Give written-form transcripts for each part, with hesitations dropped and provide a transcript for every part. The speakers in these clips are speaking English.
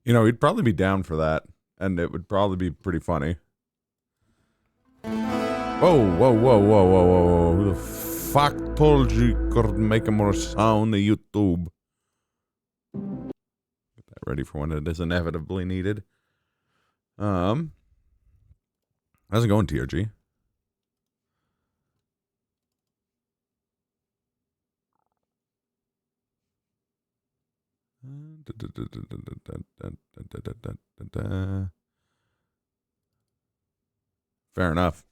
You know, he'd probably be down for that, and it would probably be pretty funny. Whoa, whoa, whoa, whoa, whoa, whoa, whoa. Who the fuck told you couldn't make more sound on YouTube? Get that ready for when it is inevitably needed. How's it going, TRG? Fair enough.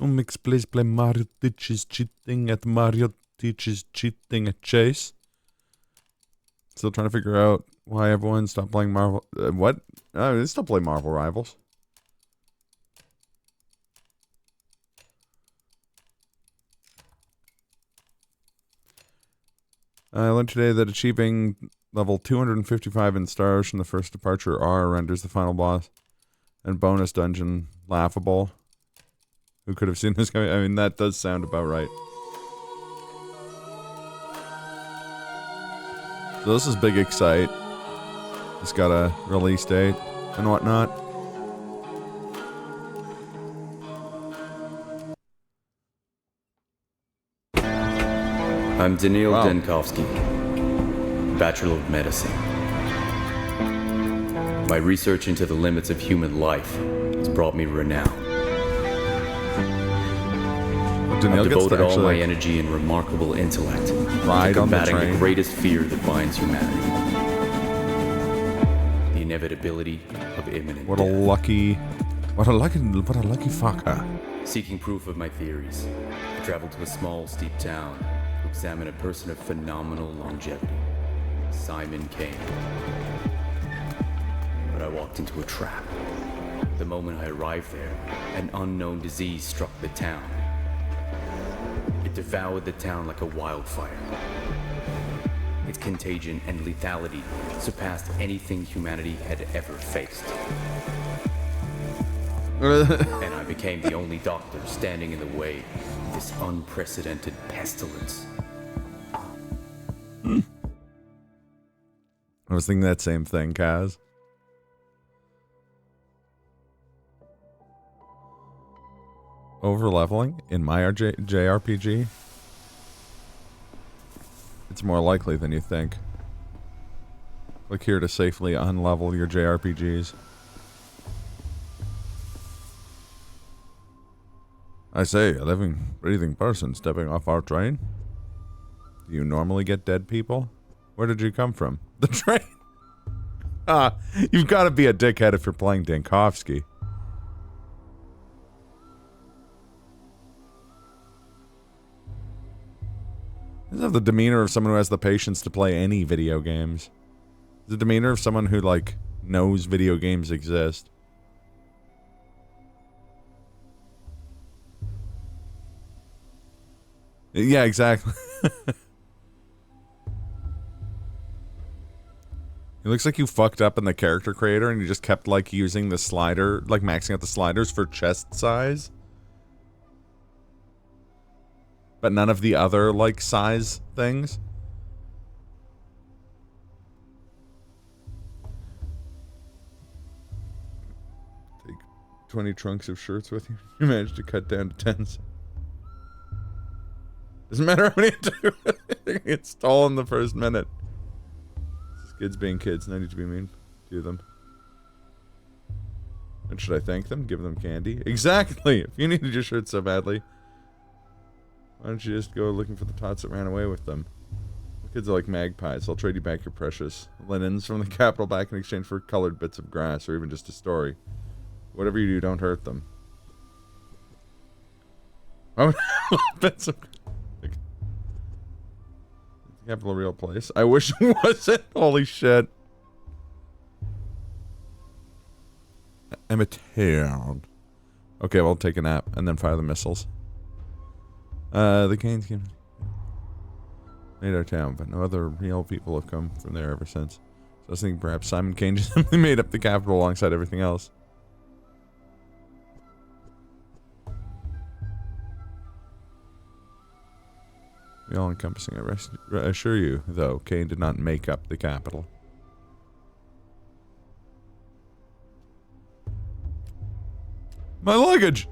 Ohmacs please play Mario teaches cheating at Mario teaches cheating at chase. Still trying to figure out why everyone stopped playing Marvel. What? They still play Marvel Rivals. I learned today that achieving level 255 in Star Ocean, the first departure R, renders the final boss and bonus dungeon laughable. Who could have seen this coming? I mean, that does sound about right. So this is Big Excite. It's got a release date and whatnot. I'm Daniil Denkovsky, Bachelor of Medicine. My research into the limits of human life has brought me renown. I've devoted all my energy and remarkable intellect to combating the greatest fear that binds humanity. The inevitability of imminent death. What a lucky fucker. Seeking proof of my theories, I traveled to a small, steep town to examine a person of phenomenal longevity, Simon Kane. But I walked into a trap. The moment I arrived there, an unknown disease struck the town. It devoured the town like a wildfire. Its contagion and lethality surpassed anything humanity had ever faced. And I became the only doctor standing in the way of this unprecedented pestilence. I was thinking that same thing, Kaz. Overleveling in my JRPG? It's more likely than you think. Click here to safely unlevel your JRPGs. I say, a living, breathing person stepping off our train? Do you normally get dead people? Where did you come from? The train? You've got to be a dickhead if you're playing Denkovsky. Doesn't have the demeanor of someone who has the patience to play any video games. The demeanor of someone who, like, knows video games exist. Yeah, exactly. It looks like you fucked up in the character creator and you just kept, like, using the slider, like, maxing out the sliders for chest size. But none of the other, like, size things. Take 20 trunks of shirts with you. You managed to cut down to 10. Doesn't matter how many you do. It's all in the first minute. It's kids being kids, and I need to be mean to them. And should I thank them? Give them candy? Exactly! If you needed your shirt so badly, why don't you just go looking for the tots that ran away with them? Kids are like magpies. I'll trade you back your precious linens from the capital back in exchange for colored bits of grass, or even just a story. Whatever you do, don't hurt them. Oh, bits of... Capital real place. I wish it wasn't. Holy shit. Emmetown. Okay, well, take a nap and then fire the missiles. The Canes came... made our town, but no other real people have come from there ever since. So I was thinking perhaps Simon Kane just simply made up the capital alongside everything else. The all-encompassing, I assure you, though, Kane did not make up the capital. My luggage!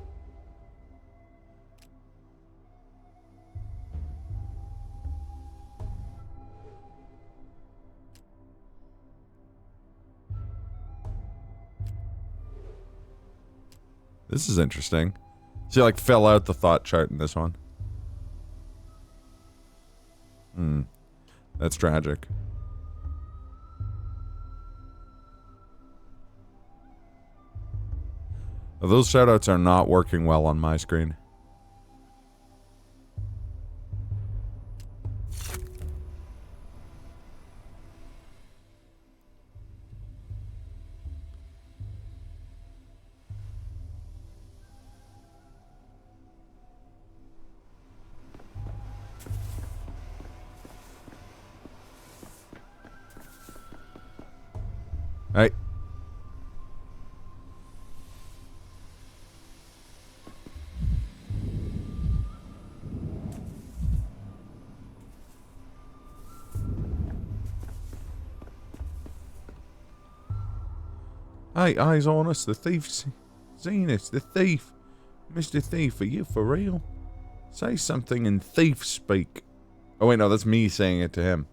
This is interesting. So you, like, fill out the thought chart in this one. That's tragic. Those shoutouts are not working well on my screen. Hey. Hey, eyes on us, the thief's seen us, the thief. Mr. Thief, are you for real? Say something in thief speak. Oh wait, no, that's me saying it to him.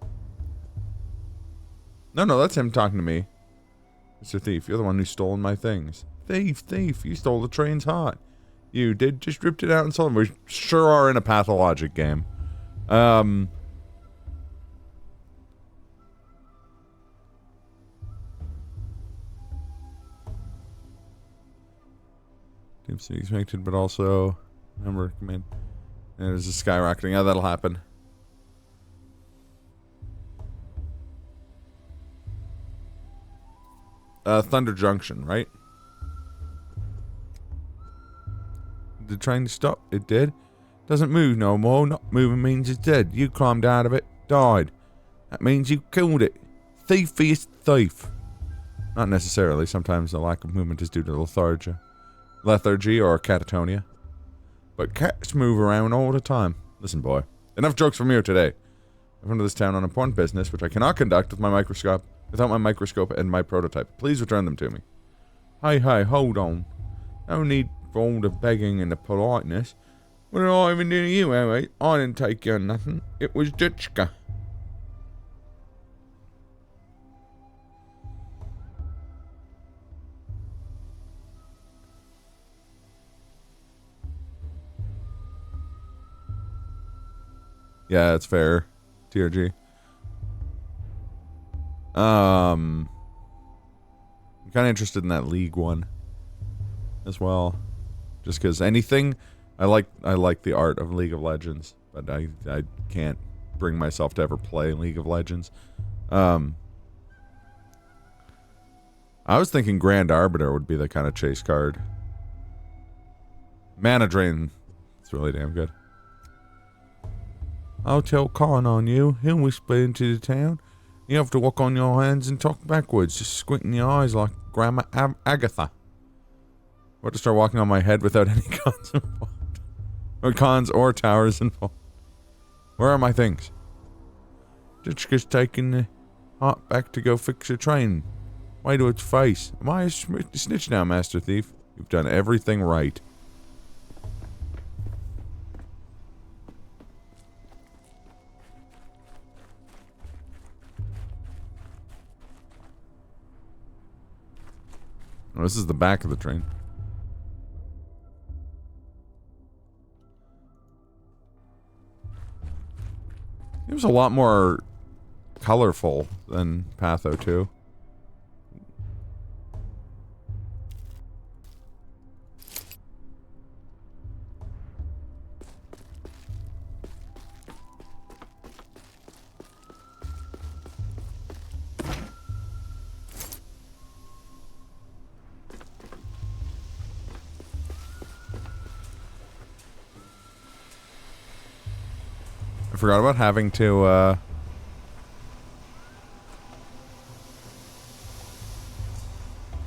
No, that's him talking to me. Mr. Thief, you're the one who stole my things. Thief, thief, you stole the train's heart. You did, just ripped it out and sold them. We sure are in a pathologic game. Seems to be expected, but also, remember, command. And there's a skyrocketing. Yeah, that'll happen. Thunder Junction, right? Did the train stop? It did. Doesn't move no more. Not moving means it's dead. You climbed out of it, died. That means you killed it. Thief is thief. Not necessarily. Sometimes the lack of movement is due to lethargy or catatonia. But cats move around all the time. Listen, boy. Enough jokes from you today. I've come to this town on important business, which I cannot conduct with my microscope. Without my microscope and my prototype. Please return them to me. Hey, hold on. No need for all the begging and the politeness. What did I even do to you, Harry? I didn't take you on nothing. It was Dutchka. Yeah, that's fair. TRG. I'm kind of interested in that League one as well, just because anything I like the art of League of Legends, but I can't bring myself to ever play League of Legends. I was thinking Grand Arbiter would be the kind of chase card. Mana Drain, it's really damn good. I'll tell Khan on you. He'll whisper into the town. You have to walk on your hands and talk backwards, just squinting your eyes like Grandma Agatha. What to start walking on my head without any cons involved? Or cons or towers involved. Where are my things? Ditchka's taking the heart back to go fix a train. Way to its face. Am I a snitch now, Master Thief? You've done everything right. Oh, this is the back of the train. It was a lot more colorful than Patho 2. I forgot about having to,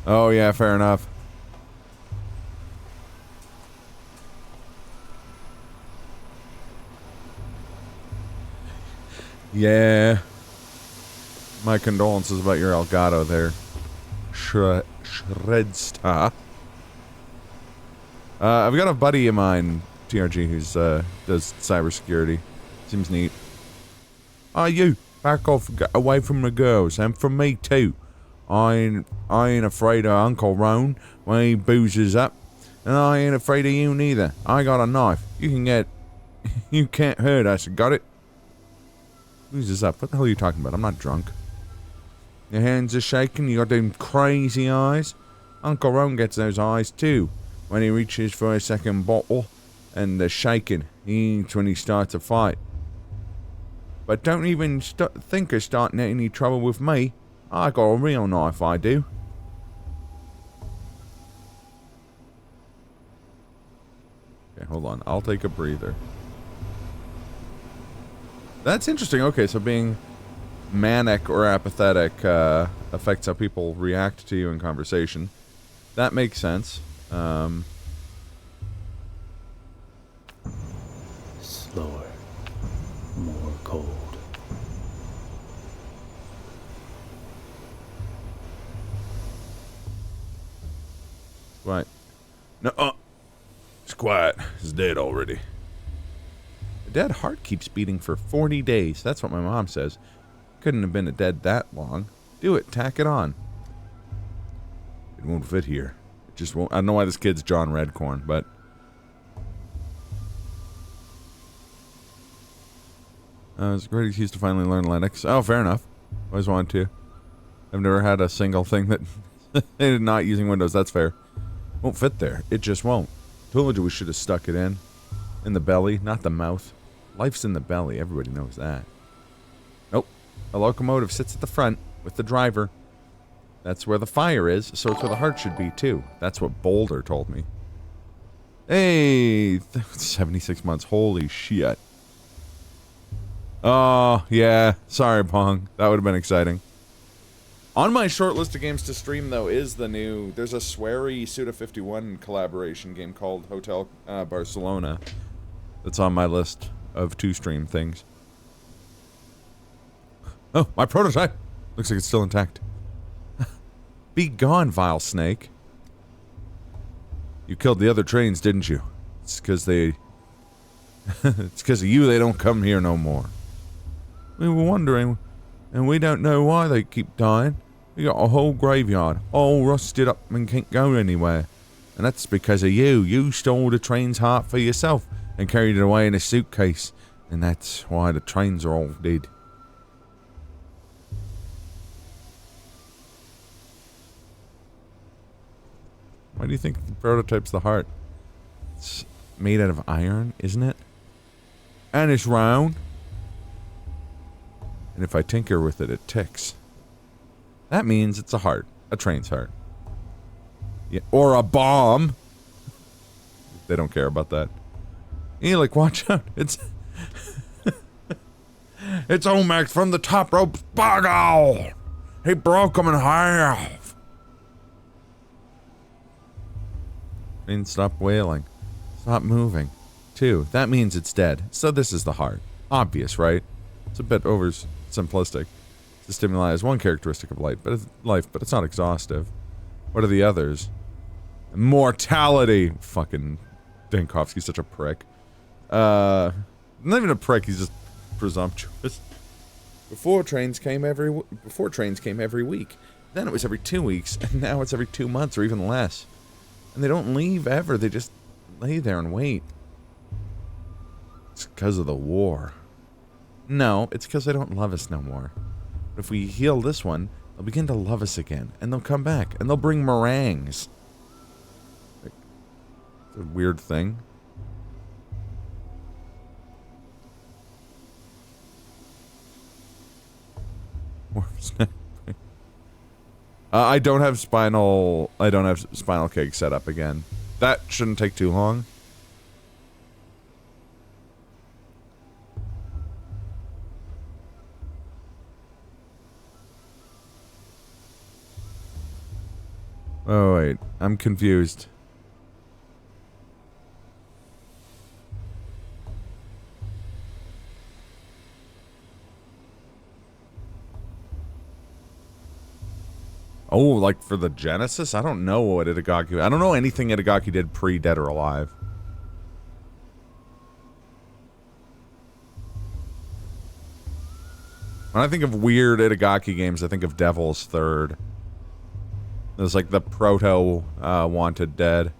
Oh, yeah, fair enough. Yeah. My condolences about your Elgato there. Shredstar. I've got a buddy of mine, TRG, who's, does cybersecurity. Seems neat. Oh, you! Back off, away from the girls, and from me too. I ain't afraid of Uncle Roan when he boozes up. And I ain't afraid of you neither. I got a knife. You can't hurt us, got it? Boozes up? What the hell are you talking about? I'm not drunk. Your hands are shaking, you got them crazy eyes. Uncle Roan gets those eyes too. When he reaches for a second bottle, and they're shaking. He eats when he starts a fight. But don't even think of starting any trouble with me. I got a real knife, I do. Okay, hold on. I'll take a breather. That's interesting. Okay, so being manic or apathetic affects how people react to you in conversation. That makes sense. Slower. More cold. Right. No, it's quiet. He's dead already. A dead heart keeps beating for 40 days. That's what my mom says. Couldn't have been a dead that long. Do it. Tack it on. It won't fit here. It just won't. I don't know why this kid's John Redcorn, but... it's a great excuse to finally learn Linux. Oh, fair enough. Always wanted to. I've never had a single thing that... not using Windows. That's fair. Won't fit there. It just won't. Told you we should have stuck it in. In the belly, not the mouth. Life's in the belly. Everybody knows that. Nope. A locomotive sits at the front with the driver. That's where the fire is, so it's where the heart should be, too. That's what Boulder told me. Hey! 76 months. Holy shit. Oh, yeah. Sorry, Pong. That would have been exciting. On my short list of games to stream, though, is the new... There's a sweary Suda51 collaboration game called Hotel Barcelona. That's on my list of to-stream things. Oh, my prototype! Looks like it's still intact. Be gone, vile snake. You killed the other trains, didn't you? It's because they... it's because of you they don't come here no more. We were wondering... And we don't know why they keep dying. We got a whole graveyard, all rusted up and can't go anywhere. And that's because of you. You stole the train's heart for yourself and carried it away in a suitcase. And that's why the trains are all dead. Why do you think the prototype's the heart? It's made out of iron, isn't it? And it's round. And if I tinker with it, it ticks. That means it's a heart. A train's heart. Yeah, or a bomb. They don't care about that. Yeah, like, watch out. It's... it's Ohmacs from the top rope's boggle. He broke him in half. I mean, stop wailing. Stop moving. 2. That means it's dead. So this is the heart. Obvious, right? It's a bit simplistic. The stimuli is one characteristic of life, but it's not exhaustive. What are the others? Mortality! Fucking Dinkovsky's such a prick. Not even a prick, he's just presumptuous. Before trains came every week. Then it was every 2 weeks, and now it's every 2 months or even less. And they don't leave ever, they just lay there and wait. It's because of the war. No, it's because they don't love us no more. But if we heal this one, they'll begin to love us again. And they'll come back. And they'll bring meringues. Like, it's a weird thing. I don't have spinal cake set up again. That shouldn't take too long. Oh, wait. I'm confused. Oh, like for the Genesis? I don't know what Itagaki... I don't know anything Itagaki did pre-Dead or Alive. When I think of weird Itagaki games, I think of Devil's Third. It's like the proto Wanted Dead.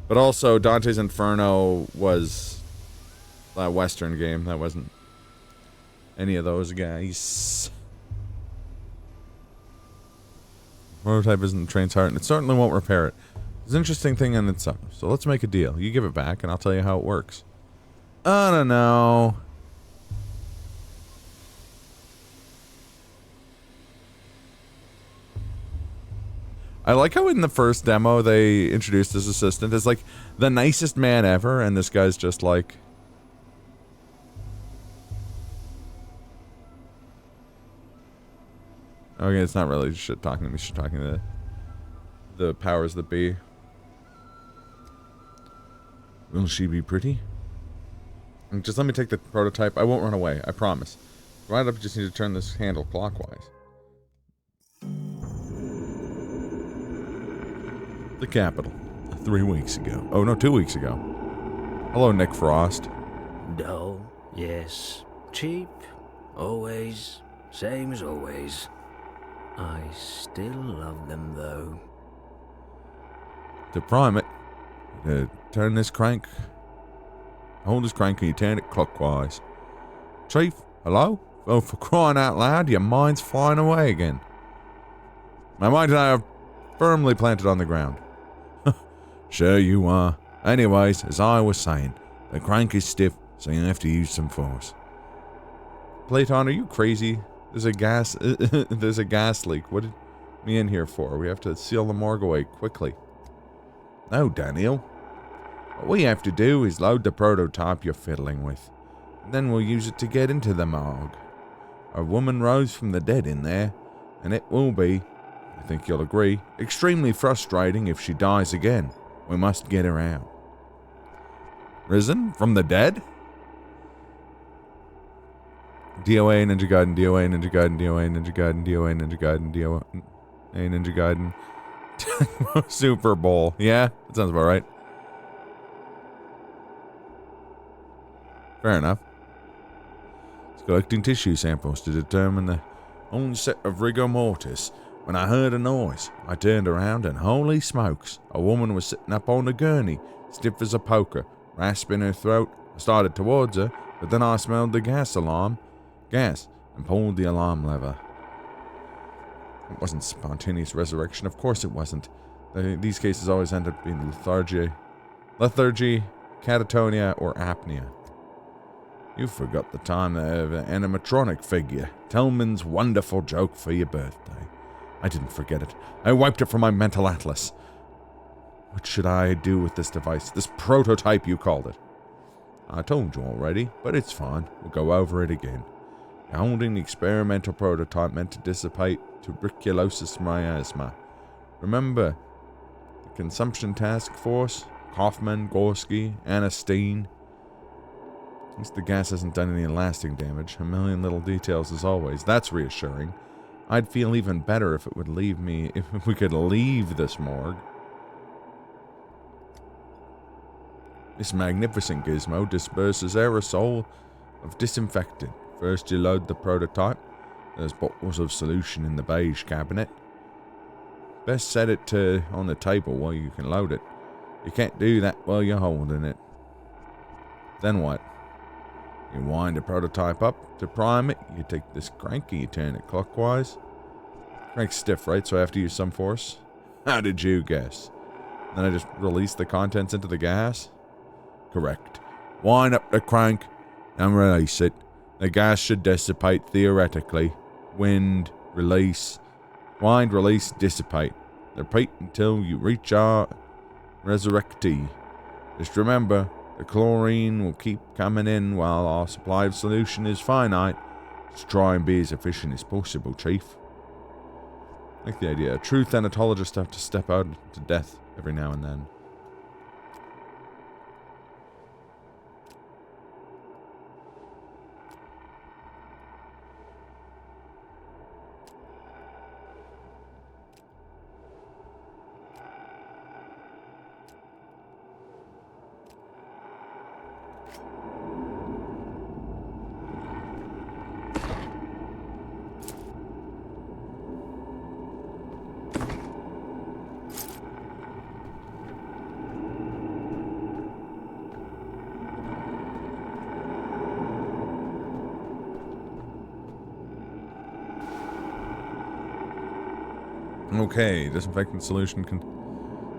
But also, Dante's Inferno was that Western game. That wasn't any of those guys. Prototype isn't the train's heart, and it certainly won't repair it. It's an interesting thing in itself. So let's make a deal. You give it back, and I'll tell you how it works. I don't know. I like how in the first demo they introduced this assistant as like the nicest man ever, and this guy's just like... Okay, it's not really shit talking to me, she's talking to the powers that be. Will she be pretty? And just let me take the prototype. I won't run away, I promise. Right up, just need to turn this handle clockwise. The capital. 3 weeks ago. Oh no, 2 weeks ago. Hello, Nick Frost. Dull, yes. Cheap, always. Same as always. I still love them, though. To prime it, turn this crank. Hold this crank and you turn it clockwise. Chief, hello? Oh, for crying out loud, your mind's flying away again. My mind and I are firmly planted on the ground. Sure you are. Anyways, as I was saying, the crank is stiff, so you have to use some force. Platon, are you crazy? There's a gas leak. What did me in here for? We have to seal the morgue away quickly. No, Daniel. What we have to do is load the prototype you're fiddling with. And then we'll use it to get into the morgue. A woman rose from the dead in there, and it will be, I think you'll agree, extremely frustrating if she dies again. We must get her out. Risen from the dead? DOA, Ninja Gaiden, DOA, Ninja Gaiden, DOA, Ninja Gaiden, DOA, Ninja Gaiden, DOA, Ninja Gaiden. Super Bowl. Yeah, that sounds about right. Fair enough. It's collecting tissue samples to determine the onset of rigor mortis. When I heard a noise, I turned around and holy smokes, a woman was sitting up on a gurney, stiff as a poker, rasping her throat. I started towards her, but then I smelled the gas, and pulled the alarm lever. It wasn't spontaneous resurrection, of course it wasn't. These cases always end up being lethargy, catatonia, or apnea. You forgot the time of an animatronic figure. Tellman's wonderful joke for your birthday. I didn't forget it. I wiped it from my mental atlas. What should I do with this device? This prototype, you called it. I told you already, but it's fine. We'll go over it again. You're holding the experimental prototype meant to dissipate tuberculosis miasma. Remember the consumption task force? Kaufman, Gorski, Anasteen. At least the gas hasn't done any lasting damage. A million little details as always. That's reassuring. I'd feel even better if it would leave me, if we could leave this morgue. This magnificent gizmo disperses aerosol of disinfectant. First you load the prototype. There's bottles of solution in the beige cabinet. Best set it on the table while you can load it. You can't do that while you're holding it. Then what? You wind the prototype up. To prime it, you take this crank and you turn it clockwise. Crank's stiff, right? So I have to use some force? How did you guess? Then I just release the contents into the gas? Correct. Wind up the crank and release it. The gas should dissipate theoretically. Wind, release. Wind, release, dissipate. Repeat until you reach our resurrectee. Just remember, the chlorine will keep coming in while our supply of solution is finite. Just try and be as efficient as possible, Chief. I like the idea. True thanatologists have to step out to death every now and then. Okay, disinfectant solution can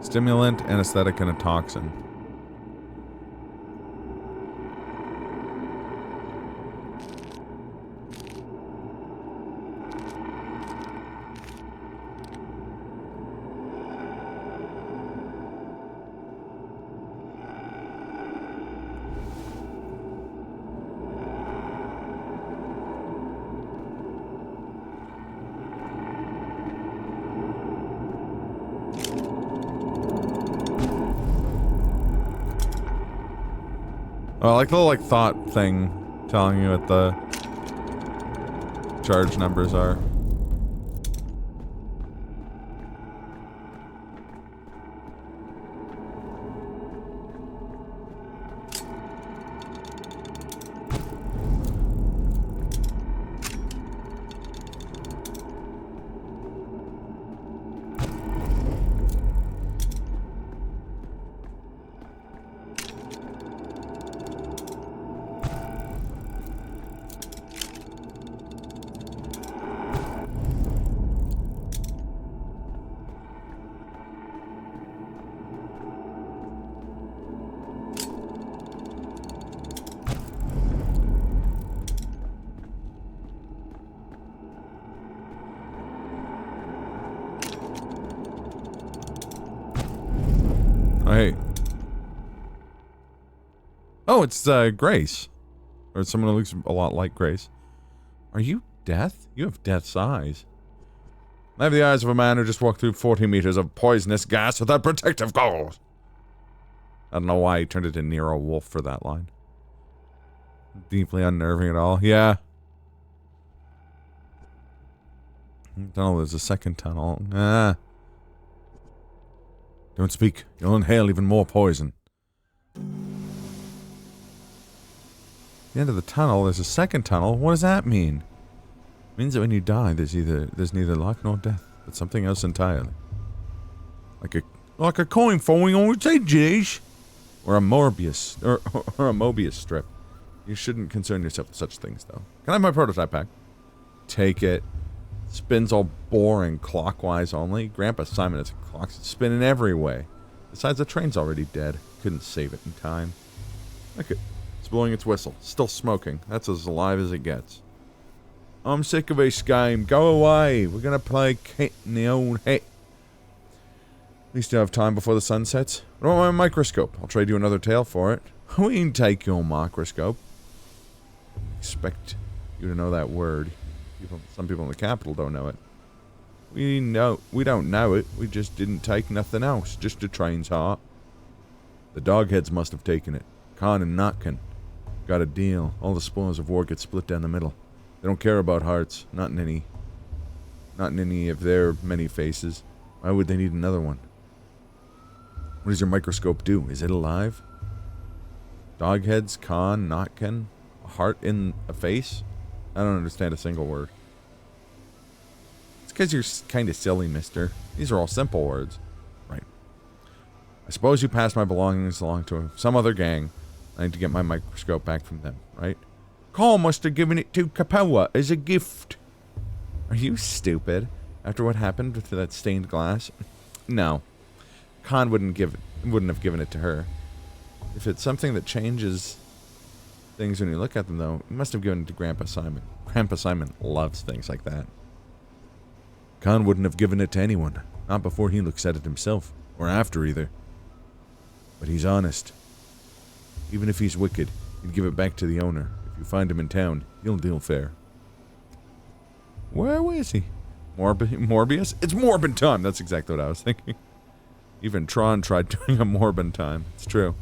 stimulant, anesthetic, and a toxin. Oh, I like the little, like, thought thing telling you what the charge numbers are. Oh, hey. Oh, it's, Grace. Or someone who looks a lot like Grace. Are you Death? You have Death's eyes. I have the eyes of a man who just walked through 40 meters of poisonous gas without protective goggles. I don't know why he turned it to Nero Wolf for that line. Deeply unnerving at all. Yeah. Oh, there's a second tunnel. Ah. Don't speak. You'll inhale even more poison. At the end of the tunnel, there's a second tunnel. What does that mean? It means that when you die, there's neither luck nor death, but something else entirely. Like a coin falling on its edges, or a Morbius or a Mobius strip. You shouldn't concern yourself with such things, though. Can I have my prototype back? Take it. Spins all boring, clockwise only. Grandpa Simon has a clock spinning every way. Besides, the train's already dead. Couldn't save it in time. Look it. It's blowing its whistle. Still smoking. That's as alive as it gets. I'm sick of this game. Go away. We're gonna play Kit in the old head. At least you have time before the sun sets. What about my microscope? I'll trade you another tail for it. We can take your microscope. Expect you to know that word. Some people in the capital don't know it. We don't know it. We just didn't take nothing else. Just a train's heart. The dogheads must have taken it. Khan and Notkin got a deal. All the spoils of war get split down the middle. They don't care about hearts. Not in any of their many faces. Why would they need another one? What does your microscope do? Is it alive? Dogheads, Khan, Notkin, a heart in a face? I don't understand a single word. It's because you're kind of silly, mister. These are all simple words. Right. I suppose you passed my belongings along to some other gang. I need to get my microscope back from them, right? Carl must have given it to Kapoa as a gift. Are you stupid? After what happened with that stained glass? No. Khan wouldn't have given it to her. If it's something that changes things when you look at them, though, he must have given it to Grandpa Simon. Grandpa Simon loves things like that. Khan wouldn't have given it to anyone. Not before he looks at it himself. Or after, either. But he's honest. Even if he's wicked, he'd give it back to the owner. If you find him in town, he'll deal fair. Where is he? Morbius? It's Morbin time! That's exactly what I was thinking. Even Tron tried doing a Morbin time. It's true.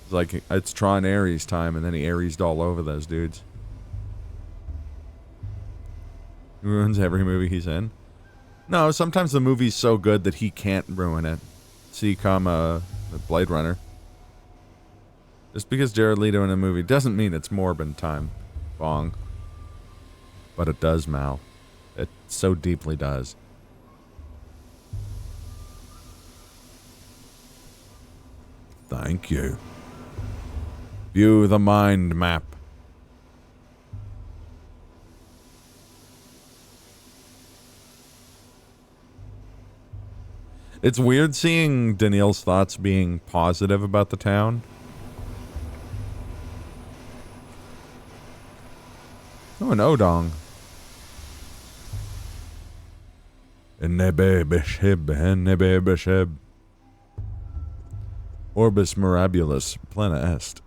It's like, it's Tron Ares time, and then he Ares'd all over those dudes. He ruins every movie he's in. No, sometimes the movie's so good that he can't ruin it. See, the Blade Runner. Just because Jared Leto in a movie doesn't mean it's Morbin time. Bong. But it does, Mal. It so deeply does. Thank you. View the mind map. It's weird seeing Daniil's thoughts being positive about the town. Oh, an Odong. Nebe beshib, nebe beshib. Orbis mirabilis, plena est.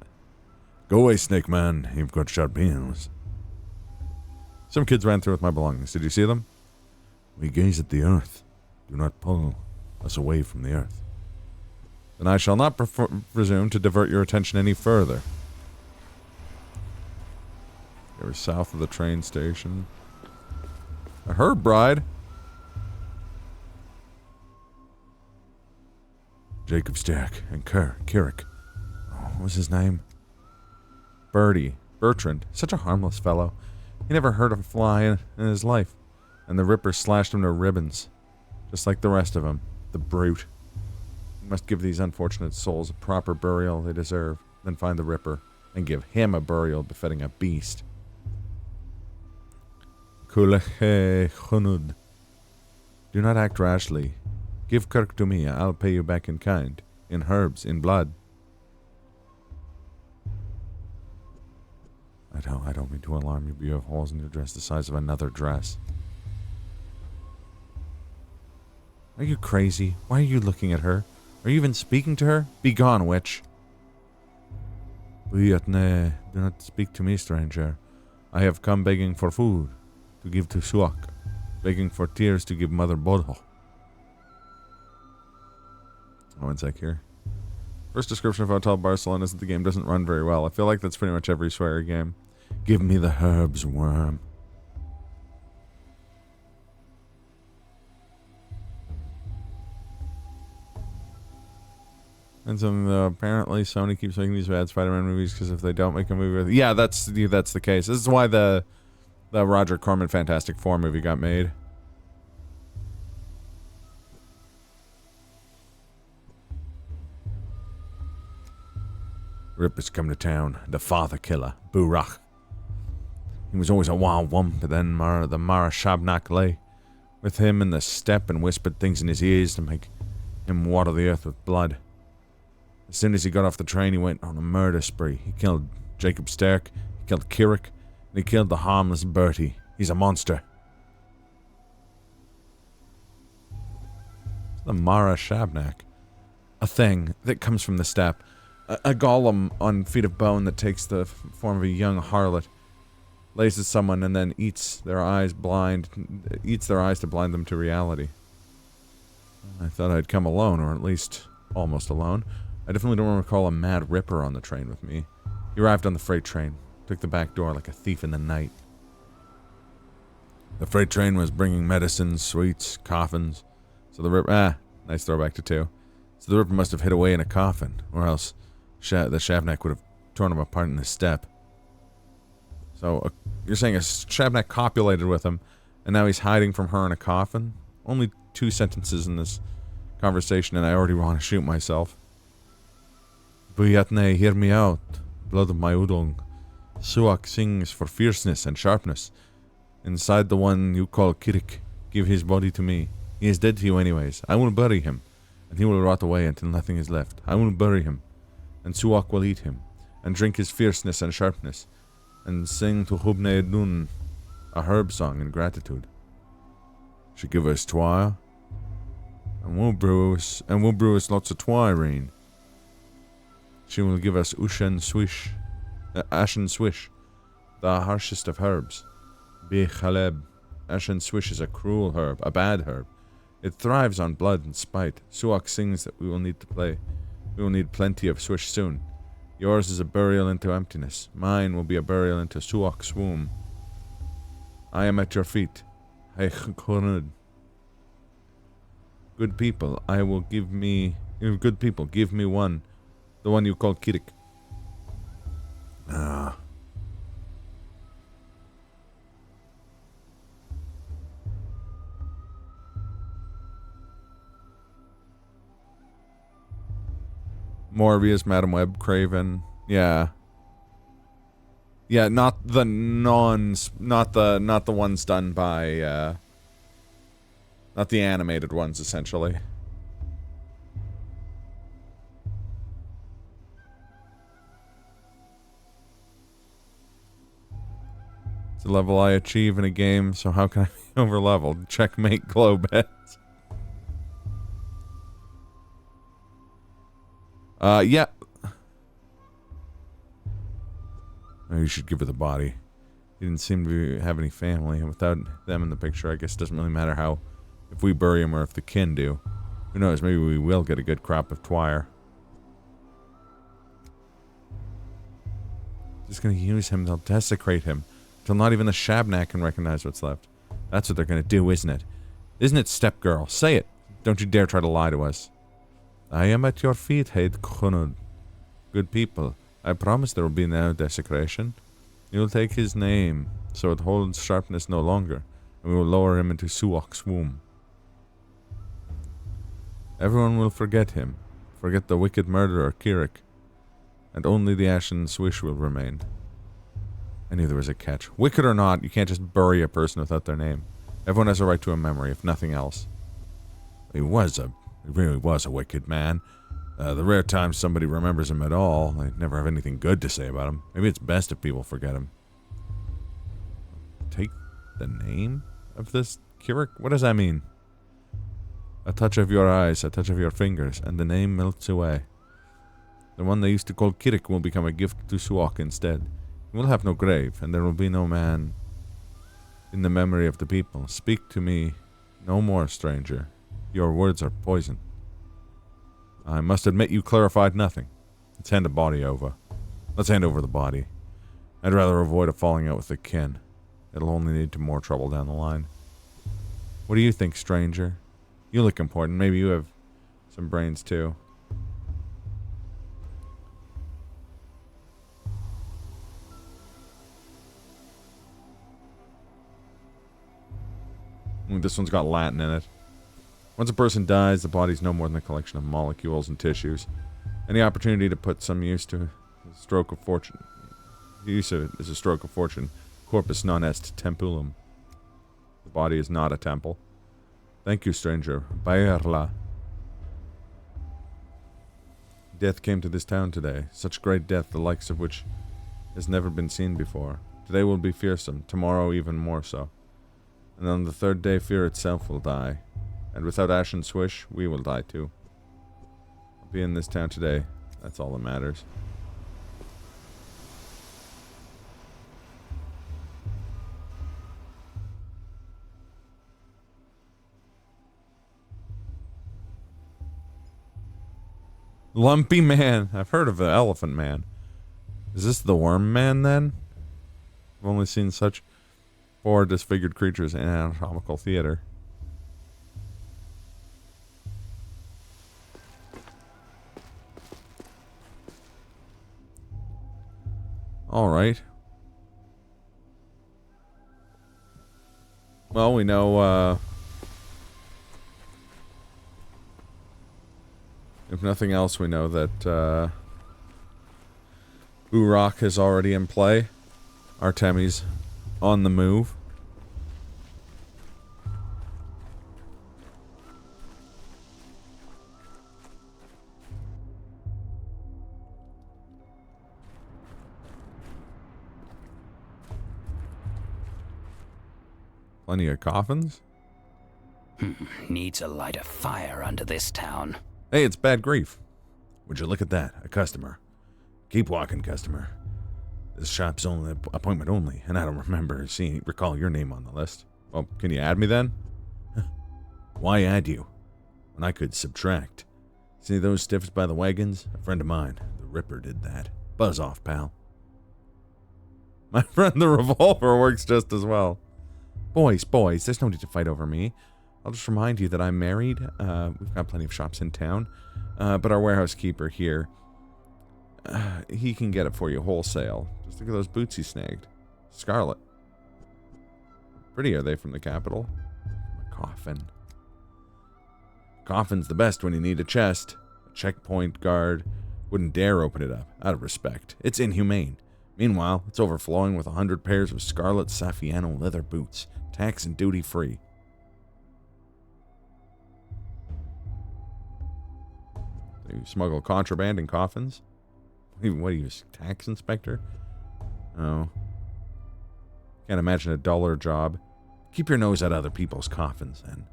Go away, Snake Man. You've got sharp heels. Some kids ran through with my belongings. Did you see them? We gaze at the earth. Do not pull us away from the earth. Then I shall not presume to divert your attention any further. They were south of the train station. A herb bride. Jacob Stack and Kirik. Oh, what was his name? Bertrand. Such a harmless fellow. He never hurt a fly in his life. And the Ripper slashed him to ribbons. Just like the rest of them. The brute. We must give these unfortunate souls a proper burial they deserve. Then find the Ripper. And give him a burial befitting a beast. Kuleche Chunud. Do not act rashly. Give Kirk to me, I'll pay you back in kind. In herbs, in blood. I don't mean to alarm you, but you have holes in your dress the size of another dress. Are you crazy? Why are you looking at her? Are you even speaking to her? Be gone, witch. Buyatne, do not speak to me, stranger. I have come begging for food to give to Suak, begging for tears to give Mother Bodho. Oh, one sec here. First description of Hotel Barcelona is that the game doesn't run very well. I feel like that's pretty much every swear game. Give me the herbs, worm. And so apparently Sony keeps making these bad Spider-Man movies because if they don't make a movie with... Yeah, that's the case. This is why the Roger Corman Fantastic Four movie got made. Ripper's come to town. The father killer, Burach. He was always a wild one, but then the Mara Shabnak lay with him in the steppe and whispered things in his ears to make him water the earth with blood. As soon as he got off the train, he went on a murder spree. He killed Jacob Stark, he killed Kirik, and he killed the harmless Bertie. He's a monster. The Mara Shabnak. A thing that comes from the steppe. A golem on feet of bone that takes the form of a young harlot, lays at someone and then eats their eyes to blind them to reality. I thought I'd come alone, or at least almost alone. I definitely don't recall a mad Ripper on the train with me. He arrived on the freight train, took the back door like a thief in the night. The freight train was bringing medicines, sweets, coffins. So the Ripper, nice throwback to 2. So the Ripper must have hid away in a coffin, or else the Shabnak would have torn him apart in the steppe. So, you're saying a Shabnak copulated with him, and now he's hiding from her in a coffin? Only 2 sentences in this conversation, and I already want to shoot myself. Buyatne, hear me out, blood of my udong. Suak sings for fierceness and sharpness. Inside the one you call Kirik, give his body to me. He is dead to you anyways. I will bury him, and he will rot away until nothing is left. I will bury him, and Suak will eat him, and drink his fierceness and sharpness, and sing to Hubne Edun a herb song in gratitude. She give us twire, and we'll brew us lots of twirine. She will give us ashen swish, the harshest of herbs, Be Chaleb, Ashen Swish is a cruel herb, a bad herb. It thrives on blood and spite. Suak sings that we will need to play. We will need plenty of Swish soon. Yours is a burial into emptiness. Mine will be a burial into Suak's womb. I am at your feet. Good people, good people, give me one. The one you call Kirik. Ah. Morbius, Madam Web, Craven. Yeah. Yeah, not the ones done by, not the animated ones, essentially. It's a level I achieve in a game, so how can I be overleveled? Checkmate glow bets. Yeah. Oh, you should give her the body. He didn't seem to have any family, and without them in the picture, I guess it doesn't really matter how, if we bury him or if the kin do. Who knows, maybe we will get a good crop of twire. Just gonna use him, they'll desecrate him, till not even the Shabnak can recognize what's left. That's what they're gonna do, isn't it? Isn't it, step girl? Say it! Don't you dare try to lie to us. I am at your feet, Heid Khunud. Good people, I promise there will be no desecration. You will take his name, so it holds sharpness no longer, and we will lower him into Suok's womb. Everyone will forget him, forget the wicked murderer, Kirik, and only the Ashen Swish will remain. I knew there was a catch. Wicked or not, you can't just bury a person without their name. Everyone has a right to a memory, if nothing else. He really was a wicked man. The rare times somebody remembers him at all, they never have anything good to say about him. Maybe it's best if people forget him. Take the name of this Kirik? What does that mean? A touch of your eyes, a touch of your fingers, and the name melts away. The one they used to call Kirik will become a gift to Suok instead. He will have no grave, and there will be no man in the memory of the people. Speak to me no more, stranger. Your words are poison. I must admit you clarified nothing. Let's hand the body over. Let's hand over the body. I'd rather avoid a falling out with the kin. It'll only lead to more trouble down the line. What do you think, stranger? You look important. Maybe you have some brains too. This one's got Latin in it. Once a person dies, the body's no more than a collection of molecules and tissues. Any opportunity to put some use to a stroke of fortune. The use of it is a stroke of fortune. Corpus non est tempulum. The body is not a temple. Thank you, stranger. Baerla. Death came to this town today. Such great death, the likes of which has never been seen before. Today will be fearsome. Tomorrow even more so. And on the third day, fear itself will die. And without Ashen Swish, we will die too. I'll be in this town today. That's all that matters. Lumpy Man. I've heard of the Elephant Man. Is this the Worm Man then? I've only seen such poor disfigured creatures in anatomical theater. Alright. Well, we know, if nothing else, we know that, Urok is already in play. Artemi's on the move. Plenty of coffins? Need to light a fire under this town. Hey, it's Bad Grief. Would you look at that? A customer. Keep walking, customer. This shop's only appointment only, and I don't recall your name on the list. Well, can you add me then? Why add you? When I could subtract. See those stiffs by the wagons? A friend of mine, the Ripper, did that. Buzz off, pal. My friend the Revolver works just as well. Boys, there's no need to fight over me. I'll just remind you that I'm married. We've got plenty of shops in town. But our warehouse keeper here, he can get it for you wholesale. Just look at those boots he snagged. Scarlet. Pretty are they from the capital? A coffin. Coffin's the best when you need a chest. A checkpoint guard wouldn't dare open it up, out of respect. It's inhumane. Meanwhile, it's overflowing with 100 pairs of scarlet Saffiano leather boots, tax and duty free. You smuggle contraband in coffins? What are you, tax inspector? Oh. Can't imagine a duller job. Keep your nose out of other people's coffins, then.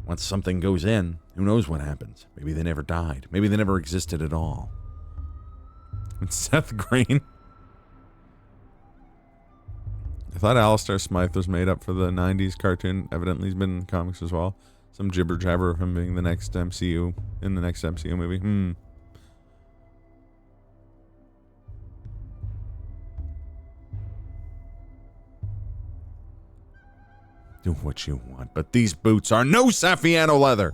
Once something goes in, who knows what happens? Maybe they never died. Maybe they never existed at all. It's Seth Green. I thought Alistair Smythe was made up for the 90s cartoon. Evidently he's been in comics as well. Some jibber jabber of him being the next MCU, in the next MCU movie. Do what you want, but these boots are no Saffiano leather!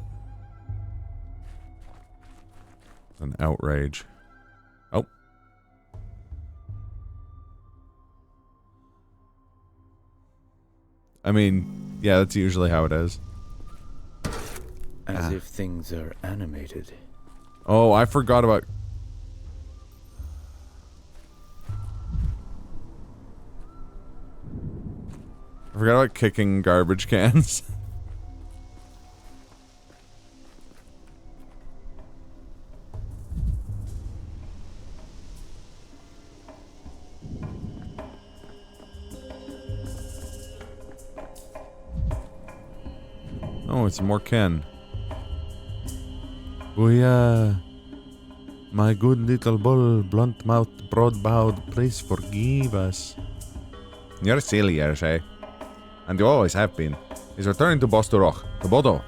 An outrage. Oh. I mean, yeah, that's usually how it is. As if things are animated. Oh, I forgot about... I forgot about kicking garbage cans. Oh, it's more Ken. My good little bull, blunt-mouthed, broad-bowed, please forgive us. You're silly, Ershay. And you always have been. He's returning to Bosturoch, to Bodo.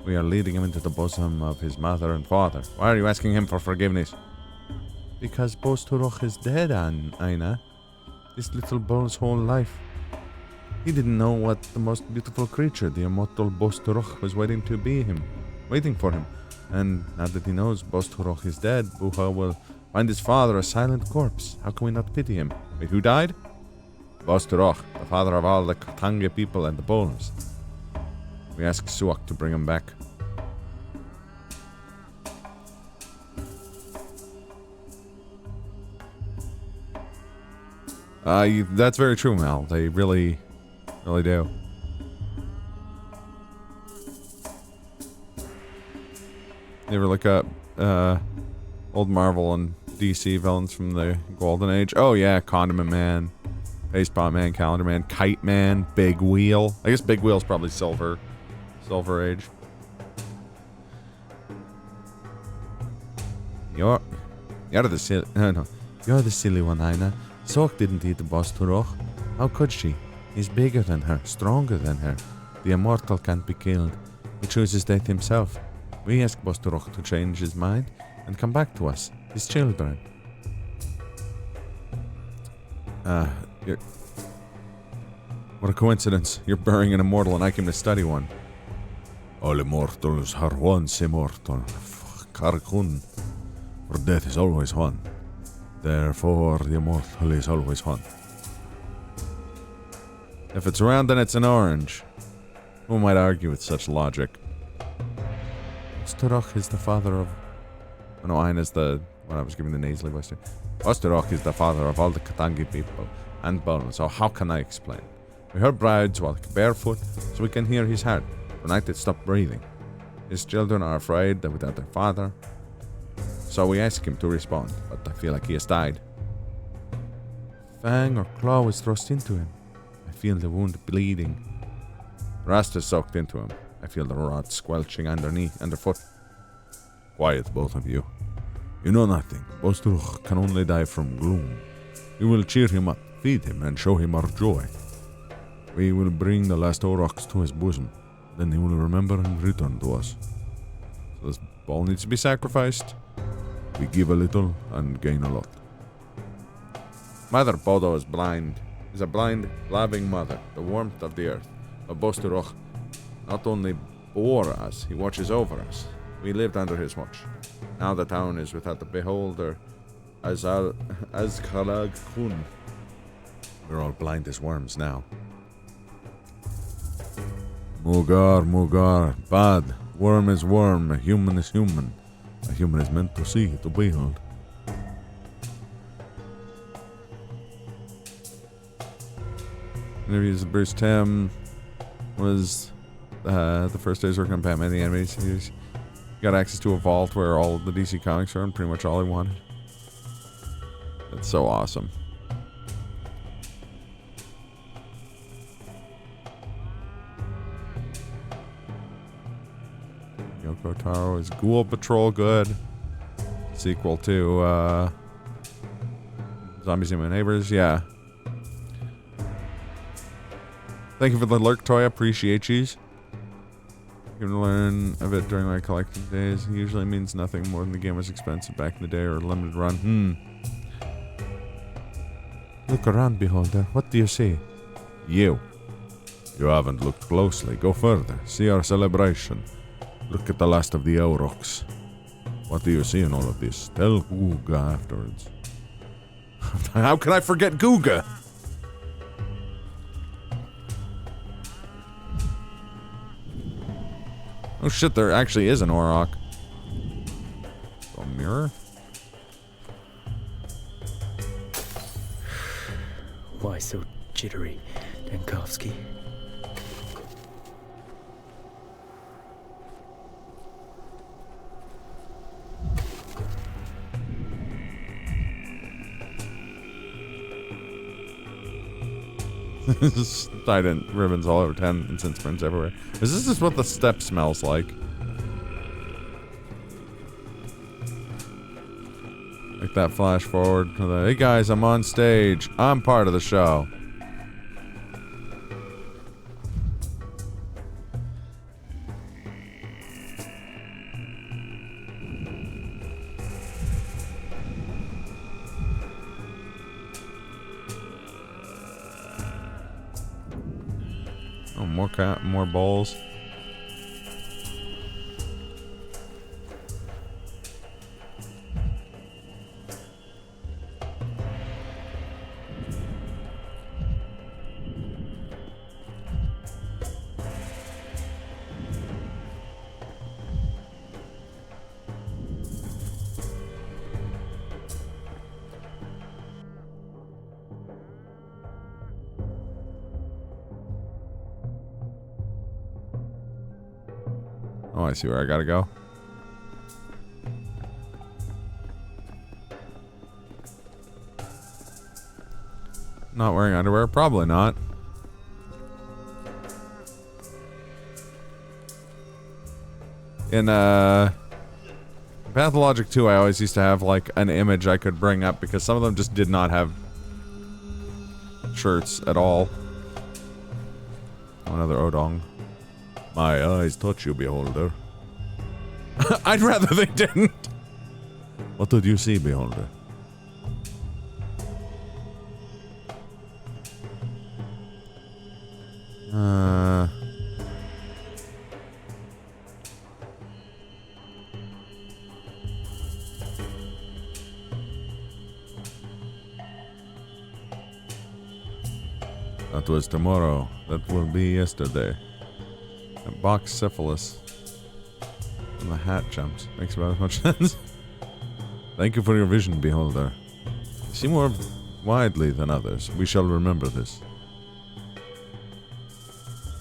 We are leading him into the bosom of his mother and father. Why are you asking him for forgiveness? Because Bosturoch is dead, Aina. This little bull's whole life. He didn't know what the most beautiful creature, the immortal Bosturoch, was waiting for him. And now that he knows Bosturoch is dead, Buha will find his father a silent corpse. How can we not pity him? Wait, who died? Bosturoch, the father of all the Katanga people and the Bones. We ask Suak to bring him back. That's very true, Mal. They really do. You ever look up old Marvel and DC villains from the Golden Age? Oh yeah, Condiment Man, Facepot Man, Calendar Man, Kite Man, Big Wheel. I guess Big Wheel's probably Silver Age. You're the silly one, Aina. Sok didn't eat the Bosturoch. How could she? He's bigger than her, stronger than her. The immortal can't be killed. He chooses death himself. We ask Bosturoch to change his mind and come back to us, his children. What a coincidence. You're burying an immortal and I came to study one. All immortals are once immortal. Karkun. For death is always one. Therefore, the immortal is always one. If it's round, then it's an orange. Who might argue with such logic? Bosturoch is the father of... Oh no, Aina's the... When I was giving the nasally voice to... Bosturoch is the father of all the Katangi people and Bones, so how can I explain? We heard Brides walk barefoot, so we can hear his heart. Tonight it stopped breathing. His children are afraid that without their father... So we ask him to respond, but I feel like he has died. Fang or claw was thrust into him. I feel the wound bleeding. Rust is soaked into him. I feel the rot squelching underfoot. Quiet, both of you. You know nothing. Bosturoch can only die from gloom. We will cheer him up, feed him, and show him our joy. We will bring the last Aurochs to his bosom. Then he will remember and return to us. So this ball needs to be sacrificed. We give a little and gain a lot. Mother Bodo is blind. Is a blind, loving mother, the warmth of the earth. But Bosturoch not only bore us, he watches over us. We lived under his watch. Now the town is without the beholder, as Kalag Kun. We're all blind as worms now. Mugar, bad. Worm is worm, a human is human. A human is meant to see, to behold. Interviews with Bruce Timm was the first days working on Batman the Animated Series. Got access to a vault where all of the DC comics are and pretty much all he wanted. That's so awesome. Yoko Taro is Ghoul Patrol good. Sequel to Zombies and My Neighbors, yeah. Thank you for the lurk, Toy. Appreciate yous. You can learn of it during my collecting days. It usually means nothing more than the game was expensive back in the day or a limited run. Look around, beholder. What do you see? You. You haven't looked closely. Go further. See our celebration. Look at the last of the Aurochs. What do you see in all of this? Tell Googa afterwards. How can I forget Googa? Oh shit, there actually is an Auroch. A mirror? Why so jittery, Dankovsky? Tied in ribbons all over town, incense burns everywhere. Is this just what the step smells like? Like that flash forward to the, hey guys, I'm on stage. I'm part of the show. Oh, more bowls. Oh, I see where I gotta go. Not wearing underwear? Probably not. In Pathologic 2, I always used to have like an image I could bring up because some of them just did not have shirts at all. Oh, another Odong. My eyes touch you, beholder. I'd rather they didn't. What did you see, beholder? That was tomorrow. That will be yesterday. Box syphilis. And the hat jumps. Makes about as much sense. Thank you for your vision, beholder. You see more widely than others. We shall remember this.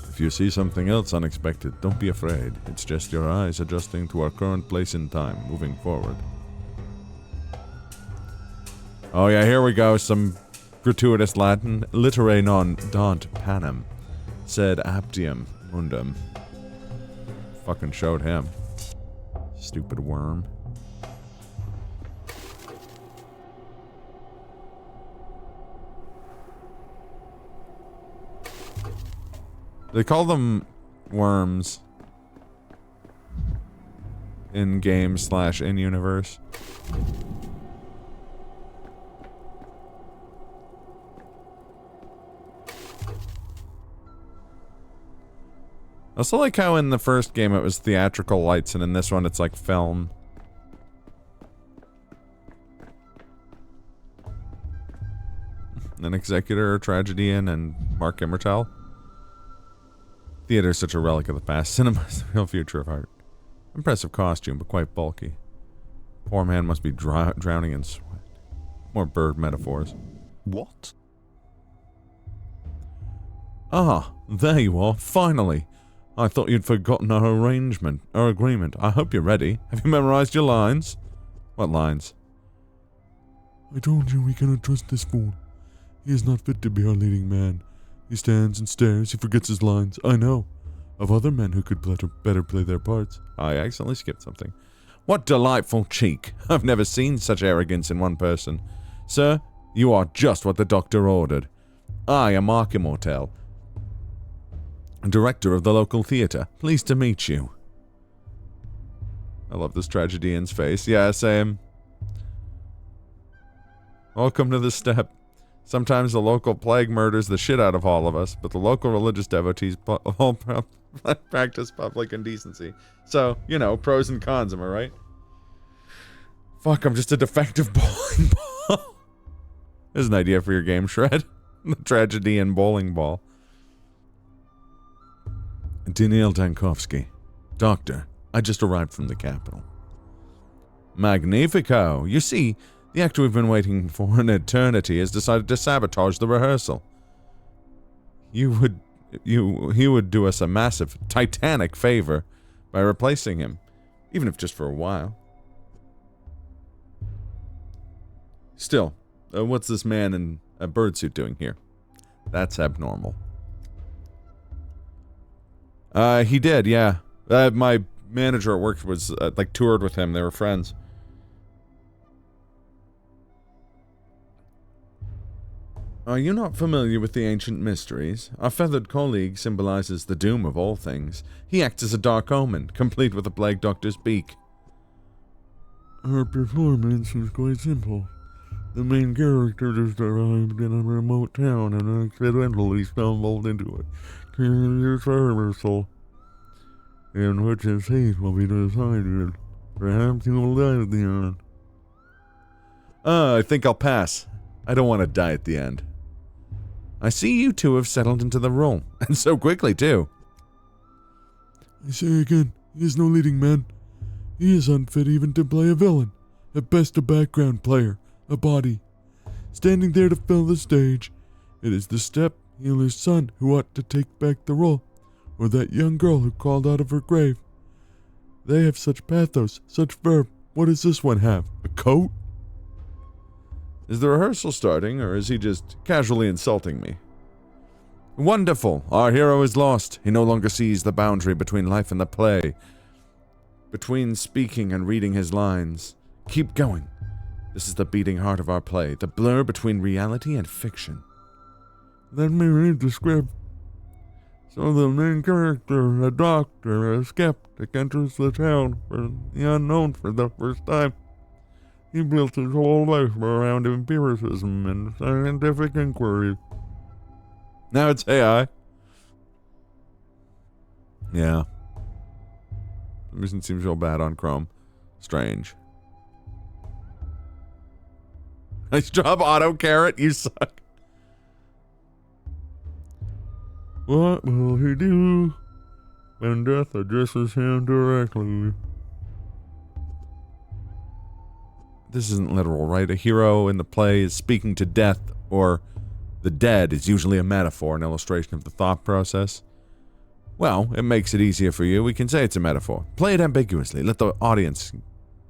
If you see something else unexpected, don't be afraid. It's just your eyes adjusting to our current place in time, moving forward. Oh yeah, here we go. Some gratuitous Latin. Literae non dant panem. Sed aptium mundum. Fucking showed him. Stupid worm. They call them worms in game / in universe. I also like how in the first game it was theatrical lights, and in this one it's like film. An executor, tragedian, and Mark Immertal. Theater is such a relic of the past. Cinema is the real future of art. Impressive costume, but quite bulky. Poor man must be drowning in sweat. More bird metaphors. What? Ah, there you are, finally. I thought you'd forgotten our agreement. I hope you're ready. Have you memorized your lines? What lines? I told you we cannot trust this fool. He is not fit to be our leading man. He stands and stares, he forgets his lines. I know of other men who could better play their parts. I accidentally skipped something. What delightful cheek. I've never seen such arrogance in one person. Sir, you are just what the doctor ordered. I am Mark Immortal, director of the local theater. Pleased to meet you. I love this tragedian's face. Yeah, same. Welcome to the step. Sometimes the local plague murders the shit out of all of us, but the local religious devotees all practice public indecency. So, you know, pros and cons, am I right? Fuck, I'm just a defective bowling ball. There's an idea for your game, Shred. The tragedian bowling ball. Daniel Dankovsky. Doctor, I just arrived from the capital. Magnifico! You see, the actor we've been waiting for an eternity has decided to sabotage the rehearsal. He would do us a massive, titanic favor by replacing him, even if just for a while. Still, what's this man in a birdsuit doing here? That's abnormal. He did, yeah. My manager at work was, toured with him. They were friends. Are you not familiar with the ancient mysteries? Our feathered colleague symbolizes the doom of all things. He acts as a dark omen, complete with a plague doctor's beak. Our performance is quite simple. The main character just arrived in a remote town and accidentally stumbled into a curious rehearsal, in which his fate will be decided. Perhaps he will die at the end. I think I'll pass. I don't want to die at the end. I see you two have settled into the role, and so quickly, too. I say again, he is no leading man. He is unfit even to play a villain. At best a background player, a body. Standing there to fill the stage. It is the step healer's son who ought to take back the role, or that young girl who crawled out of her grave. They have such pathos, such verve. What does this one have? A coat? Is the rehearsal starting, or is he just casually insulting me? Wonderful! Our hero is lost. He no longer sees the boundary between life and the play. Between speaking and reading his lines. Keep going. This is the beating heart of our play, the blur between reality and fiction. Let me read the script. So the main character, a doctor, a skeptic, enters the town for the unknown for the first time. He built his whole life around empiricism and scientific inquiry. Now it's AI. Yeah. The mission seems real bad on Chrome. Strange. Nice job, Auto Carrot. You suck. What will he do when death addresses him directly? This isn't literal, right? A hero in the play is speaking to death, or the dead is usually a metaphor, an illustration of the thought process. Well, it makes it easier for you. We can say it's a metaphor. Play it ambiguously. Let the audience...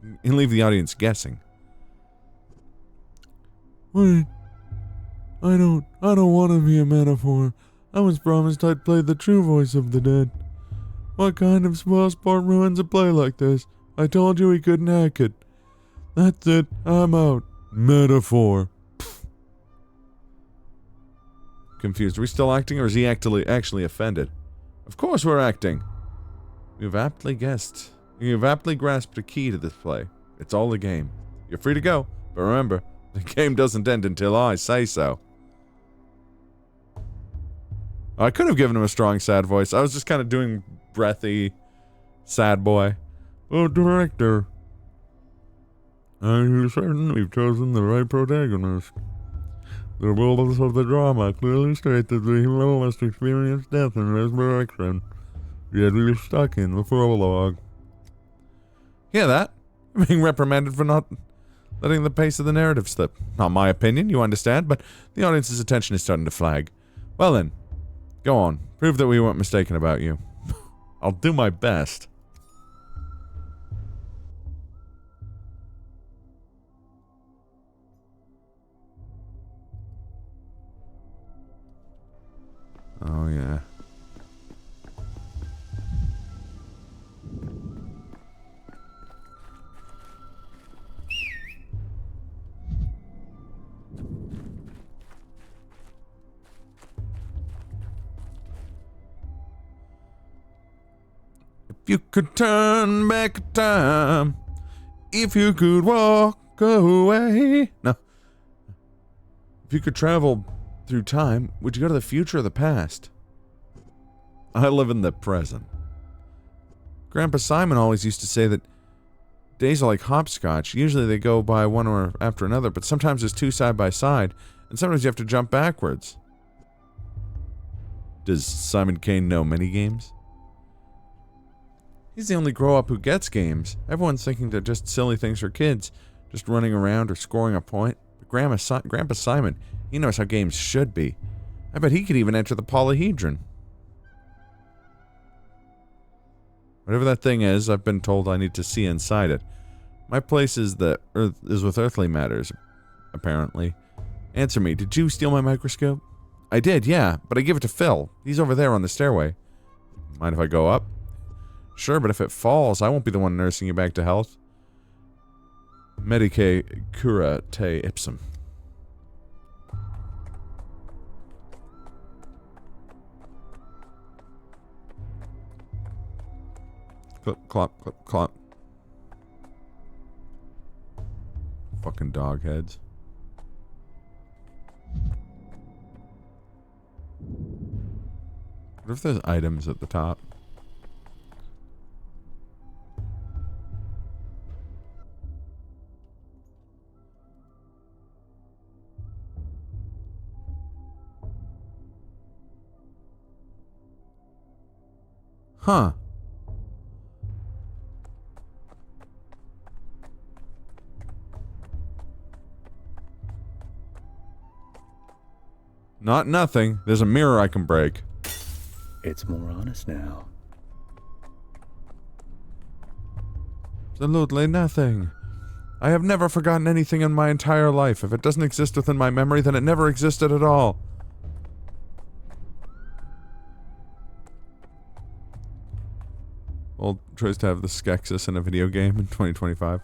and leave the audience guessing. Wait. I don't want to be a metaphor. I was promised I'd play the true voice of the dead. What kind of spoil sport ruins a play like this? I told you he couldn't hack it. That's it. I'm out. Metaphor. Confused. Are we still acting, or is he actually offended? Of course we're acting. You've aptly guessed. You've aptly grasped a key to this play. It's all a game. You're free to go, but remember, the game doesn't end until I say so. I could have given him a strong sad voice. I was just kind of doing breathy sad boy. Oh, director. I'm certain we've chosen the right protagonist. The rules of the drama clearly state that the hero must experience death and resurrection. Yet we're stuck in the prologue. Hear that? You're being reprimanded for not letting the pace of the narrative slip. Not my opinion, you understand, but the audience's attention is starting to flag. Well then, go on. Prove that we weren't mistaken about you. I'll do my best. Oh, yeah. If you could turn back time, if you could walk away. No. If you could travel through time, would you go to the future or the past? I live in the present. Grandpa Simon always used to say that days are like hopscotch. Usually they go by one or after another, but sometimes there's two side by side, and sometimes you have to jump backwards. Does Simon Kane know many games? He's the only grow-up who gets games. Everyone's thinking they're just silly things for kids, just running around or scoring a point. But Grandpa Simon, he knows how games should be. I bet he could even enter the polyhedron. Whatever that thing is, I've been told I need to see inside it. My place is with earthly matters, apparently. Answer me, did you steal my microscope? I did, yeah, but I give it to Phil. He's over there on the stairway. Mind if I go up? Sure, but if it falls, I won't be the one nursing you back to health. Medicae cura te ipsum. Clip, clop, clip, clop. Fucking dog heads. What if there's items at the top? Huh. Not nothing. There's a mirror I can break. It's more honest now. Absolutely nothing. I have never forgotten anything in my entire life. If it doesn't exist within my memory, then it never existed at all. Old tries to have the Skeksis in a video game in 2025.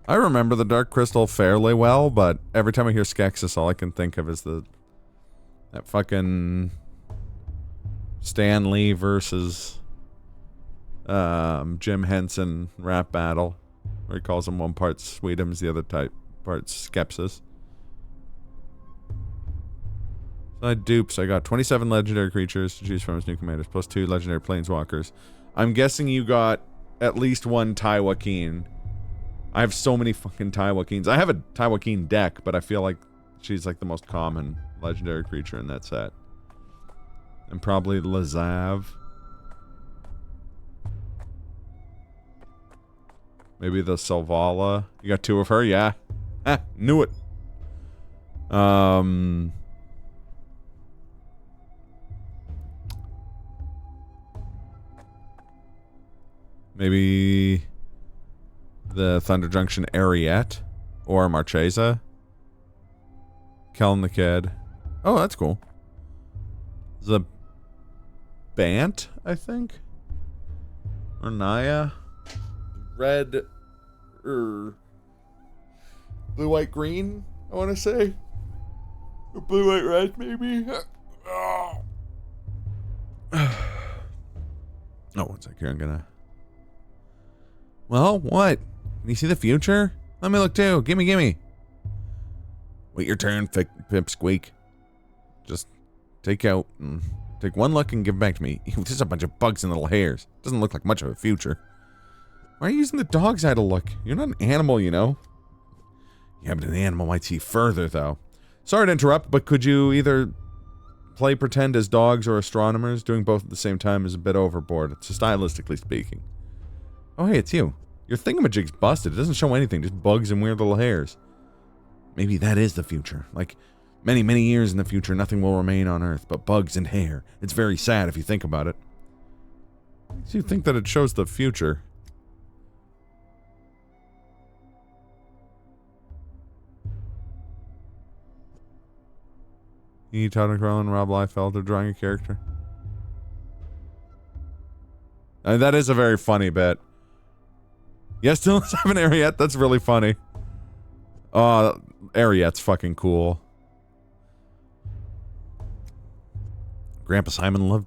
I remember the Dark Crystal fairly well, but every time I hear Skeksis, all I can think of is that fucking Stan Lee versus Jim Henson rap battle, where he calls him one part Sweetums, the other part Skepsis. Side dupes, I got 27 legendary creatures to choose from as new commanders, plus 2 legendary planeswalkers. I'm guessing you got at least one Tywakeen. I have so many fucking Tywakens. I have a Tywakeen deck, but I feel like she's like the most common legendary creature in that set. And probably Lazav. Maybe the Selvala. You got 2 of her? Yeah. Ah, knew it. Maybe the Thunder Junction Ariette or Marchesa. Keln the Kid. Oh, that's cool. The Bant, I think? Or Naya? Red, blue, white, green, I want to say. Or blue, white, red, maybe? Oh, one sec here. I'm gonna... Well, what? Can you see the future? Let me look too. Gimme. Wait your turn, Pipsqueak. Just take one look and give it back to me. There's a bunch of bugs and little hairs. Doesn't look like much of a future. Why are you using the dog's eye to look? You're not an animal, you know. Yeah, but an animal might see further, though. Sorry to interrupt, but could you either play pretend as dogs or astronomers? Doing both at the same time is a bit overboard. It's stylistically speaking. Oh, hey, it's you. Your thingamajig's busted. It doesn't show anything, just bugs and weird little hairs. Maybe that is the future. Like, many, many years in the future, nothing will remain on Earth but bugs and hair. It's very sad if you think about it. Makes you think that it shows the future. E. Todd McFarlane and Rob Liefeld are drawing a character. That is a very funny bit. Yes, still have an Ariette? That's really funny. Ariette's fucking cool. Grandpa Simon loved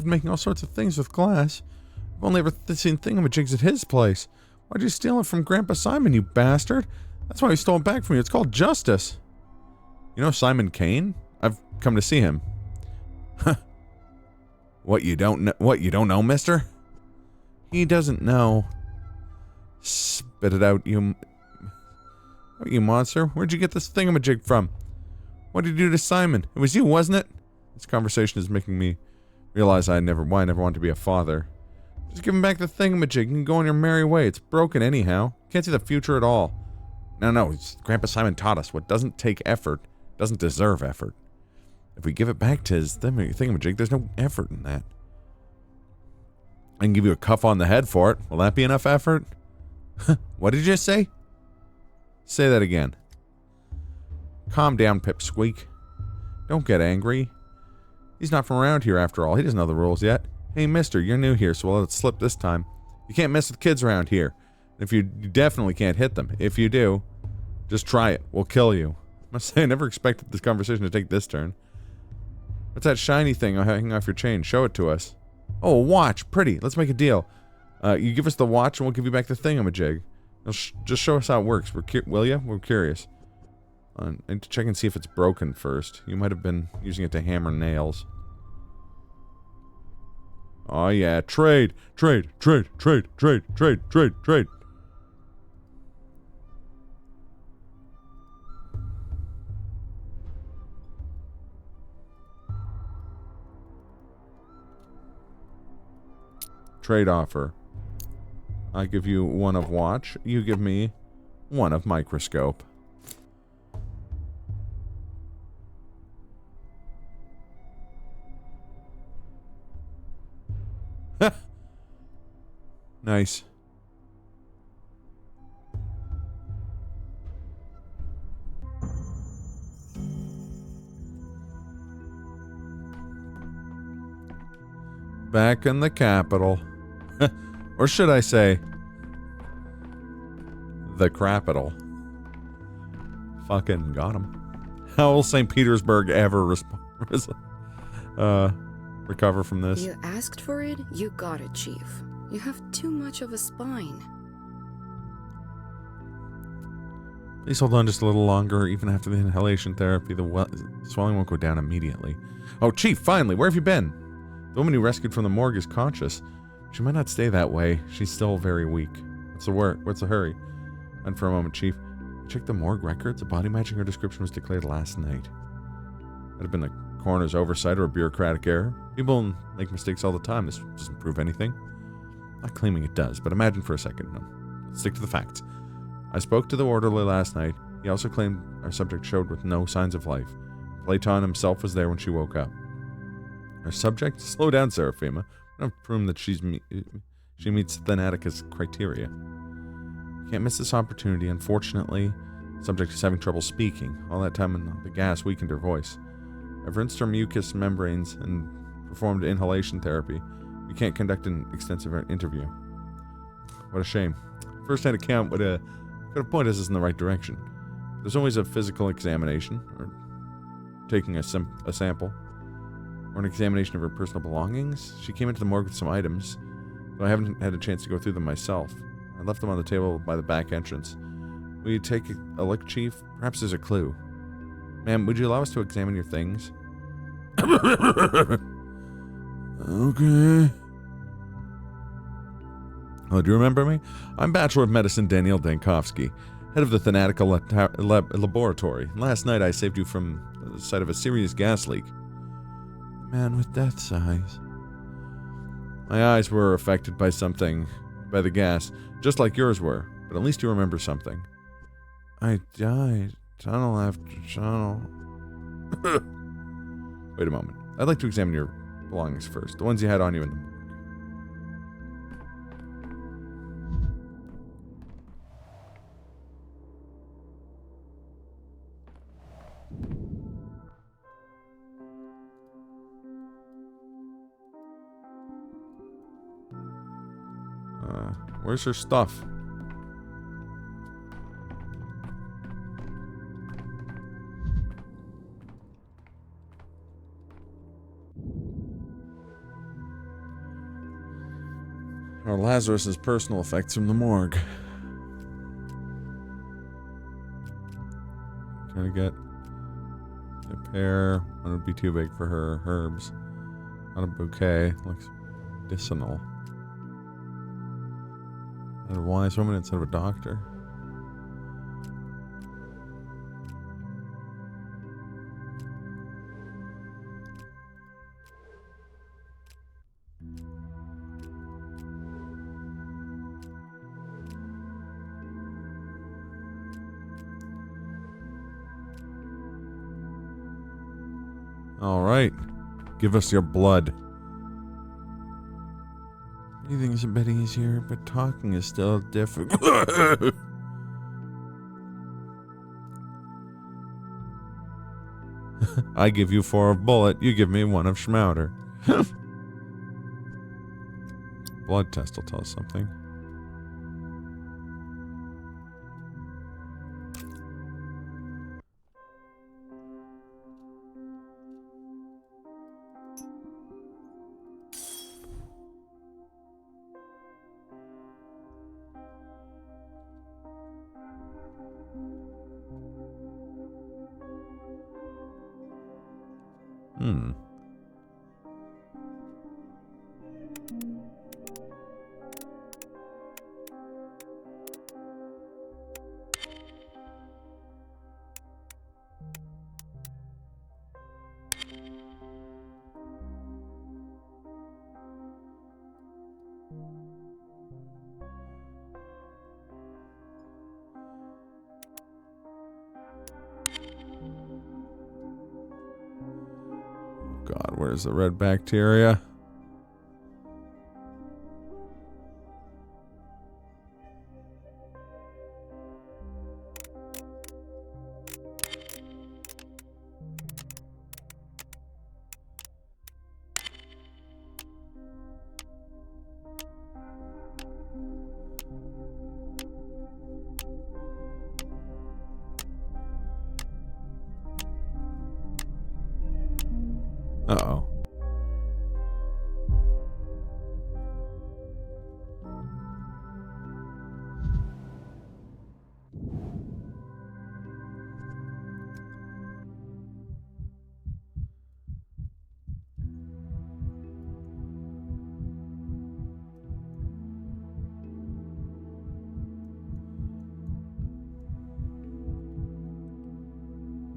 making all sorts of things with glass. I've only ever seen thingamajigs at his place. Why'd you steal it from Grandpa Simon, you bastard? That's why we stole it back from you. It's called justice. You know Simon Kane? I've come to see him. What you don't know, mister? He doesn't know. Spit it out, you monster. Where'd you get this thingamajig from? What did you do to Simon? It was you, wasn't it? This conversation is making me realize why I never wanted to be a father. Just give him back the thingamajig and go on your merry way. It's broken anyhow. Can't see the future at all. No, Grandpa Simon taught us what doesn't take effort doesn't deserve effort. If we give it back to his thingamajig, there's no effort in that. I can give you a cuff on the head for it. Will that be enough effort? What did you say? Say that again. Calm down, Pipsqueak. Don't get angry. He's not from around here after all. He doesn't know the rules yet. Hey, mister, you're new here, so we'll let it slip this time. You can't mess with kids around here. If you definitely can't hit them. If you do, just try it. We'll kill you. I must say, I never expected this conversation to take this turn. What's that shiny thing hanging off your chain? Show it to us. Oh, a watch. Pretty. Let's make a deal. You give us the watch and we'll give you back the thingamajig. Just show us how it works. Will ya? We're curious. I need to check and see if it's broken first. You might have been using it to hammer nails. Oh yeah, trade. Trade offer. I give you one of watch. You give me one of microscope. Nice. Back in the capital. Or should I say, the crapital. Fucking got him. How will St. Petersburg ever recover from this? You asked for it, you got it, Chief. You have too much of a spine. Please hold on just a little longer. Even after the inhalation therapy, the swelling won't go down immediately. Oh, Chief, finally, where have you been? The woman you rescued from the morgue is conscious. She might not stay that way. She's still very weak. What's the hurry? And for a moment, Chief. Check the morgue records. A body matching her description was declared last night. That'd have been a coroner's oversight or a bureaucratic error. People make mistakes all the time. This doesn't prove anything. Not claiming it does, but imagine for a second. No, let's stick to the facts. I spoke to the orderly last night. He also claimed our subject showed with no signs of life. Platon himself was there when she woke up. Our subject? Slow down, Seraphima. We don't have proven that she meets Thanatica's criteria. Can't miss this opportunity. Unfortunately, the subject is having trouble speaking. All that time the gas weakened her voice. I've rinsed her mucous membranes and performed inhalation therapy. We can't conduct an extensive interview. What a shame. First-hand account could have pointed us in the right direction. There's always a physical examination, or taking a sample. or an examination of her personal belongings? She came into the morgue with some items, but I haven't had a chance to go through them myself. I left them on the table by the back entrance. Will you take a look, Chief? Perhaps there's a clue. Ma'am, would you allow us to examine your things? Okay. Oh, do you remember me? I'm Bachelor of Medicine Daniel Dankovsky, head of the Thanatical Laboratory. Last night I saved you from the sight of a serious gas leak. Man with death's eyes. My eyes were affected by something, by the gas, just like yours were, but at least you remember something. I died. Tunnel after tunnel. Wait a moment. I'd like to examine your belongings first, the ones you had on you in the morgue. Where's her stuff? Or Lazarus's personal effects from the morgue. Trying to get a pear. One would be too big for her. Herbs. Not a bouquet. Looks medicinal. And a wise woman instead of a doctor. All right. Give us your blood. Breathing's a bit easier, but talking is still difficult. I give you 4 of bullet. You give me 1 of schmouder. Blood test will tell us something. Hmm. God, where's the red bacteria? Uh-oh.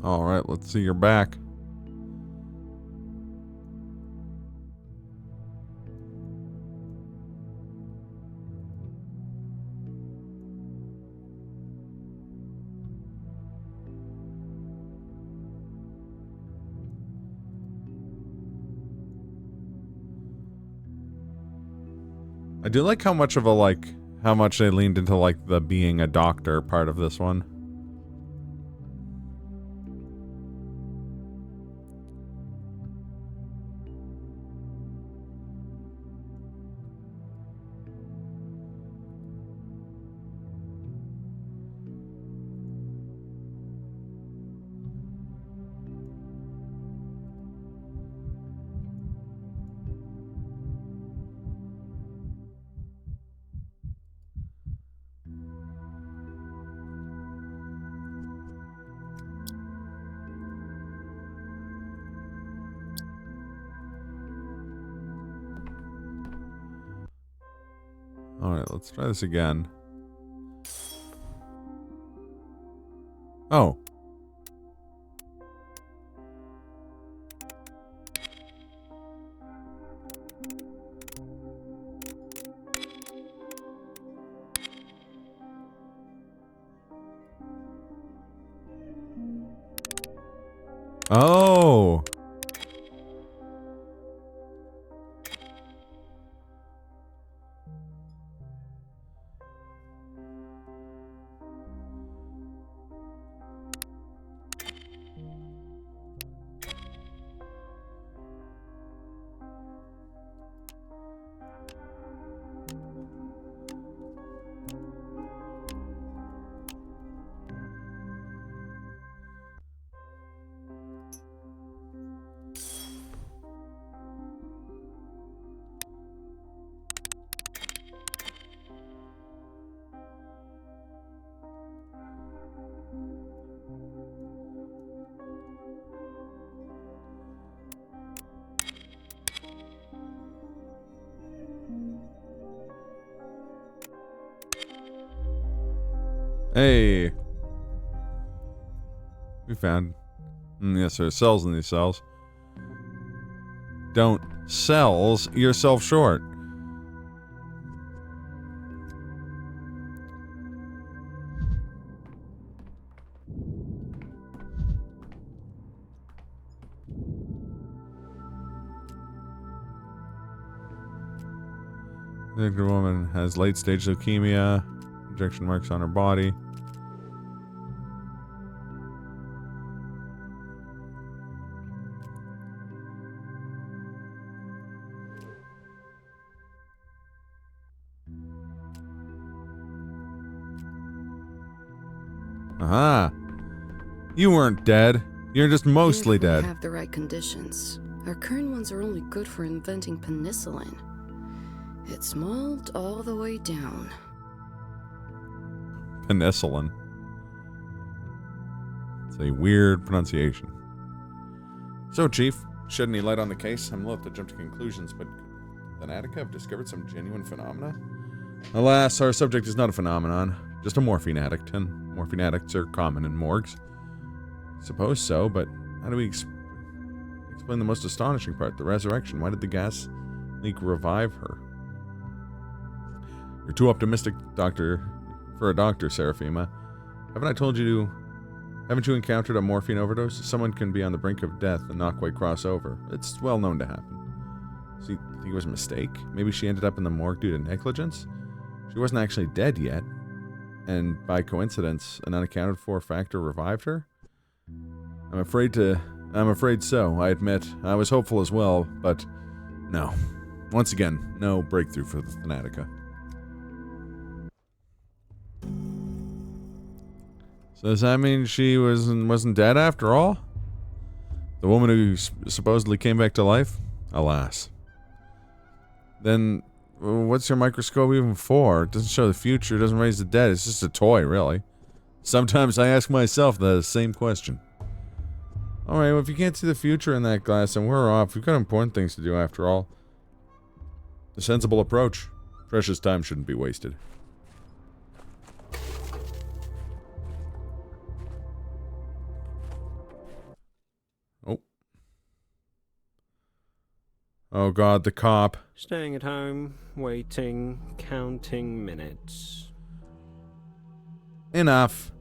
All right, let's see your back. I do like how much of a, how much they leaned into, the being a doctor part of this one. Alright, let's try this again. Oh. Oh. Hey. We found. Yes, there's cells in these cells. Don't sells yourself short. The woman has late-stage leukemia. Injection marks on her body. Aha! You weren't dead. You're just mostly If we dead. have the right conditions. Our current ones are only good for inventing penicillin. It's mold all the way down. Penicillin. It's a weird pronunciation. So, Chief, shed any light on the case? I'm loath to jump to conclusions, but could Thanatica have discovered some genuine phenomena? Alas, our subject is not a phenomenon, just a morphine addict, and morphine addicts are common in morgues. Suppose so, but how do we explain the most astonishing part, the resurrection? Why did the gas leak revive her? You're too optimistic, for a doctor, Seraphima. Haven't you encountered a morphine overdose? Someone can be on the brink of death and not quite cross over. It's well known to happen. So you think it was a mistake? Maybe she ended up in the morgue due to negligence? She wasn't actually dead yet, and by coincidence, an unaccounted for factor revived her? I'm afraid so, I admit. I was hopeful as well, but no. Once again, no breakthrough for the Thanatica. So does that mean she wasn't dead after all? The woman who supposedly came back to life? Alas. Then, what's your microscope even for? It doesn't show the future, it doesn't raise the dead, it's just a toy, really. Sometimes I ask myself the same question. Alright, well if you can't see the future in that glass, then we're off. We've got important things to do after all. A sensible approach. Precious time shouldn't be wasted. Oh. Oh god, the cop. Staying at home, waiting, counting minutes. Enough.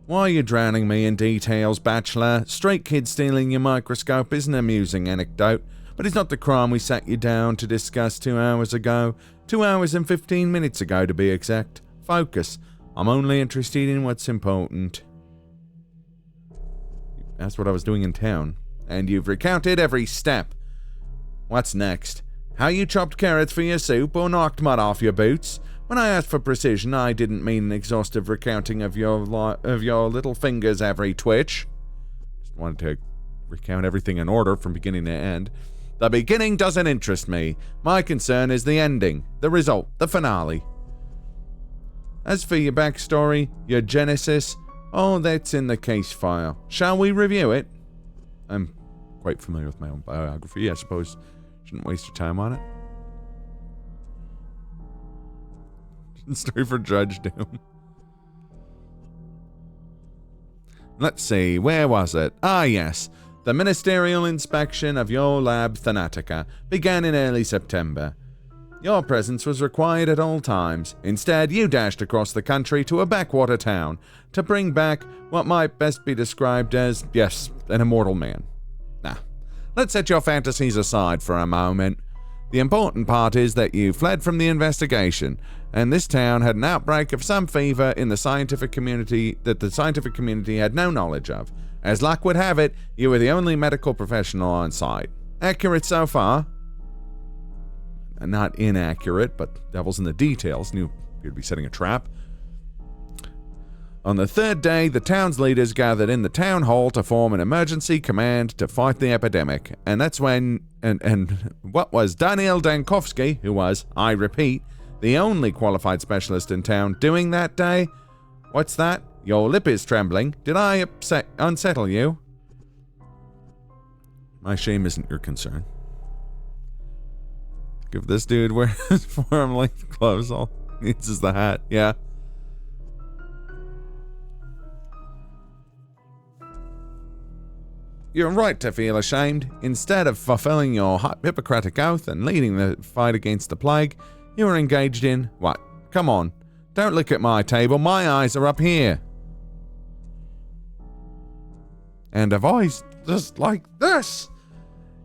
Why are you drowning me in details, bachelor? Straight kid stealing your microscope is an amusing anecdote, but it's not the crime we sat you down to discuss 2 hours ago. 2 hours and 15 minutes ago, to be exact. Focus. I'm only interested in what's important. That's what I was doing in town. And you've recounted every step. What's next? How you chopped carrots for your soup or knocked mud off your boots? When I asked for precision, I didn't mean an exhaustive recounting of your little fingers' every twitch. Just wanted to recount everything in order from beginning to end. The beginning doesn't interest me. My concern is the ending, the result, the finale. As for your backstory, your genesis, oh, that's in the case file. Shall we review it? I'm quite familiar with my own biography. I suppose shouldn't waste your time on it. Story for Judge Doom. Let's see, where was it? Ah, yes. The ministerial inspection of your lab Thanatica began in early September. Your presence was required at all times. Instead, you dashed across the country to a backwater town to bring back what might best be described as, yes, an immortal man. Now, let's set your fantasies aside for a moment. The important part is that you fled from the investigation, and this town had an outbreak of some fever in the scientific community that the scientific community had no knowledge of. As luck would have it, you were the only medical professional on site. Accurate so far? Not inaccurate, but devil's in the details. Knew you'd be setting a trap. On the third day, the town's leaders gathered in the town hall to form an emergency command to fight the epidemic. And that's when, and what was Daniel Dankovsky, who was, I repeat, the only qualified specialist in town doing that day? What's that? Your lip is trembling. Did I unsettle you? My shame isn't your concern. If this dude wears forearm-length clothes, all he needs is the hat. Yeah. You're right to feel ashamed. Instead of fulfilling your Hippocratic oath and leading the fight against the plague, you were engaged in what? Come on. Don't look at my table. My eyes are up here. And a voice just like this.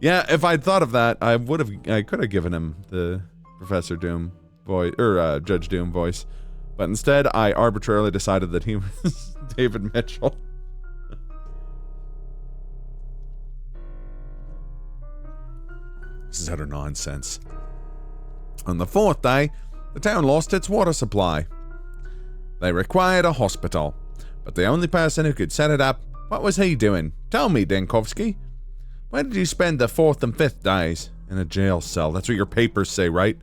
Yeah, if I'd thought of that, I could have given him the Professor Doom voice, or Judge Doom voice. But instead, I arbitrarily decided that he was David Mitchell. This is utter nonsense. On the fourth day, the town lost its water supply. They required a hospital, but the only person who could set it up, what was he doing? Tell me, Dankovsky. Where did you spend the fourth and fifth days? In a jail cell. That's what your papers say, right?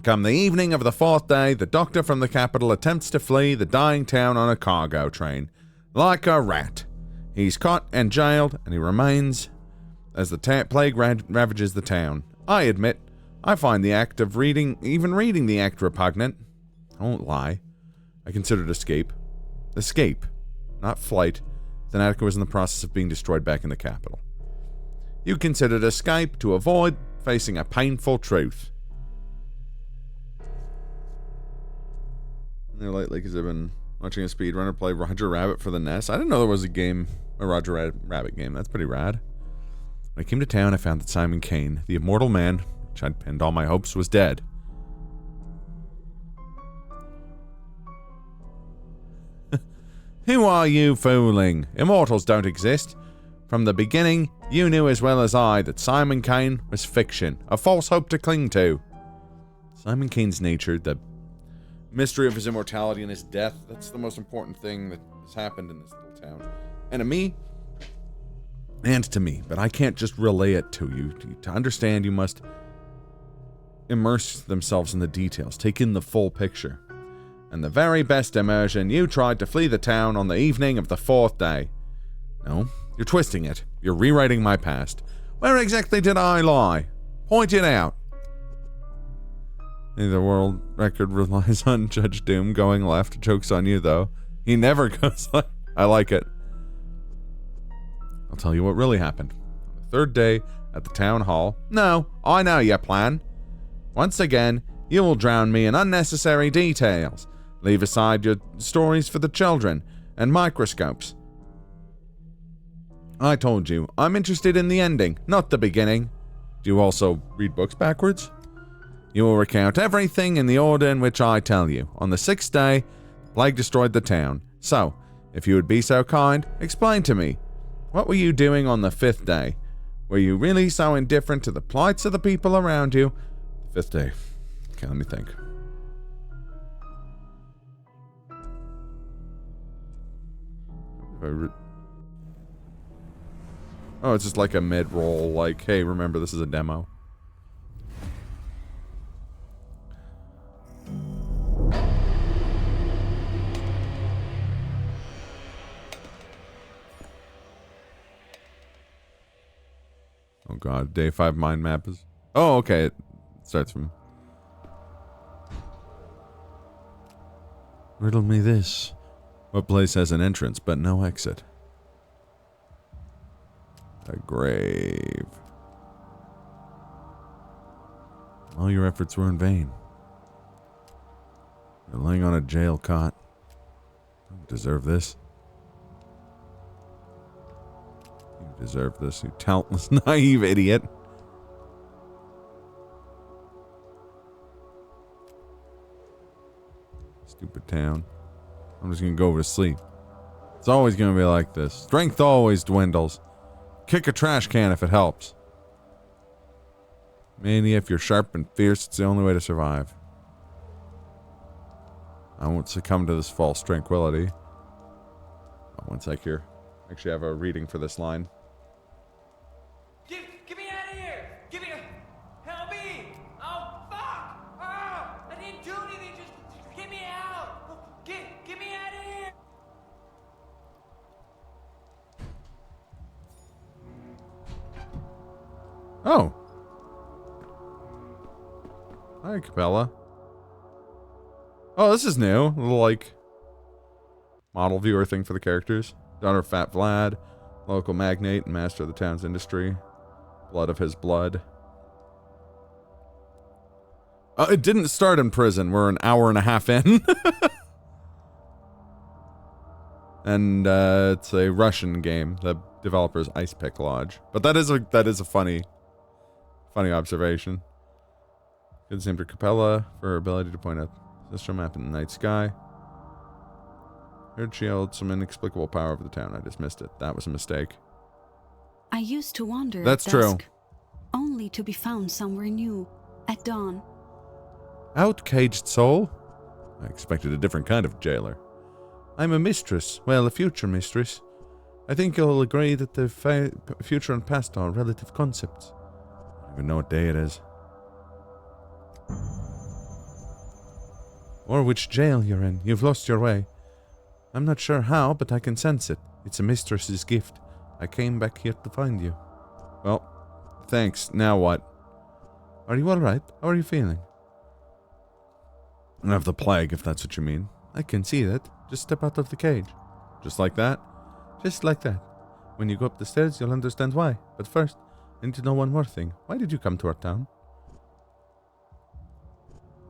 Come the evening of the fourth day, the doctor from the capital attempts to flee the dying town on a cargo train. Like a rat. He's caught and jailed, and he remains as the plague ravages the town. I admit, I find the act of even reading the act repugnant. I won't lie. I considered escape. Escape, not flight. Thanatica was in the process of being destroyed back in the capital. You considered escape to avoid facing a painful truth. Lately, because I've been watching a speedrunner play Roger Rabbit for the NES. I didn't know there was a Roger Rabbit game. That's pretty rad. When I came to town, I found that Simon Kane, the immortal man, which I'd pinned all my hopes, was dead. Who are you fooling? Immortals don't exist. From the beginning, you knew as well as I that Simon Kane was fiction, a false hope to cling to. Simon Kane's nature, the mystery of his immortality and his death, that's the most important thing that has happened in this little town. And to me, but I can't just relay it to you. To understand, you must immerse themselves in the details, take in the full picture. And the very best immersion, you tried to flee the town on the evening of the fourth day. No, you're twisting it. You're rewriting my past. Where exactly did I lie? Point it out. The world record relies on Judge Doom going left. Joke's on you, though. He never goes left. I like it. I'll tell you what really happened. On the third day, at the town hall. No, I know your plan. Once again, you will drown me in unnecessary details. Leave aside your stories for the children and microscopes. I told you, I'm interested in the ending, not the beginning. Do you also read books backwards? You will recount everything in the order in which I tell you. On the sixth day, the plague destroyed the town. So, if you would be so kind, explain to me. What were you doing on the fifth day? Were you really so indifferent to the plights of the people around you? The fifth day. Okay, let me think. Oh, it's just like a mid-roll, like, hey, remember this is a demo. Oh god, day 5 mind map is... Oh, okay, it starts from... Riddle me this. What place has an entrance but no exit? A grave. All your efforts were in vain. You're laying on a jail cot. You deserve this. You deserve this, you talentless, naive idiot. Stupid town. I'm just gonna go over to sleep. It's always gonna be like this. Strength always dwindles. Kick a trash can if it helps. Mainly if you're sharp and fierce, it's the only way to survive. I won't succumb to this false tranquility. Oh, one sec here. Actually, I have a reading for this line. Get me out of here! Help me! Oh, fuck! Oh, I didn't do anything, just get me out! Get me out of here! Oh. Hi, Capella. Oh, this is new. A little, like, model viewer thing for the characters. Daughter of Fat Vlad, local magnate and master of the town's industry. Blood of his blood. It didn't start in prison. We're an hour and a half in. And it's a Russian game. The developer's Ice Pick Lodge. But that is a funny observation. Good name to Capella for her ability to point out the sister map in the night sky. Heard she held some inexplicable power over the town. I dismissed it. That was a mistake. I used to wander That's at true. dusk, only to be found somewhere new at dawn. Out, caged soul. I expected a different kind of jailer. I'm a mistress. Well, a future mistress. I think you'll agree that the future and past are relative concepts. I don't even know what day it is. Or which jail you're in. You've lost your way. I'm not sure how, but I can sense it. It's a mistress's gift. I came back here to find you. Well, thanks. Now what? Are you alright? How are you feeling? I have the plague, if that's what you mean. I can see that. Just step out of the cage. Just like that? Just like that. When you go up the stairs, you'll understand why. But first, I need to know one more thing. Why did you come to our town?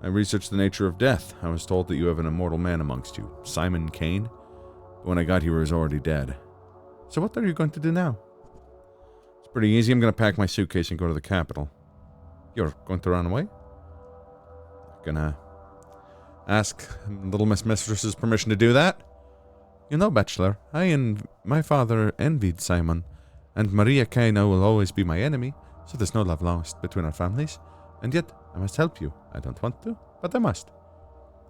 I researched the nature of death. I was told that you have an immortal man amongst you, Simon Kane. But when I got here, he was already dead. So what are you going to do now? It's pretty easy. I'm going to pack my suitcase and go to the capital. You're going to run away? Gonna ask Little Miss Mistress's permission to do that? You know, Bachelor, I and my father envied Simon, and Maria Kane will always be my enemy, so there's no love lost between our families. And yet, I must help you. I don't want to, but I must.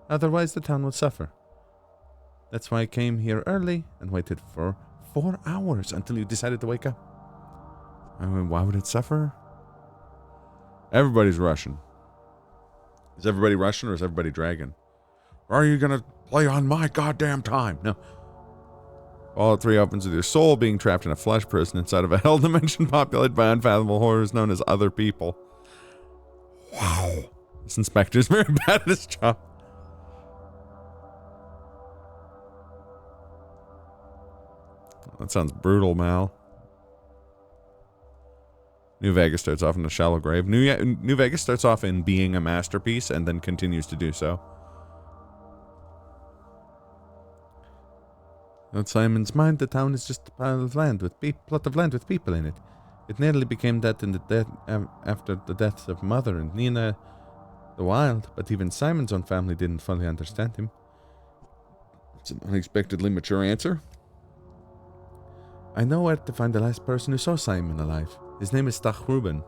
Otherwise, the town would suffer. That's why I came here early and waited for 4 hours until you decided to wake up. I mean, why would it suffer? Everybody's Russian. Is everybody Russian or is everybody dragon? Or are you gonna play on my goddamn time? No. All three opens with your soul being trapped in a flesh prison inside of a hell dimension populated by unfathomable horrors known as other people. Wow. This inspector's very bad at his job. That sounds brutal, Mal. New Vegas starts off in a shallow grave. New Vegas starts off in being a masterpiece and then continues to do so. In Simon's mind, the town is just a pile of land with plot of land with people in it. It nearly became that in the after the deaths of Mother and Nina the Wild, but even Simon's own family didn't fully understand him. It's an unexpectedly mature answer. I know where to find the last person who saw Simon alive. His name is Stach Ruben.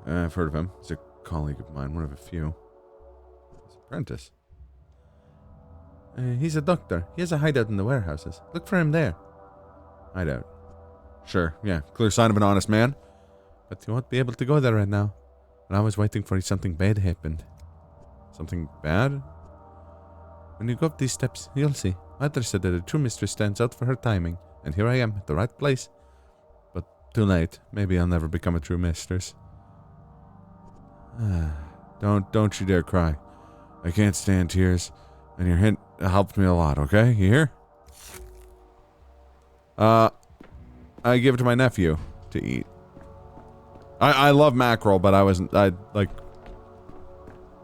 I've heard of him. He's a colleague of mine, one of a few. His apprentice. He's a doctor. He has a hideout in the warehouses. Look for him there. Hideout. Sure, yeah. Clear sign of an honest man. But you won't be able to go there right now. When I was waiting for you, something bad happened. Something bad? When you go up these steps, you'll see. Mother said that a true mistress stands out for her timing. And here I am, at the right place. But too late. Maybe I'll never become a true mistress. Don't you dare cry. I can't stand tears. And your hint helped me a lot, okay? You hear? I give it to my nephew to eat. I love mackerel, but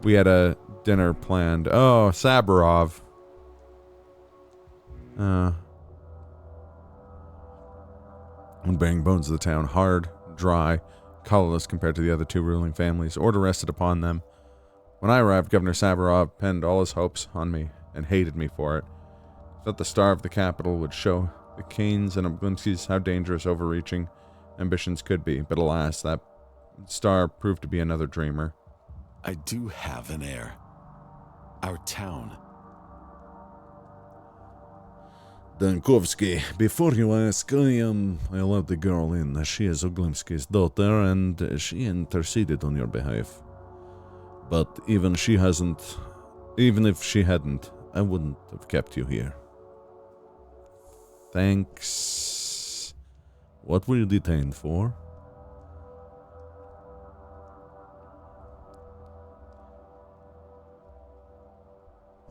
we had a dinner planned. Oh, Saburov. And bearing bones of the town, hard, dry, colorless compared to the other two ruling families. Order rested upon them. When I arrived, Governor Saburov pinned all his hopes on me and hated me for it. He thought the star of the capital would show the Kanes and Oblinskis how dangerous overreaching ambitions could be, but alas, that star proved to be another dreamer. I do have an heir. Our town. Dankovsky, before you ask, I allowed the girl in. She is Oglimsky's daughter, and she interceded on your behalf. But even if she hadn't, I wouldn't have kept you here. Thanks. What were you detained for?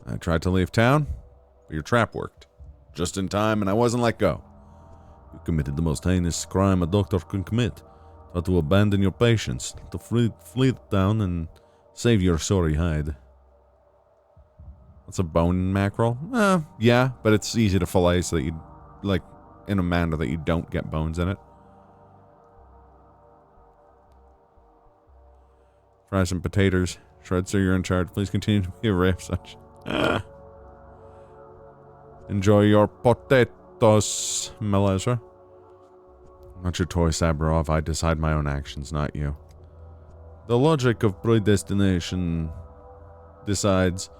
I tried to leave town, but your trap worked. Just in time, and I wasn't let go. You committed the most heinous crime a doctor can commit. How to abandon your patients, to flee the town and save your sorry hide. That's a bone mackerel? Yeah, but it's easy to fillet so that you, in a manner that you don't get bones in it. Fry some potatoes. Shred, sir, you're in charge. Please continue to be a ray of such. Enjoy your potatoes, Melezra. Not your toy, Saburov. I decide my own actions, not you. The logic of predestination decides.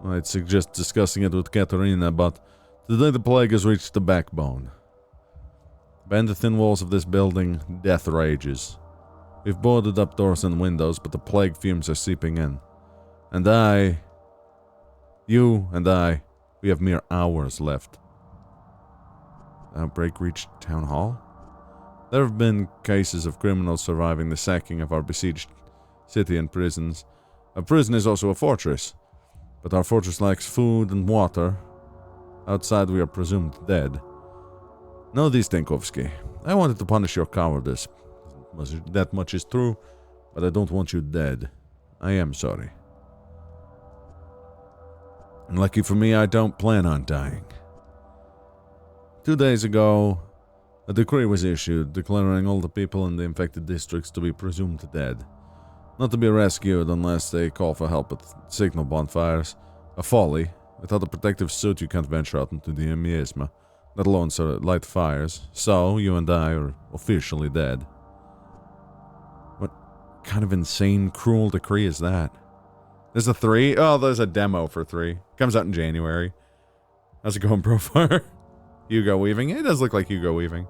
I'd suggest discussing it with Katerina, but today the plague has reached the backbone. Bend the thin walls of this building, death rages. We've boarded up doors and windows, but the plague fumes are seeping in. And you and I, we have mere hours left. The outbreak reached town hall? There have been cases of criminals surviving the sacking of our besieged city and prisons. A prison is also a fortress, but our fortress lacks food and water. Outside we are presumed dead. Know this, Dankovsky. I wanted to punish your cowardice. That much is true, but I don't want you dead. I am sorry. And lucky for me, I don't plan on dying. 2 days ago, a decree was issued declaring all the people in the infected districts to be presumed dead. Not to be rescued unless they call for help with signal bonfires. A folly. Without a protective suit, you can't venture out into the miasma, let alone light fires. So, you and I are officially dead. What kind of insane, cruel decree is that? There's a 3? Oh, there's a demo for 3. Comes out in January. How's it going, Profar? Hugo Weaving? It does look like Hugo Weaving.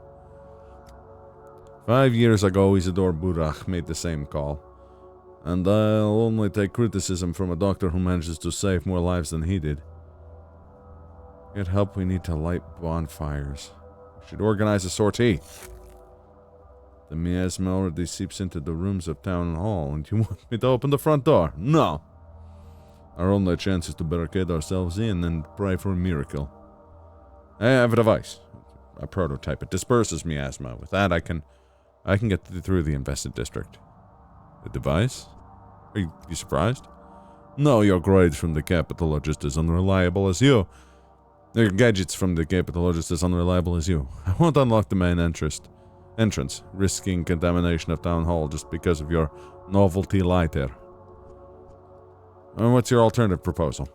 5 years ago, Isidore Burach made the same call. And I'll only take criticism from a doctor who manages to save more lives than he did. Get help, we need to light bonfires. We should organize a sortie. The miasma already seeps into the rooms of town hall, and you want me to open the front door? No! Our only chance is to barricade ourselves in and pray for a miracle. I have a device. A prototype. It disperses miasma. With that, I can get through the infested district. A device? Are you surprised? No, your grades from the capital are just as unreliable as you. Your gadgets from the capital are just as unreliable as you. I won't unlock the main entrance, risking contamination of town hall just because of your novelty lighter. What's your alternative proposal?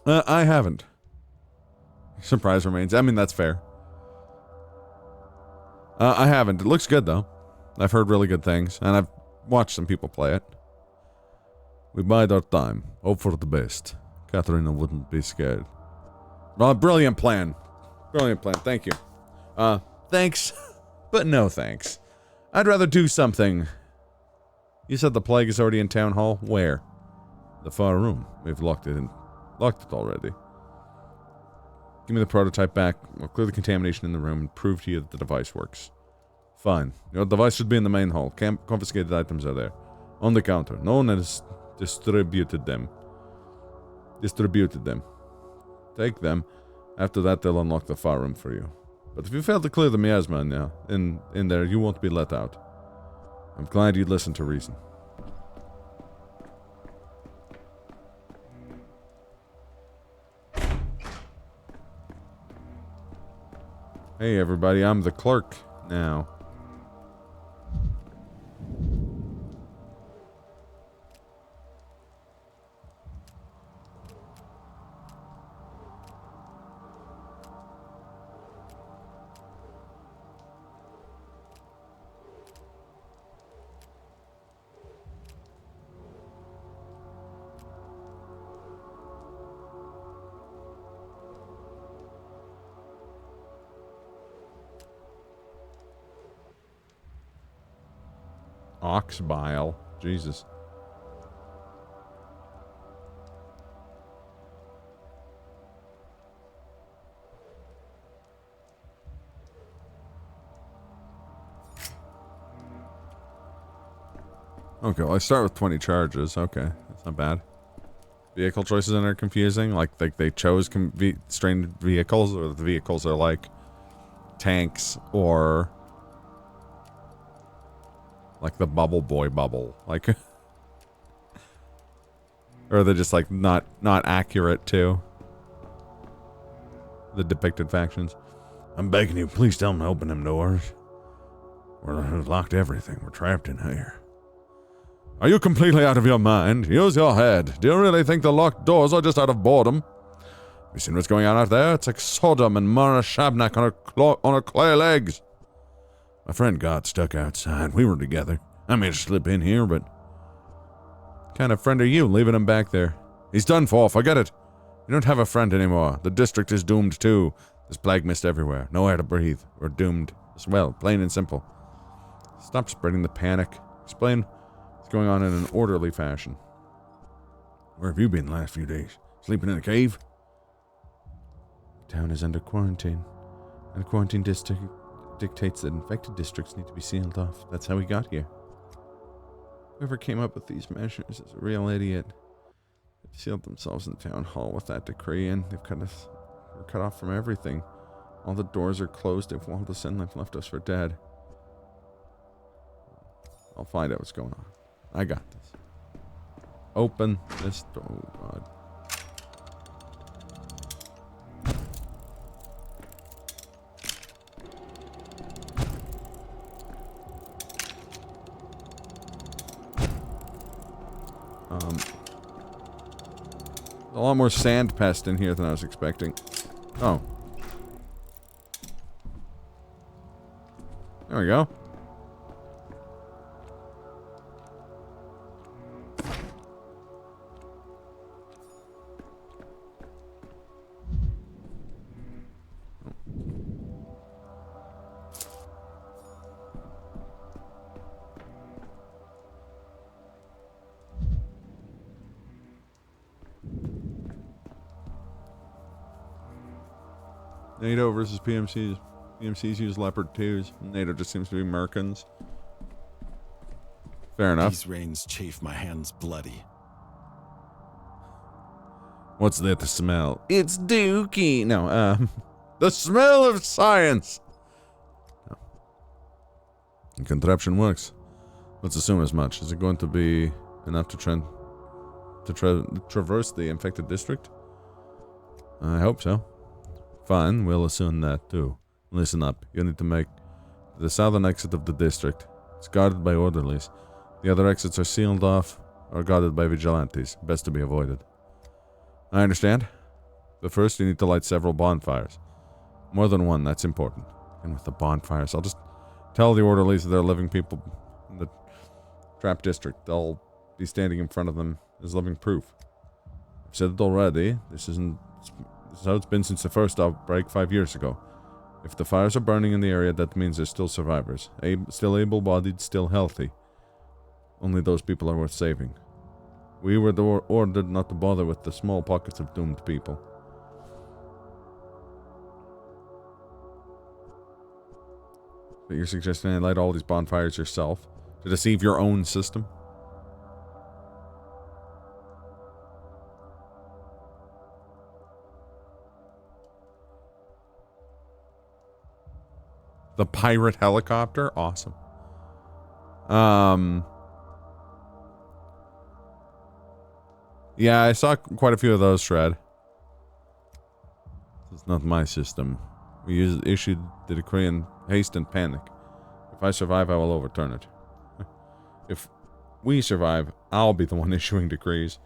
I haven't. Surprise remains. I mean, that's fair. I haven't. It looks good, though. I've heard really good things, and I've watched some people play it. We bide our time. Hope for the best. Katerina wouldn't be scared. Well, brilliant plan. Brilliant plan. Thank you. Thanks, but no thanks. I'd rather do something. You said the plague is already in town hall? Where? The far room. We've locked it already. Give me the prototype back. We'll clear the contamination in the room and prove to you that the device works. Fine. Your device should be in the main hall. Confiscated items are there. On the counter. No one has distributed them. distributed them. Take them. After that, they'll unlock the fire room for you. But if you fail to clear the miasma now, in there, you won't be let out. I'm glad you listened to reason. Hey everybody, I'm the clerk now. Ox bile. Jesus. Okay, well I start with 20 charges. Okay, that's not bad. Vehicle choices in there are confusing. Like they chose strange vehicles, or the vehicles are like tanks or like the Bubble Boy bubble, like, or they're just like not accurate to the depicted factions. I'm begging you, please tell them to open them doors. We're locked everything. We're trapped in here. Are you completely out of your mind? Use your head. Do you really think the locked doors are just out of boredom? Have you seen what's going on out there? It's like Sodom and Mara Shabnak on her clay legs. My friend got stuck outside. We were together. I managed to slip in here, but... What kind of friend are you, leaving him back there? He's done for, forget it. You don't have a friend anymore. The district is doomed too. There's plague mist everywhere. No air to breathe. We're doomed as well, plain and simple. Stop spreading the panic. Explain what's going on in an orderly fashion. Where have you been the last few days? Sleeping in a cave? The town is under quarantine. And the quarantine district dictates that infected districts need to be sealed off. That's how we got here. Whoever came up with these measures is a real idiot. They've sealed themselves in the town hall with that decree, and we're cut off from everything. All the doors are closed. They've walled us in. They've left us for dead. I'll find out what's going on. I got this. Open this door. Oh, God. A lot more sand pest in here than I was expecting. Oh. There we go. NATO versus PMCs. PMCs use Leopard 2s. NATO just seems to be Merkins. Fair enough. These rains chafe my hands bloody. What's that to smell? It's dookie. No, the smell of science. No. The contraption works. Let's assume as much. Is it going to be enough to traverse the infected district? I hope so. Fine, we'll assume that too. Listen up, you need to make the southern exit of the district. It's guarded by orderlies. The other exits are sealed off or guarded by vigilantes. Best to be avoided. I understand. But first you need to light several bonfires. More than one, that's important. And with the bonfires, I'll just tell the orderlies that there are living people in the trap district. They'll be standing in front of them as living proof. I've said it already. This is how it's been since the first outbreak 5 years ago. If the fires are burning in the area, that means there's still survivors. Still able-bodied, still healthy. Only those people are worth saving. We were ordered not to bother with the small pockets of doomed people. But you're suggesting I light all these bonfires yourself? To deceive your own system? The pirate helicopter? Awesome. Yeah, I saw quite a few of those, Shred. It's not my system. We issued the decree in haste and panic. If I survive, I will overturn it. If we survive, I'll be the one issuing decrees.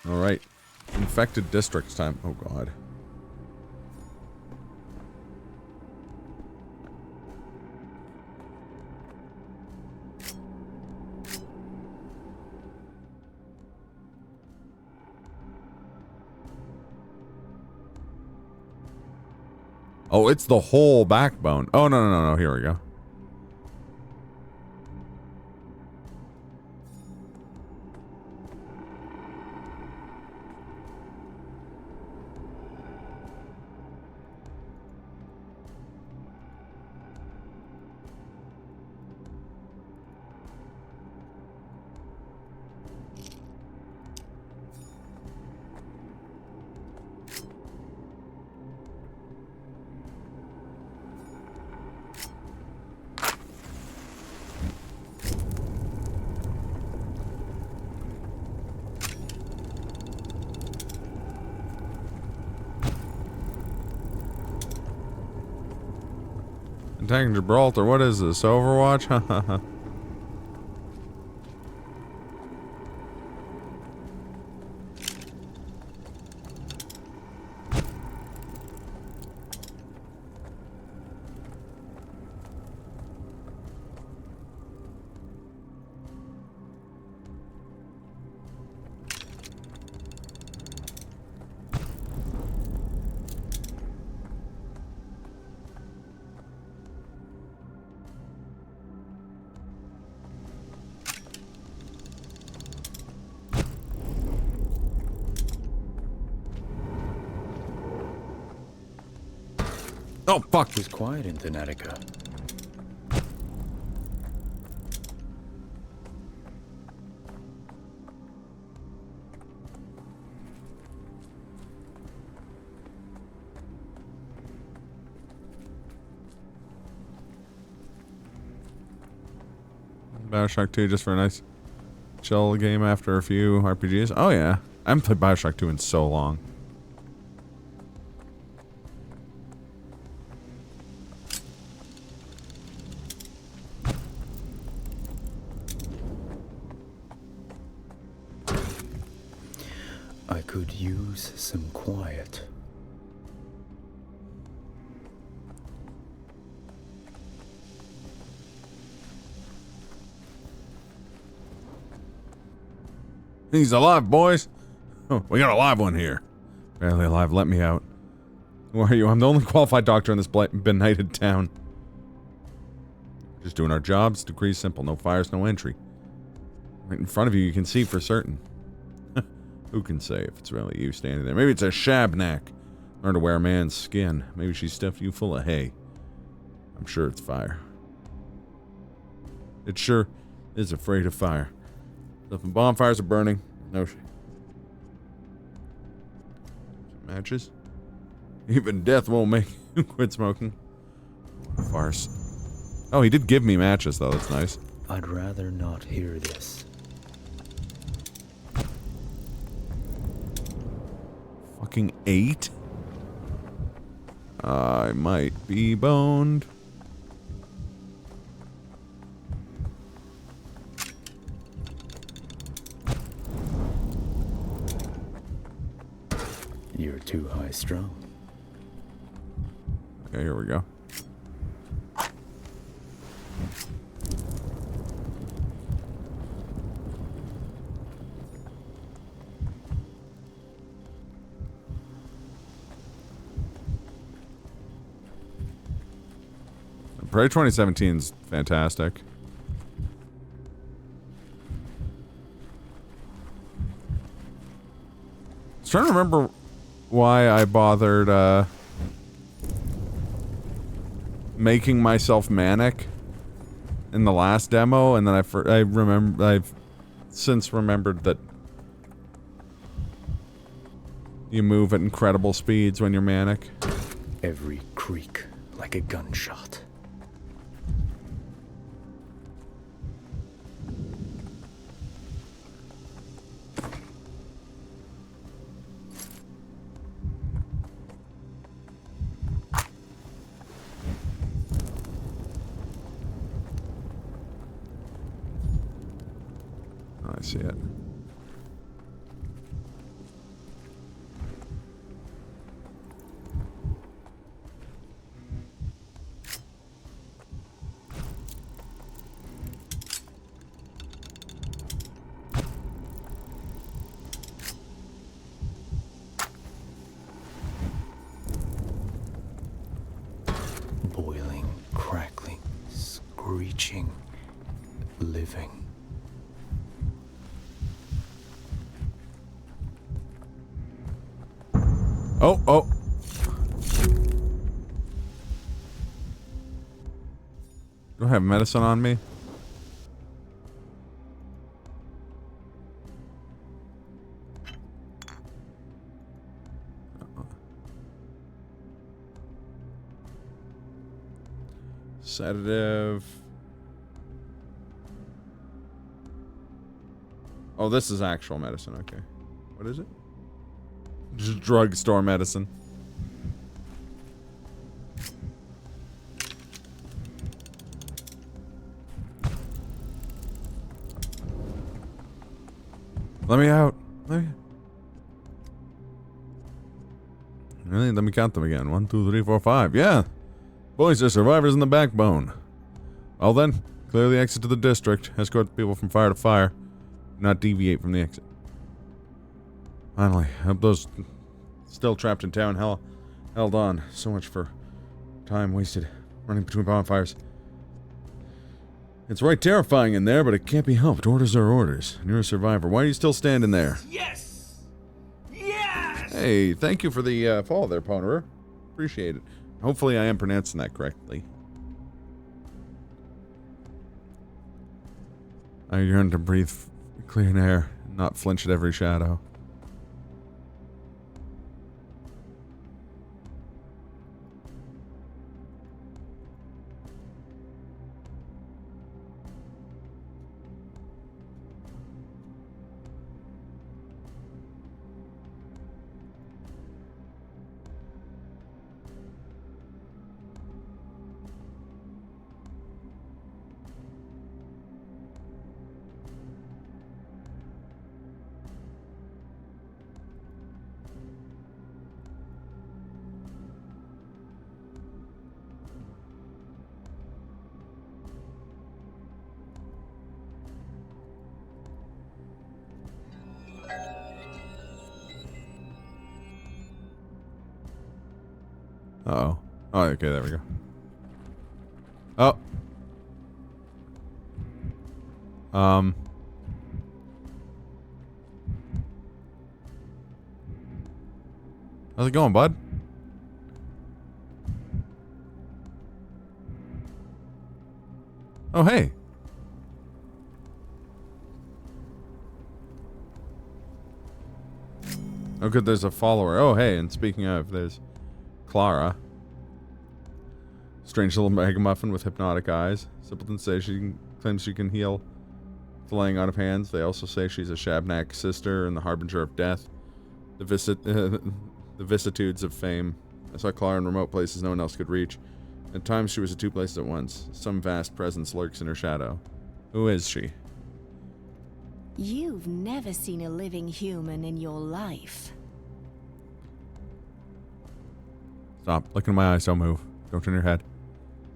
Alright. Infected districts time. Oh god. Oh, it's the whole backbone. Oh, no. Here we go. Attacking Gibraltar. What is this? Overwatch? Hahaha. Oh, fuck. It was quiet in Thanatica. Bioshock 2 just for a nice chill game after a few RPGs. Oh yeah. I haven't played Bioshock 2 in so long. I could use some quiet. He's alive, boys. Oh, we got a live one here. Barely alive. Let me out. Who are you? I'm the only qualified doctor in this benighted town. Just doing our jobs. Decree's simple. No fires, no entry. Right in front of you, you can see for certain. Who can say if it's really you standing there? Maybe it's a shabnak. Learn to wear a man's skin. Maybe she stuffed you full of hay. I'm sure it's fire. It sure is afraid of fire. So if the bonfires are burning, no matches. Even death won't make you quit smoking. What a farce. Oh, he did give me matches though. That's nice. I'd rather not hear this. Fucking 8? I might be boned. You're too high-strung. Okay, here we go. Parade 2017 is fantastic. I was trying to remember why I bothered making myself manic in the last demo, and then I've since remembered that You move at incredible speeds when you're manic. Every creak like a gunshot. Oh, I see it. Boiling, crackling, screeching, living. Oh, oh. Do I have medicine on me? Sedative. Oh, this is actual medicine. Okay. What is it? Just drugstore medicine. Let me out. Really? Let me count them again. 1, 2, 3, 4, 5. Yeah. Boys are survivors in the backbone. Well then, clear the exit to the district. Escort the people from fire to fire. Do not deviate from the exit. Finally, I hope those still trapped in town held on. So much for time wasted running between bonfires. It's right terrifying in there, but it can't be helped. Orders are orders. And you're a survivor. Why are you still standing there? Yes! Yes! Hey, thank you for the follow there, Ponderer. Appreciate it. Hopefully I am pronouncing that correctly. I yearn to breathe clean air, not flinch at every shadow. Uh-oh. Oh, okay, there we go. Oh. How's it going, bud? Oh, hey. Oh, good, there's a follower. Oh, hey, and speaking of, there's Clara. Strange little ragamuffin with hypnotic eyes. Simpletons say claims she can heal the laying out of hands. They also say she's a Shabnak sister and the harbinger of death. The vicissitudes of fame. I saw Clara in remote places no one else could reach. At times she was at two places at once. Some vast presence lurks in her shadow. Who is she? You've never seen a living human in your life. Stop. Look in my eyes. Don't move. Don't turn your head.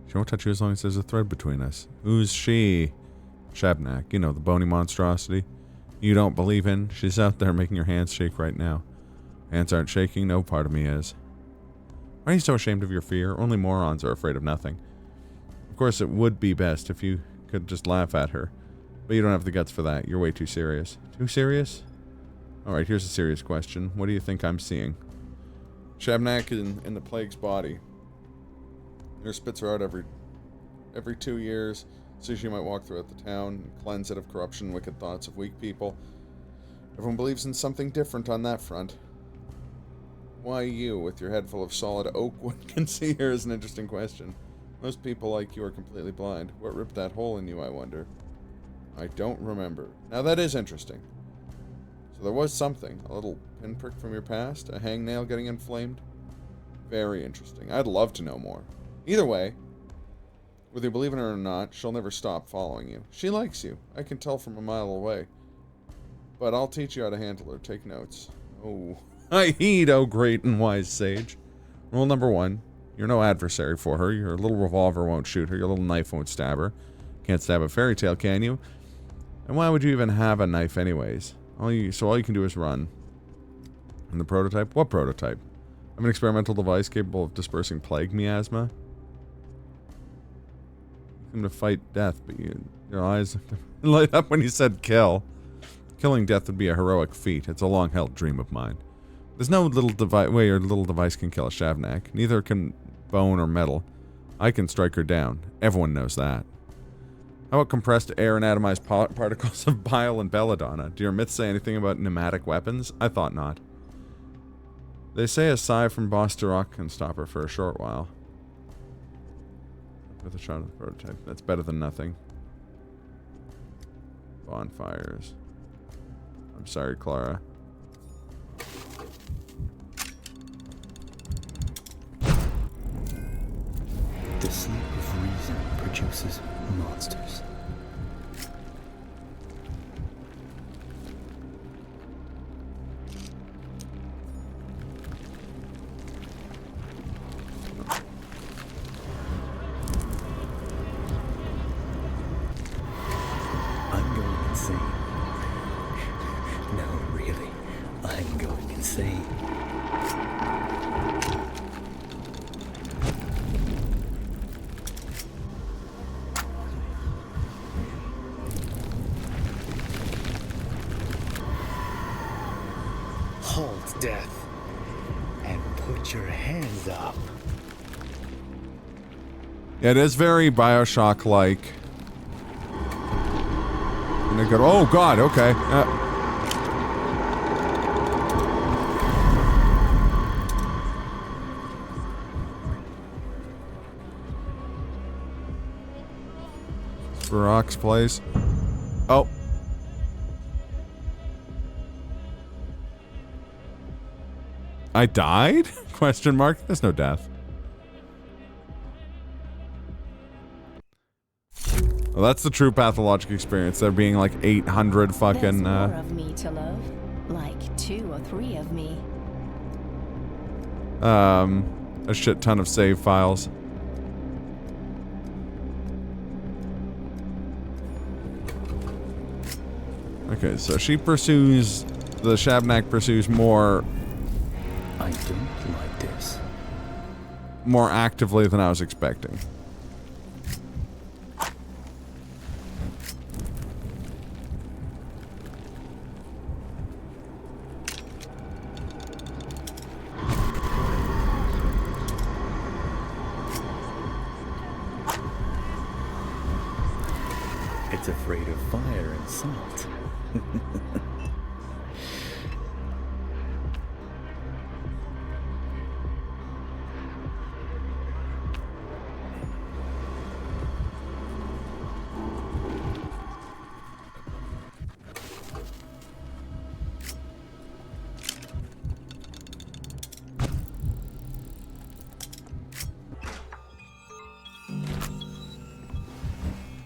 She won't touch you as long as there's a thread between us. Who's she? Shabnak. You know, the bony monstrosity you don't believe in. She's out there making your hands shake right now. Hands aren't shaking. No part of me is. Why are you so ashamed of your fear? Only morons are afraid of nothing. Of course, it would be best if you could just laugh at her. But you don't have the guts for that. You're way too serious. Too serious? Alright, here's a serious question. What do you think I'm seeing? Shabnak in the plague's body. Her spits her out every 2 years, so she might walk throughout the town and cleanse it of corruption, wicked thoughts of weak people. Everyone believes in something different on that front. Why you, with your head full of solid oak, what can see here is an interesting question. Most people like you are completely blind. What ripped that hole in you, I wonder? I don't remember. Now that is interesting. So there was something. A little pinprick from your past? A hangnail getting inflamed? Very interesting. I'd love to know more. Either way, whether you believe in her or not, she'll never stop following you. She likes you. I can tell from a mile away. But I'll teach you how to handle her. Take notes. Oh, I heed, oh great and wise sage. Rule number 1. You're no adversary for her. Your little revolver won't shoot her. Your little knife won't stab her. Can't stab a fairy tale, can you? And why would you even have a knife anyways? All you can do is run. And the prototype? What prototype? I'm an experimental device capable of dispersing plague miasma. You come to fight death, but your eyes light up when you said kill. Killing death would be a heroic feat. It's a long-held dream of mine. There's no way your little device can kill a Shavnak. Neither can bone or metal. I can strike her down. Everyone knows that. How about compressed air and atomized particles of bile and belladonna? Do your myths say anything about pneumatic weapons? I thought not. They say a sigh from Bostarok can stop her for a short while. With a shot of the prototype. That's better than nothing. Bonfires. I'm sorry, Clara. The sleep of reason produces monsters. I'm going insane. No, really, I'm going insane. Halt, death, and put your hands up. Yeah, it is very Bioshock-like. And they go, oh god, okay. Varrock's place. Oh. I died? Question mark. There's no death. Well, that's the true pathologic experience. There being like 800 fucking. There's more of me to love, like 2 or 3 of me. A shit ton of save files. Okay, so she pursues. The Shavnak pursues more. I don't like this. More actively than I was expecting. It's afraid of fire and salt.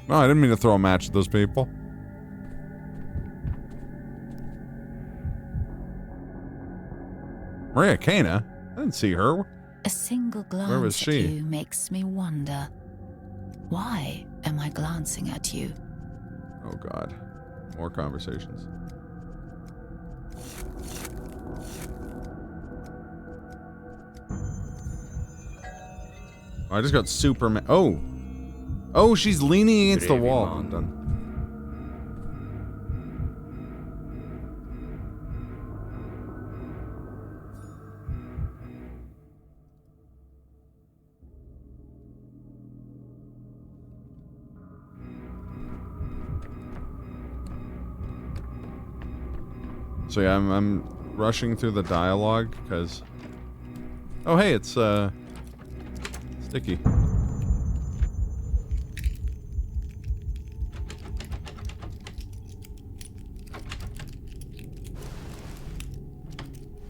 No, I didn't mean to throw a match at those people. Maria Cana? I didn't see her. A single Where was glance at she? you makes me wonder. Why am I glancing at you? Oh god. More conversations. I just got Superman. Oh! Oh, she's leaning against the wall. I'm done. So yeah, I'm rushing through the dialogue because Oh, hey, it's, sticky.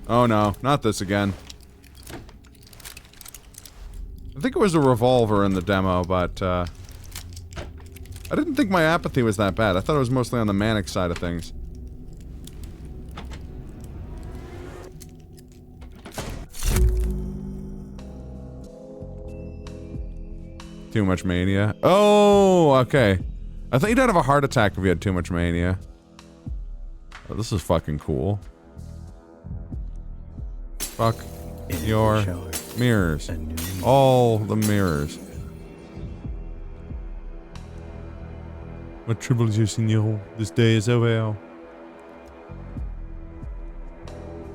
Oh no, not this again. I think it was a revolver in the demo, but, I didn't think my apathy was that bad. I thought it was mostly on the manic side of things. Too much mania. Oh, okay. I thought you'd have a heart attack if you had too much mania. Oh, this is fucking cool. Fuck your mirrors. All the mirrors. What troubles you, senor? This day is over.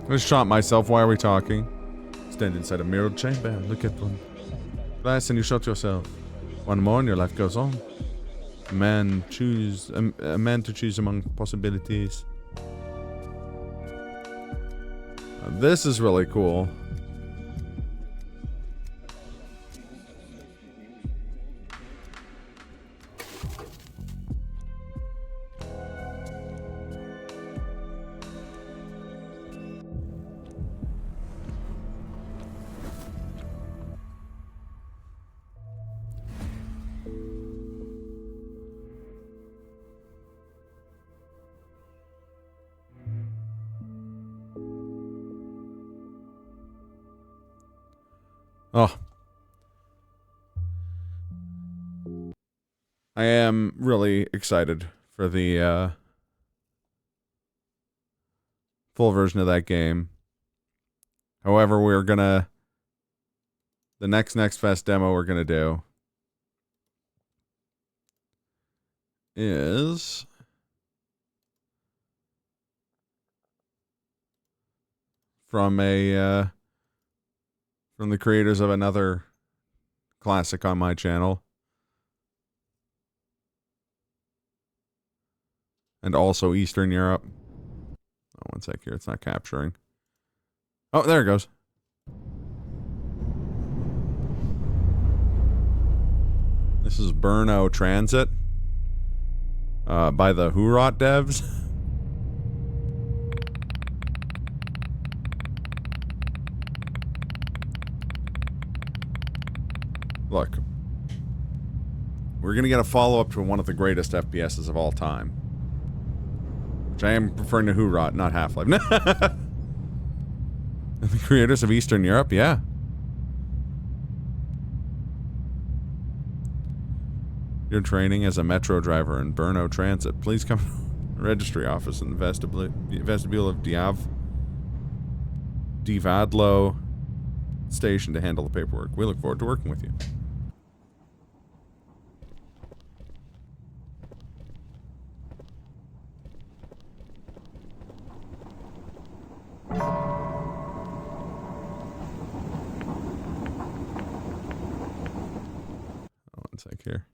I just shot myself. Why are we talking? Stand inside a mirrored chamber. Look at one. Glass and you shot yourself. One more and your life goes on. A man to choose among possibilities. This is really cool. Oh. I am really excited for the, full version of that game. However, we're gonna... The next Fest demo we're gonna do is... from a, from the creators of another classic on my channel. And also Eastern Europe. Oh, one sec here. It's not capturing. Oh, there it goes. This is Brno Transit. By the Hurot devs. Look, we're gonna get a follow-up to one of the greatest FPSs of all time. Which I am referring to Hurot, not Half-Life. The creators of Eastern Europe, yeah. You're training as a metro driver in Brno Transit. Please come to the registry office in the vestibule of Divadlo station to handle the paperwork. We look forward to working with you. One sec here.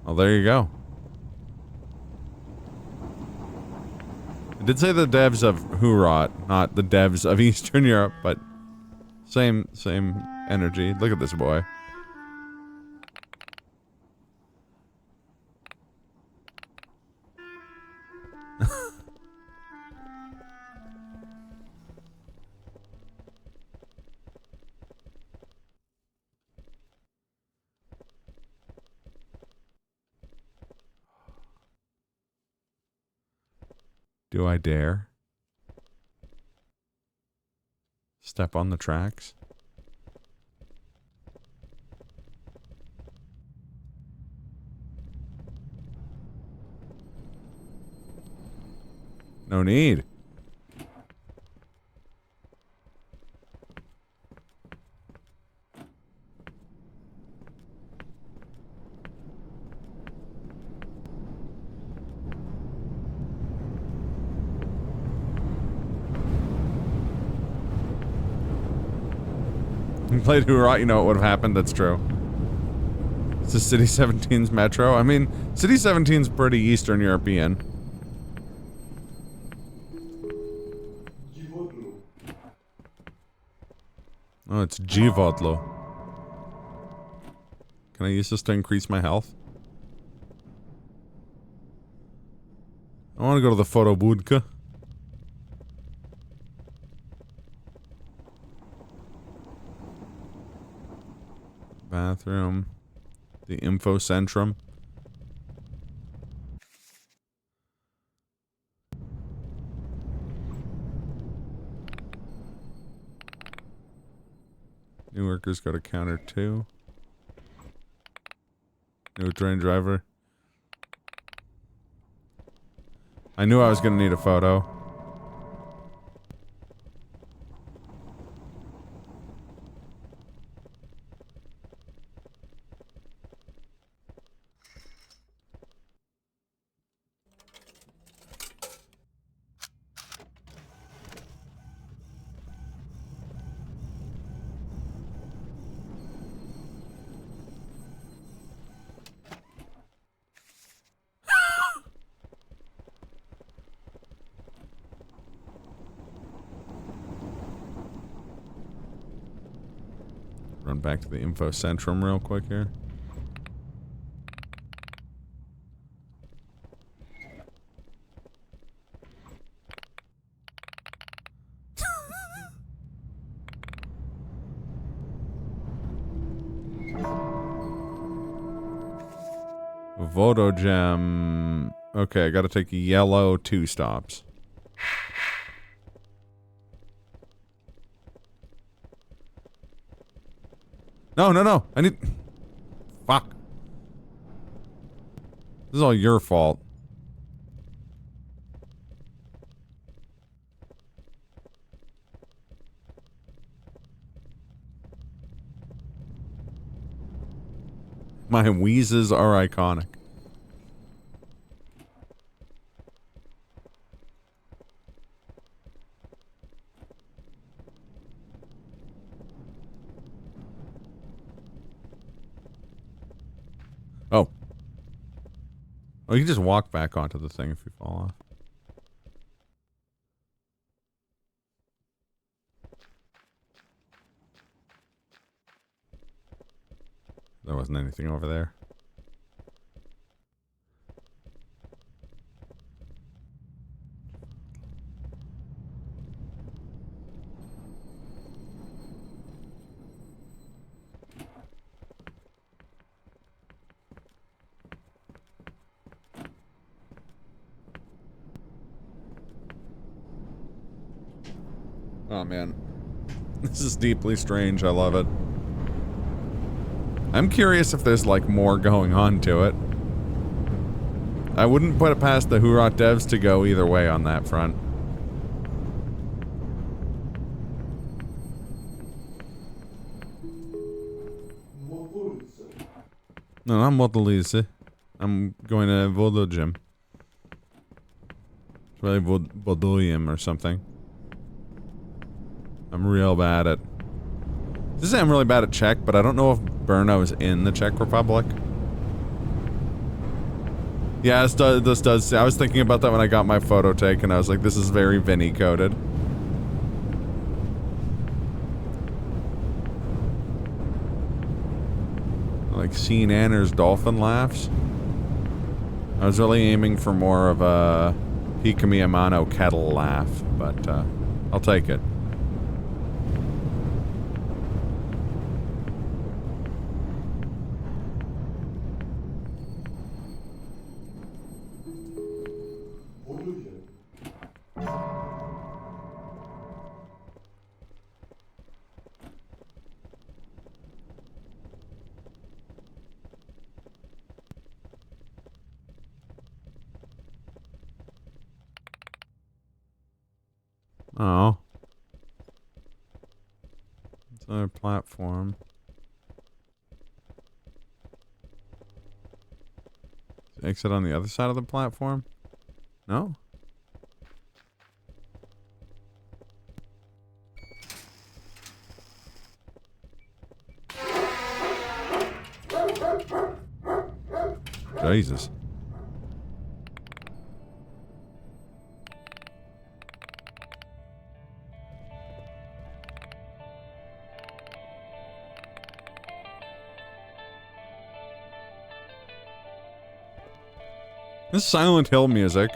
Well, there you go. I did say the devs of Hurot, not the devs of Eastern Europe, but same energy. Look at this boy. Do I dare? Step on the tracks? No need. You played Hurot, you know what would have happened, that's true. It's a City 17's metro. I mean, City 17's pretty Eastern European. Oh, it's Givodlo. Can I use this to increase my health? I want to go to the photobudka. Bathroom. The info centrum. New workers go to counter 2. New train driver. I knew I was gonna need a photo. Run back to the info centrum real quick here. Voto gem. Okay, I gotta take yellow 2 stops. No, no, no. I need... Fuck. This is all your fault. My wheezes are iconic. Oh. Oh, you can just walk back onto the thing if you fall off. There wasn't anything over there. Oh man. This is deeply strange. I love it. I'm curious if there's like more going on to it. I wouldn't put it past the Hurrat devs to go either way on that front. No, I'm Motolise. I'm going to Vodo Gym. It's probably Vodoyim or something. I'm real bad at... This is I'm really bad at Czech, but I don't know if Brno is in the Czech Republic. Yeah, this does. I was thinking about that when I got my photo taken. I was like, this is very Vinny coded. Like seeing Anner's dolphin laughs. I was really aiming for more of a Hikami Amano kettle laugh, but I'll take it. Oh. It's another platform. Exit on the other side of the platform? No? Jesus. This is Silent Hill music.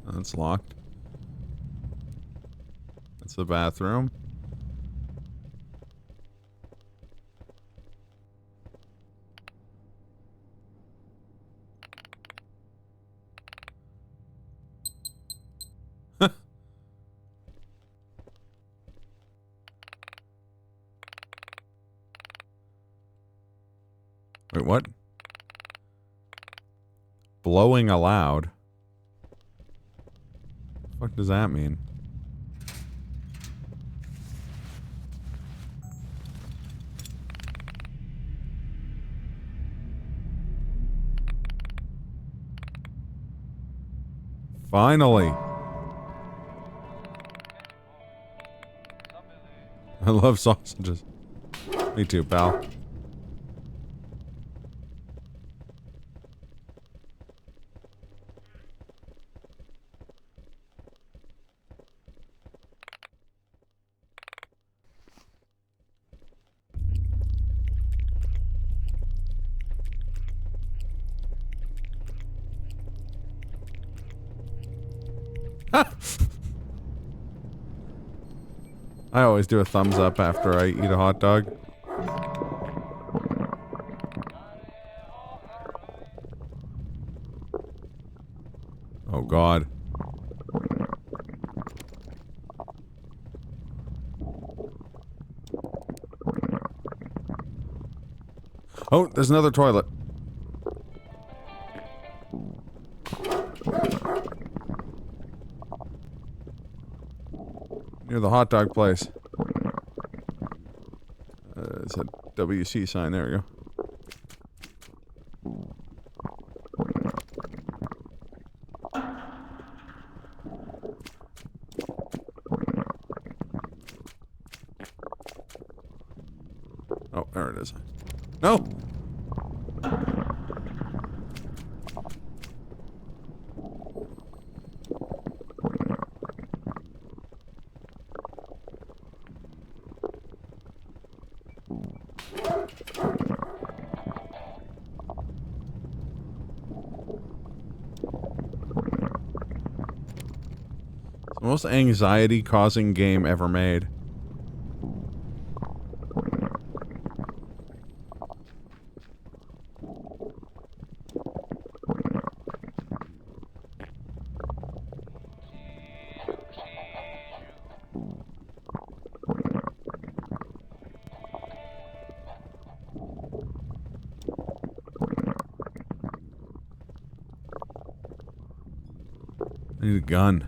That's locked. That's the bathroom. Wait, what? Blowing aloud? What does that mean? Finally! I love sausages. Me too, pal. I always do a thumbs up after I eat a hot dog. Oh God. Oh, there's another toilet. Near the hot dog place. It's a WC sign. There we go. Oh, there it is. No! The most anxiety-causing game ever made. I need a gun.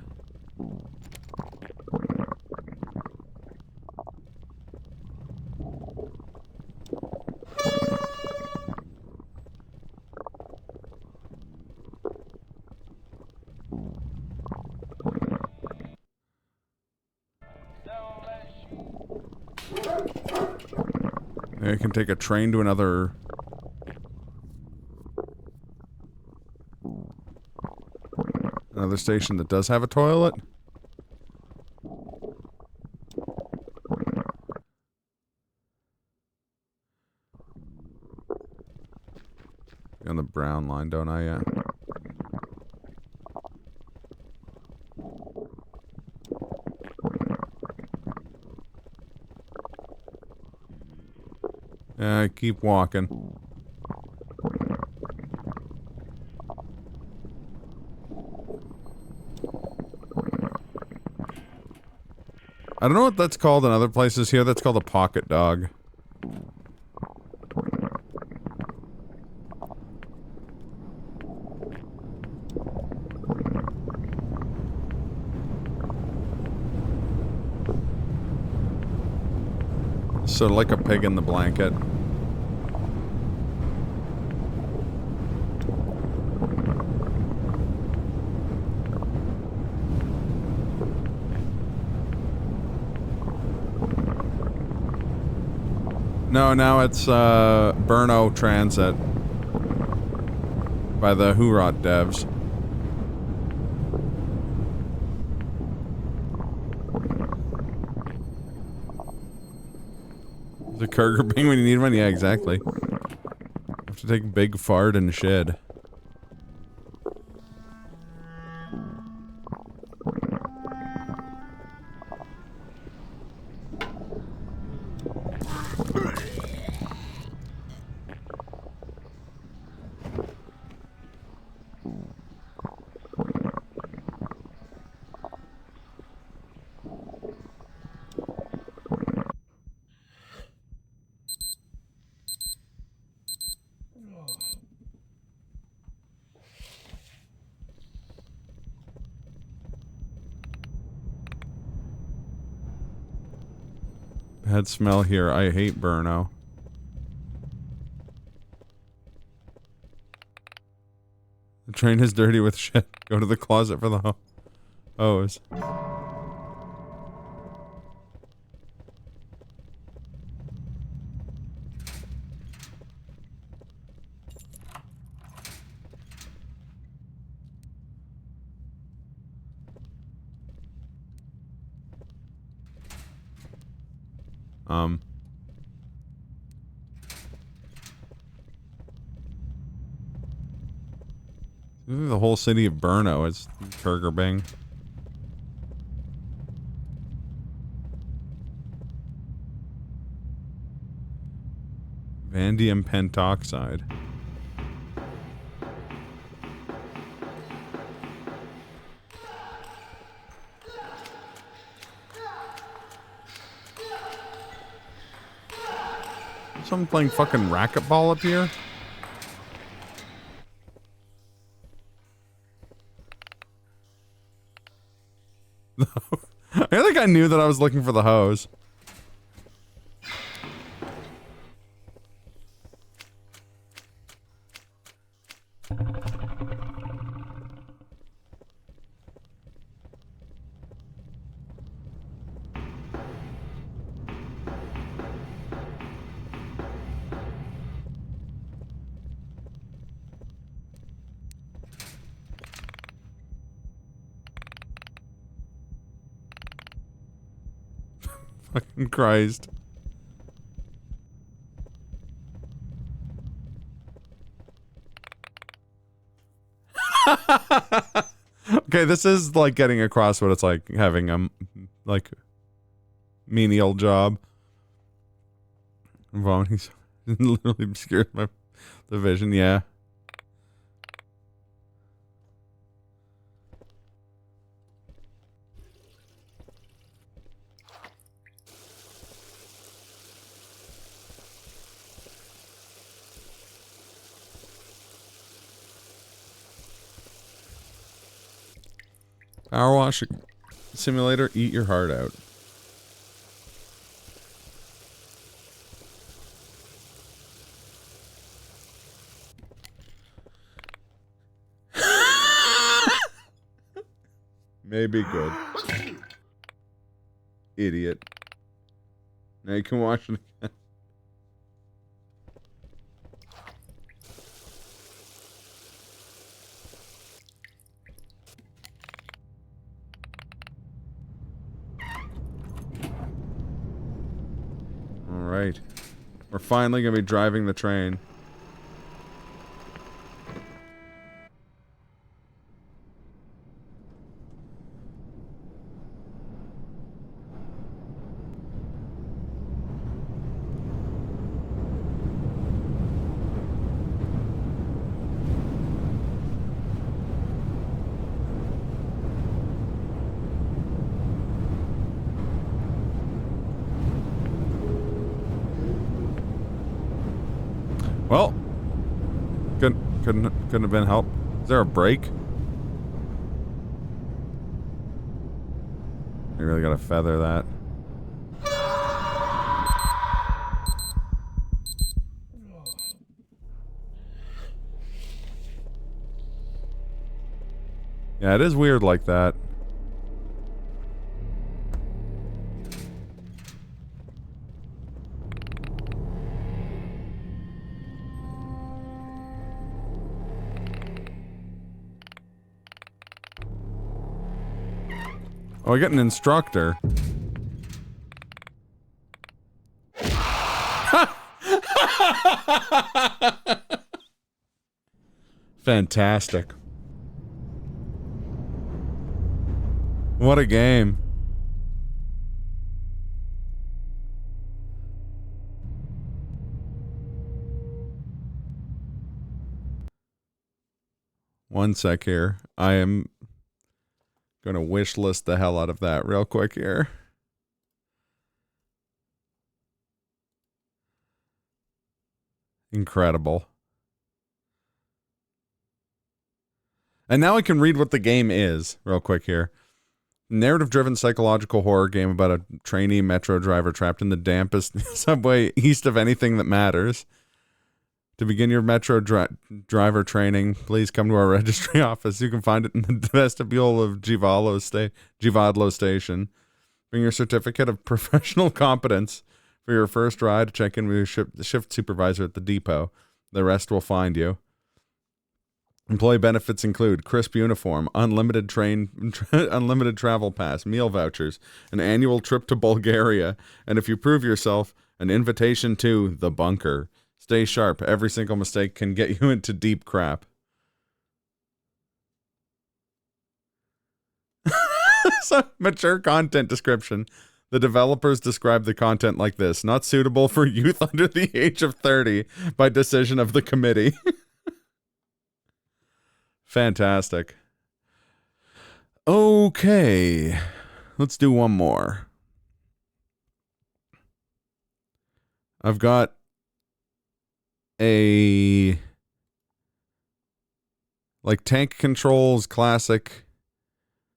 Maybe I can take a train to another... Another station that does have a toilet? on the brown line, don't I? Yeah. Yeah, keep walking. I don't know what that's called in other places here. That's called a pocket dog. Sort of like a pig in the blanket. No, now it's Brno Transit by the Hurot devs. The Kurger Bing when you need one? Yeah, exactly. Have to take a big fart and shed. Bad smell here. I hate Brno. The train is dirty with shit. Go to the closet for the hose. The whole city of Brno is Kurgerbang. Vanadium pentoxide. Someone playing fucking racquetball up here? I think I knew that I was looking for the hose. Fucking Christ. Okay, this is like getting across what it's like having a like menial job. Vomiting literally obscured the vision, yeah. Power wash simulator, eat your heart out. Maybe good. Idiot. Now you can watch it again. Alright. We're finally gonna be driving the train. Well, couldn't have been helped. Is there a break? You really gotta feather that. Yeah, it is weird like that. Oh, I got an instructor. Fantastic. What a game. One sec here. I am gonna wish list the hell out of that real quick here. Incredible. And now I can read what the game is real quick here. Narrative-driven psychological horror game about a trainee metro driver trapped in the dampest subway east of anything that matters. To begin your metro driver training, please come to our registry office. You can find it in the vestibule of Jivadlo Station. Bring your certificate of professional competence for your first ride. Check in with your shift supervisor at the depot. The rest will find you. Employee benefits include crisp uniform, unlimited travel pass, meal vouchers, an annual trip to Bulgaria, and if you prove yourself, an invitation to the bunker. Stay sharp. Every single mistake can get you into deep crap. So, mature content description. The developers describe the content like this: not suitable for youth under the age of 30 by decision of the committee. Fantastic. Okay. Let's do one more. I've got a tank controls classic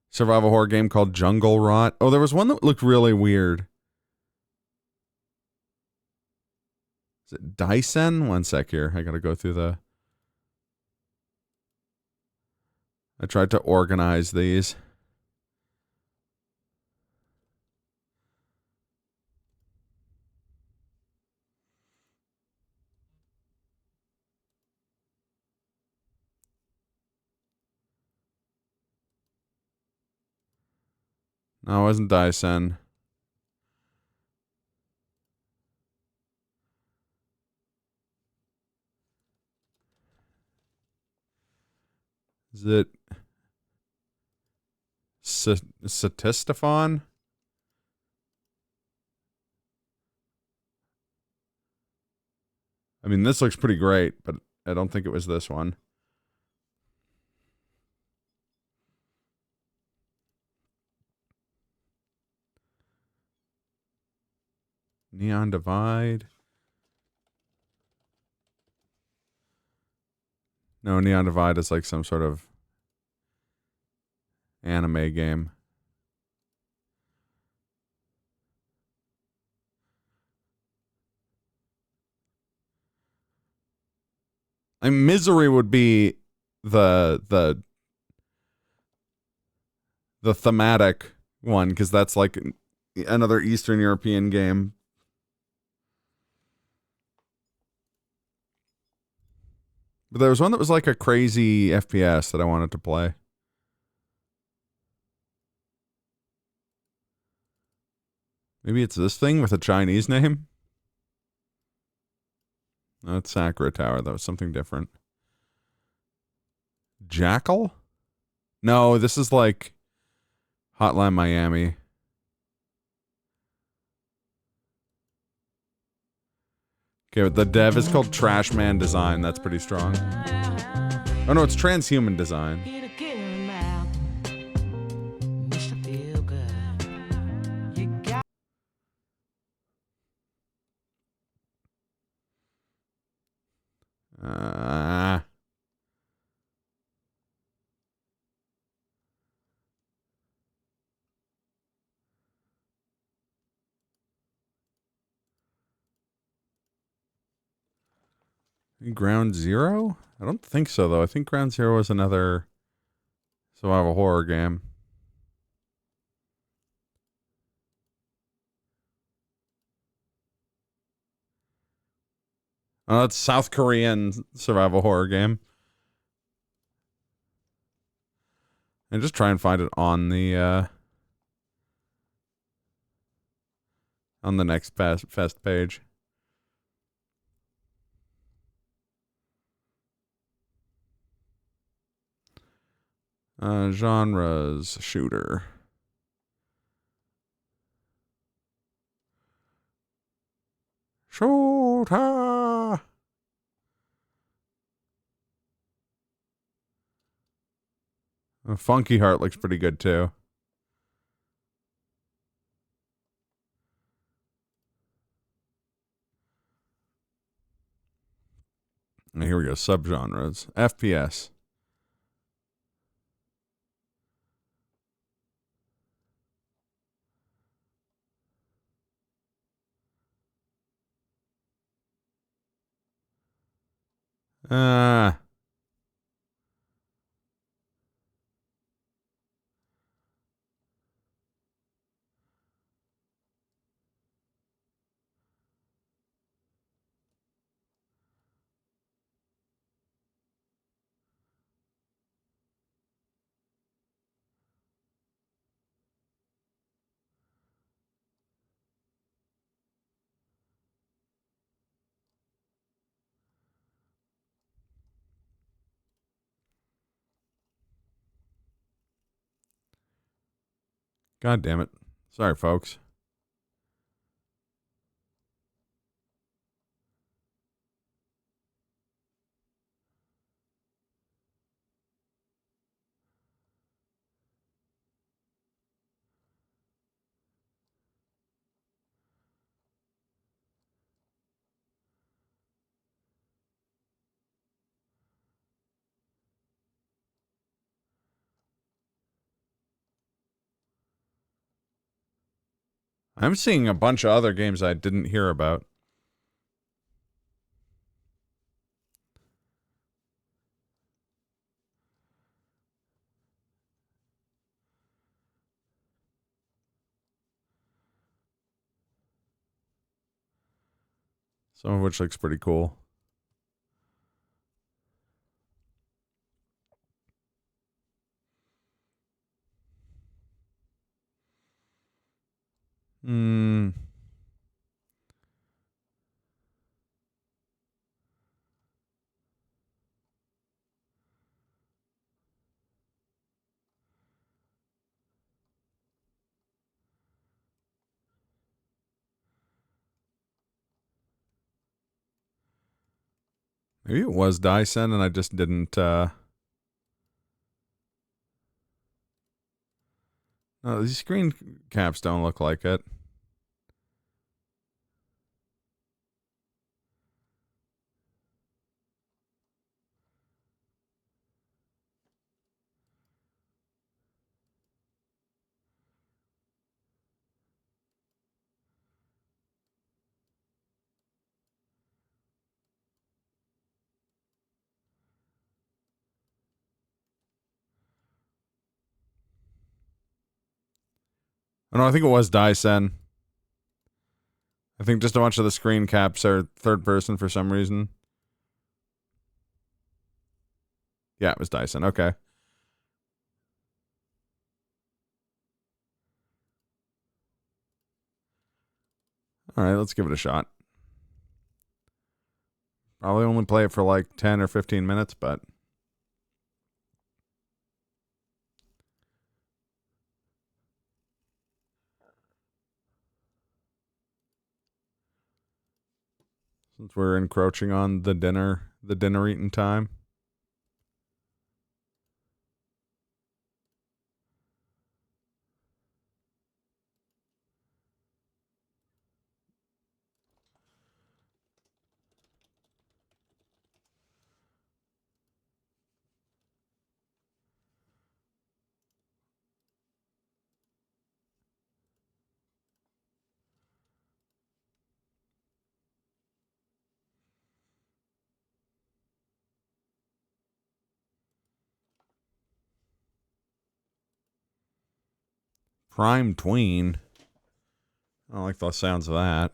survival horror game called Jungle Rot. Oh, there was one that looked really weird. Is it Dyson? One sec here. I gotta go through the... I tried to organize these. No, it wasn't Dyson. Is it Satistifon? I mean, this looks pretty great, but I don't think it was this one. Neon Divide. No, Neon Divide is like some sort of anime game. I mean, Misery would be the thematic one, because that's like another Eastern European game. But there was one that was like a crazy FPS that I wanted to play. Maybe it's this thing with a Chinese name? No, it's Sakura Tower. That was something different. Jackal? No, this is like Hotline Miami. Okay, the dev is called Trashman Design. That's pretty strong. Oh no, it's Transhuman Design. Uh, Ground Zero? I don't think so, though. I think Ground Zero was another survival horror game. Oh, it's South Korean survival horror game. And just try and find it on the next fest page. Genres, shooter. Shooter! Funky Heart looks pretty good, too. And here we go, subgenres. FPS. Ah. God damn it. Sorry, folks. I'm seeing a bunch of other games I didn't hear about. Some of which looks pretty cool. Hmm. Maybe it was Dyson and I just didn't, No, these screen caps don't look like it. Oh, no, I think it was Dyson. I think just a bunch of the screen caps are third person for some reason. Yeah, it was Dyson. Okay. All right, let's give it a shot. Probably only play it for like 10 or 15 minutes, but since we're encroaching on the dinner eating time. Prime tween. I don't like the sounds of that.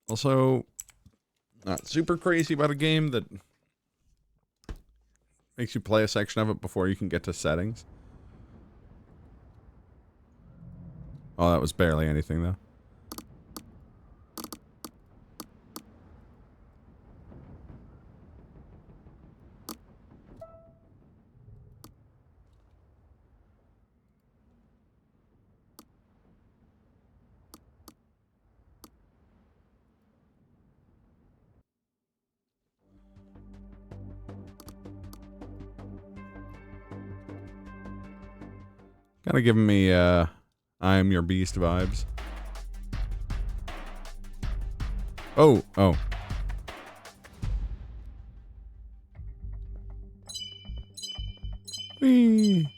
Also, not super crazy about a game that makes you play a section of it before you can get to settings. Oh, that was barely anything, though. Kind of giving me, I Am Your Beast vibes. Oh. Whee.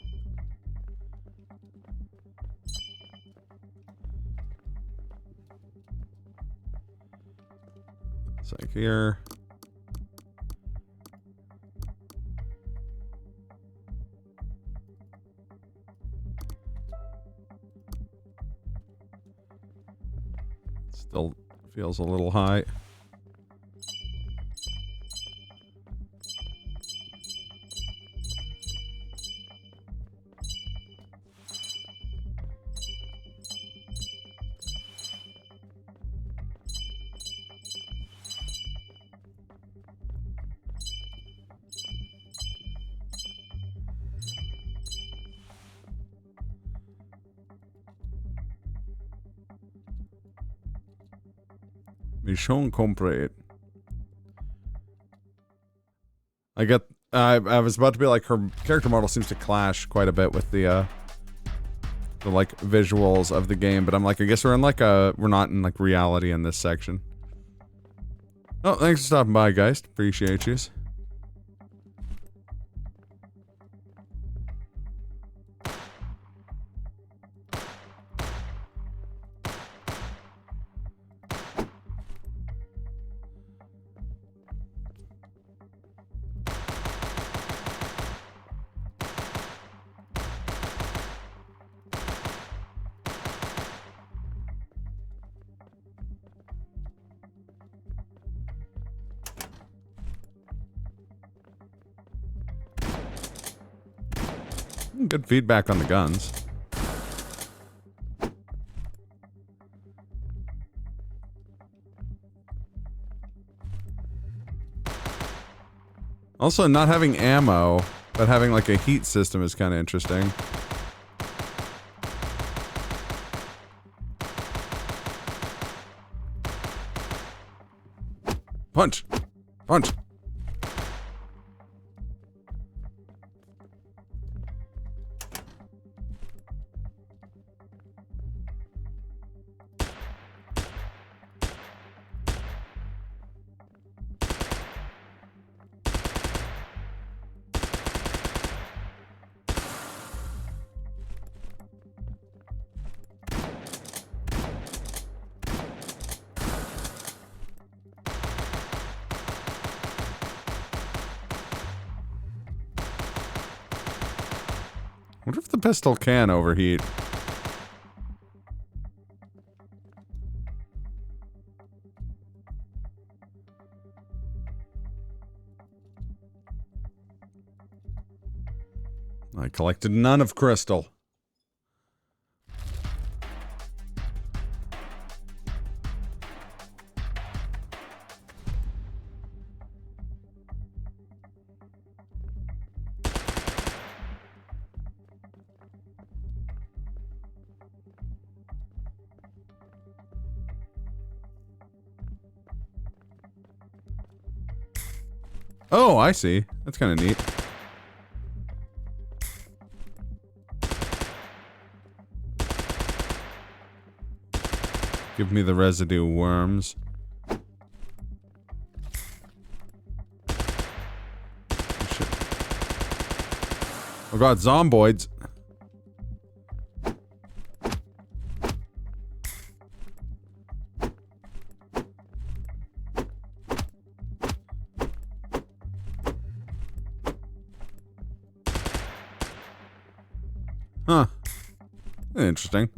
It's like here. Still feels a little high. Mission complete. I was about to be like, her character model seems to clash quite a bit with the like visuals of the game, but I'm like, I guess we're not in like reality in this section. Oh, thanks for stopping by, guys. Appreciate yous. Good feedback on the guns. Also, not having ammo, but having like a heat system is kind of interesting. Punch! Punch! I wonder if the pistol can overheat. I collected none of crystal. Oh, I see. That's kind of neat. Give me the residue worms. Shit. Oh god, zomboids. Interesting.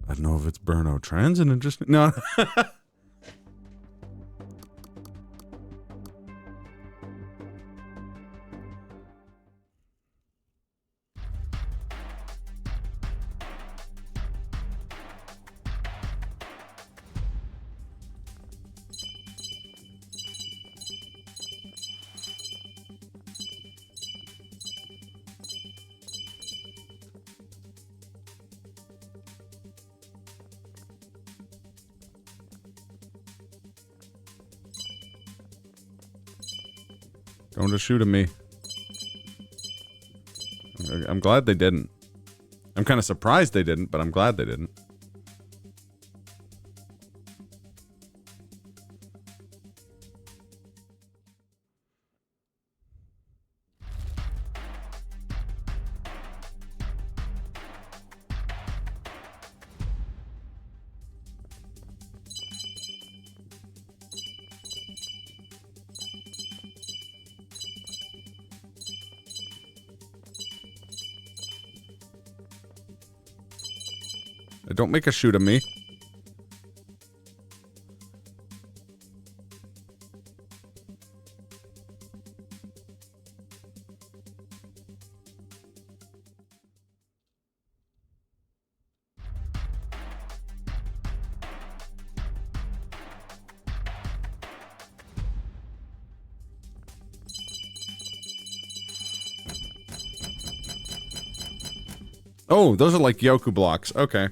I don't know if it's Burno Transit interesting. No. Don't just shoot at me. I'm glad they didn't. I'm kind of surprised they didn't, but I'm glad they didn't. Don't make a shoot at me. Oh, those are like Yoku blocks. Okay.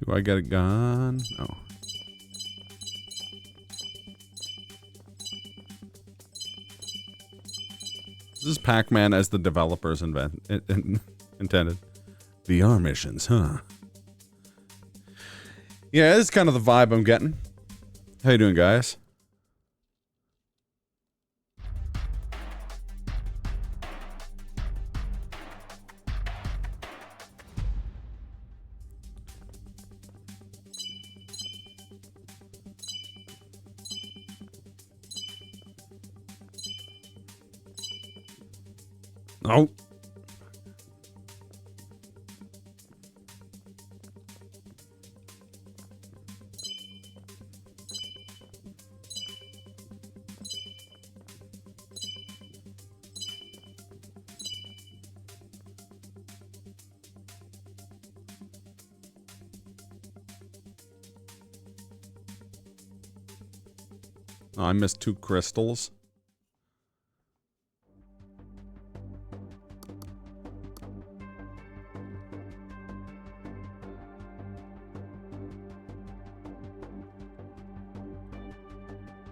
Do I get a gun? No. This is Pac-Man as the developers intended. VR missions, huh? Yeah, this is kind of the vibe I'm getting. How you doing, guys? Oh. Oh, I missed 2 crystals.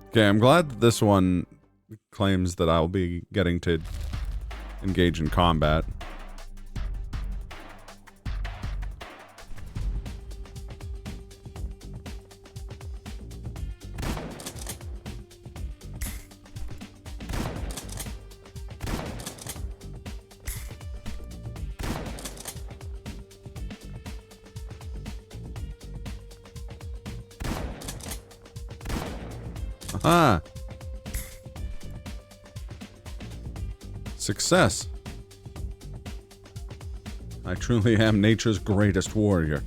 Okay, I'm glad that this one claims that I'll be getting to engage in combat. Ah. Success. I truly am nature's greatest warrior.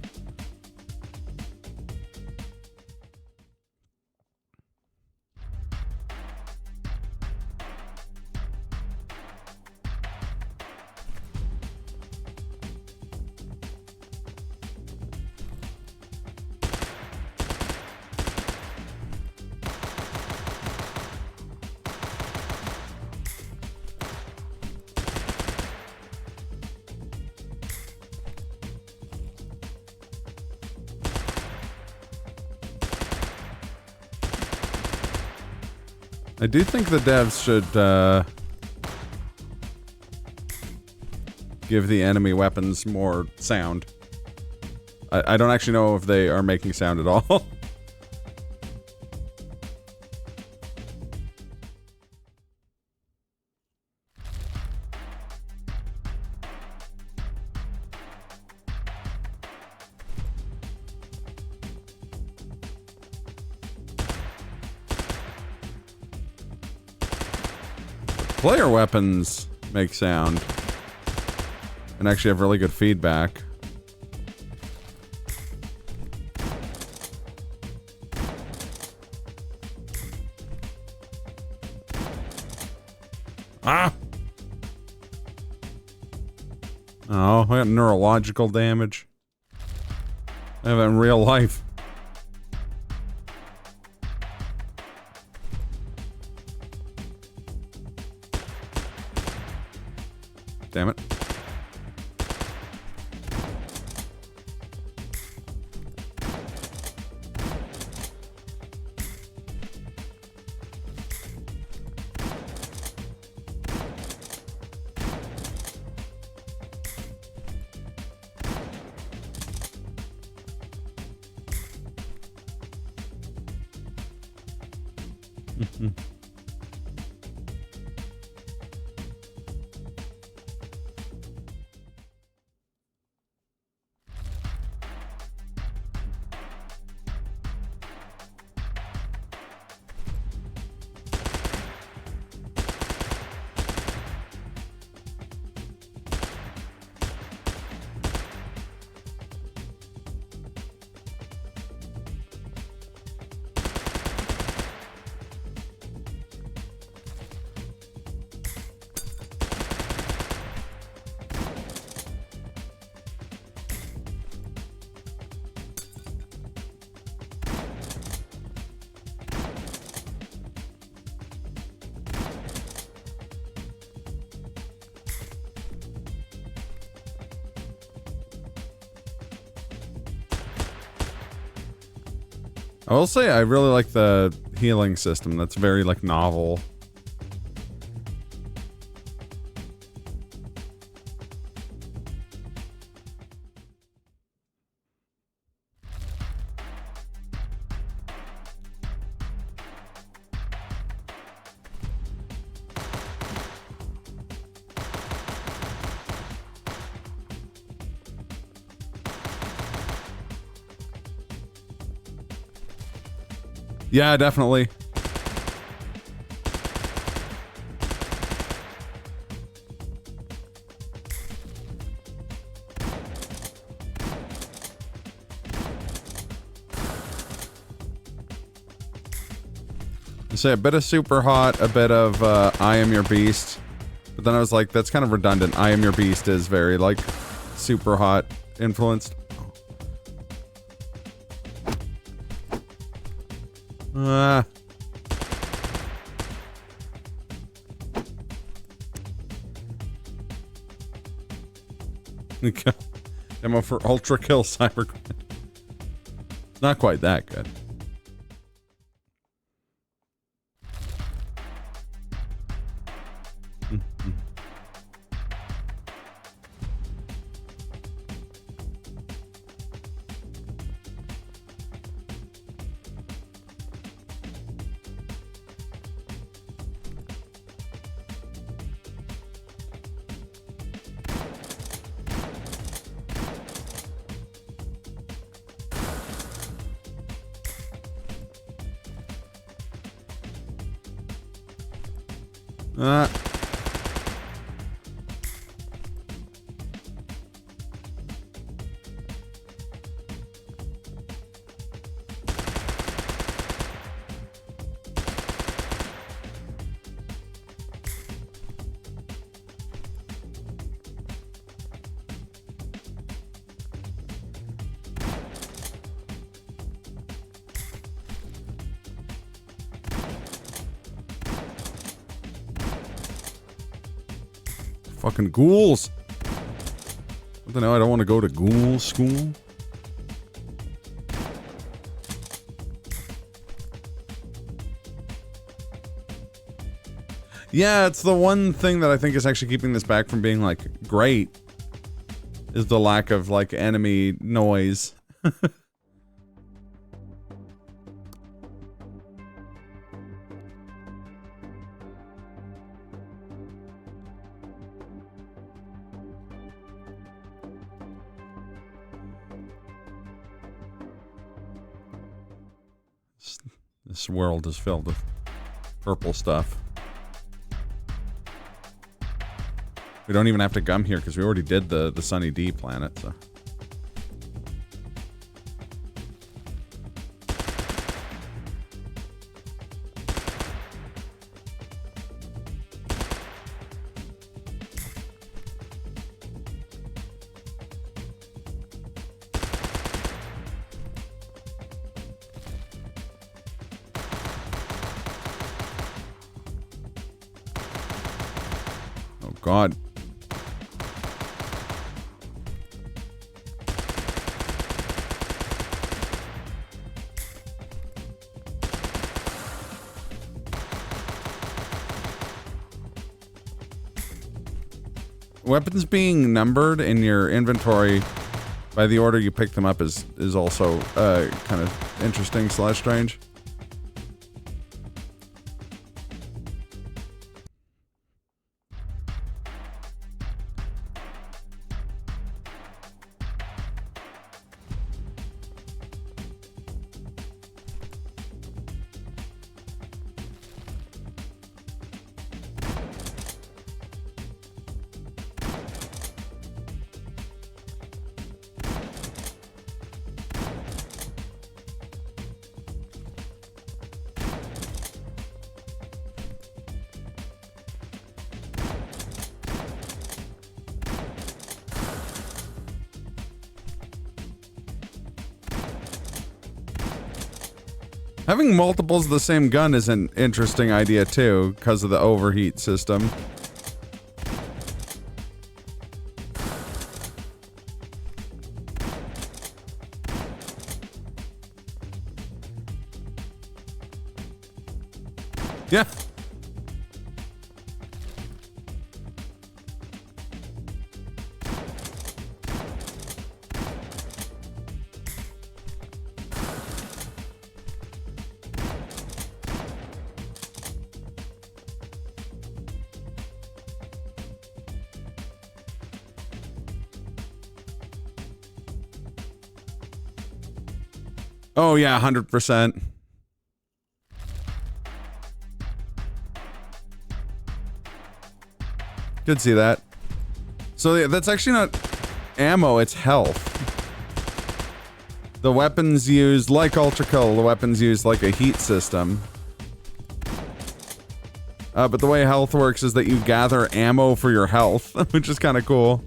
I do think the devs should give the enemy weapons more sound. I don't actually know if they are making sound at all. Player weapons make sound and actually have really good feedback. Ah! Oh, I got neurological damage. I have it in real life. Damn it. I will say I really like the healing system. That's very, like, novel. Yeah, definitely. You say a bit of Super Hot, a bit of I Am Your Beast. But then I was like, that's kind of redundant. I Am Your Beast is very, like, Super Hot influenced. Demo for Ultra Kill Cyber. Not quite that good. Fucking ghouls. What the hell? I don't want to go to ghoul school. Yeah, it's the one thing that I think is actually keeping this back from being, like, great. Is the lack of, like, enemy noise. This world is filled with purple stuff. We don't even have to come here because we already did the Sunny D planet, so. Oh God. Weapons being numbered in your inventory by the order you pick them up is also kind of interesting / strange. Having multiples of the same gun is an interesting idea too, because of the overheat system. Yeah. Oh yeah, 100%. Could see that. So yeah, that's actually not ammo, it's health. The weapons use, like Ultra Kill, the weapons use like a heat system. But the way health works is that you gather ammo for your health, which is kind of cool.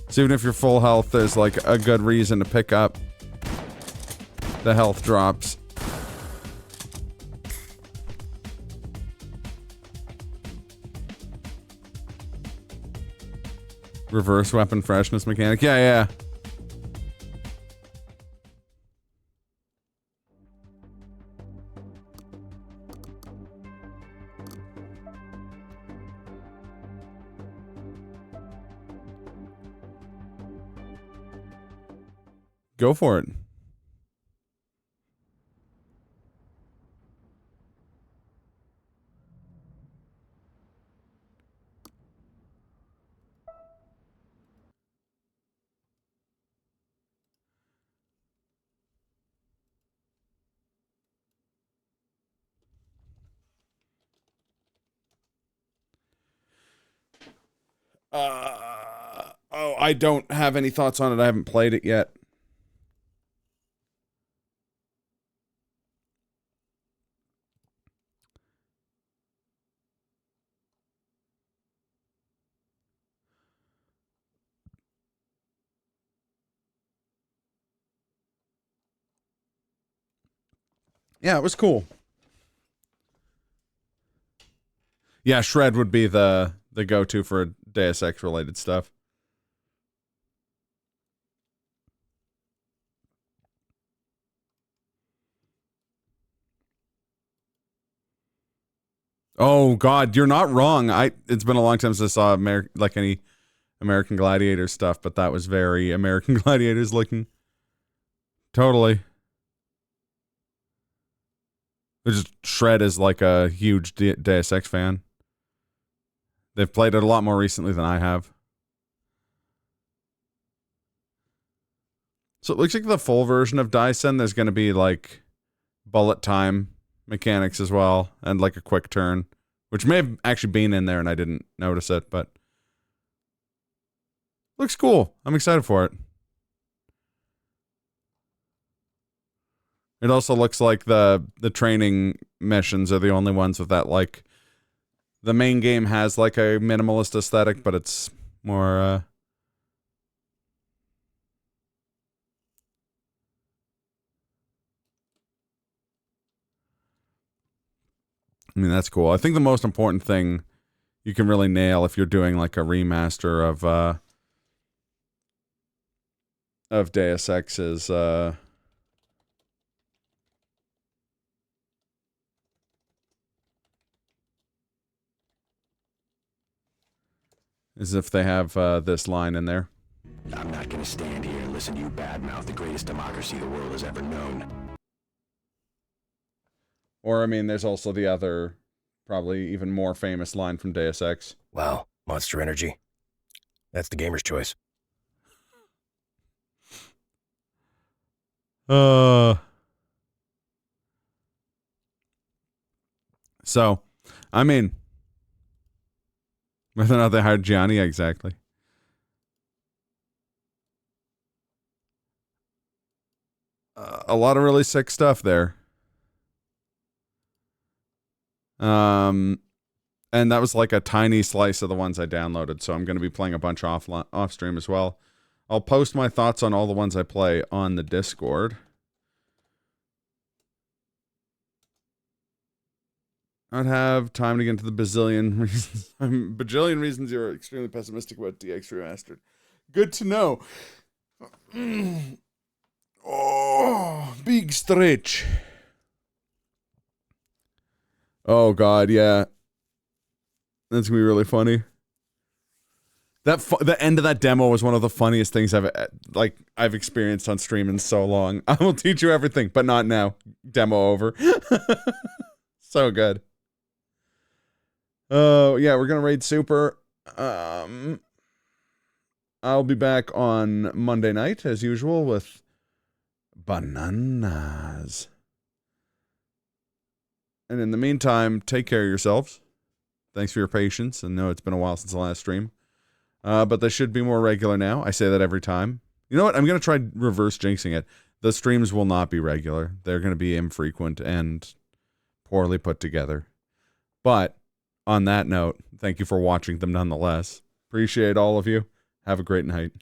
So even if you're full health, there's like a good reason to pick up the health drops. Reverse weapon freshness mechanic. Yeah, yeah. Go for it. Oh, I don't have any thoughts on it. I haven't played it yet. Yeah, it was cool. Yeah, Shred would be the go-to for Deus Ex related stuff. Oh God, you're not wrong. It's been a long time since I saw any American Gladiator stuff, but that was very American Gladiators looking. Totally. Just Shred is like a huge Deus Ex fan. They've played it a lot more recently than I have. So it looks like the full version of Dyson, there's going to be like bullet time mechanics as well, and like a quick turn, which may have actually been in there and I didn't notice it, but looks cool. I'm excited for it. It also looks like the training missions are the only ones with that, like, the main game has like a minimalist aesthetic, but it's more, I mean, that's cool. I think the most important thing you can really nail if you're doing like a remaster of Deus Ex is if they have this line in there. I'm not gonna stand here and listen to you badmouth the greatest democracy the world has ever known. Or, I mean, there's also the other, probably even more famous line from Deus Ex. Wow, Monster Energy. That's the gamer's choice. So, I mean, whether or not they hired Gianni, exactly. A lot of really sick stuff there. And that was like a tiny slice of the ones I downloaded, so I'm going to be playing a bunch off stream as well. I'll post my thoughts on all the ones I play on the Discord. I'd have time to get into the bajillion reasons you're extremely pessimistic about DX Remastered. Good to know. Oh, big stretch. Oh God, yeah. That's gonna be really funny. The end of that demo was one of the funniest things I've experienced on stream in so long. I will teach you everything, but not now. Demo over. So good. Oh yeah, we're gonna raid Super. I'll be back on Monday night as usual with bananas. And in the meantime, take care of yourselves. Thanks for your patience. I know it's been a while since the last stream. But they should be more regular now. I say that every time. You know what? I'm going to try reverse jinxing it. The streams will not be regular. They're going to be infrequent and poorly put together. But on that note, thank you for watching them nonetheless. Appreciate all of you. Have a great night.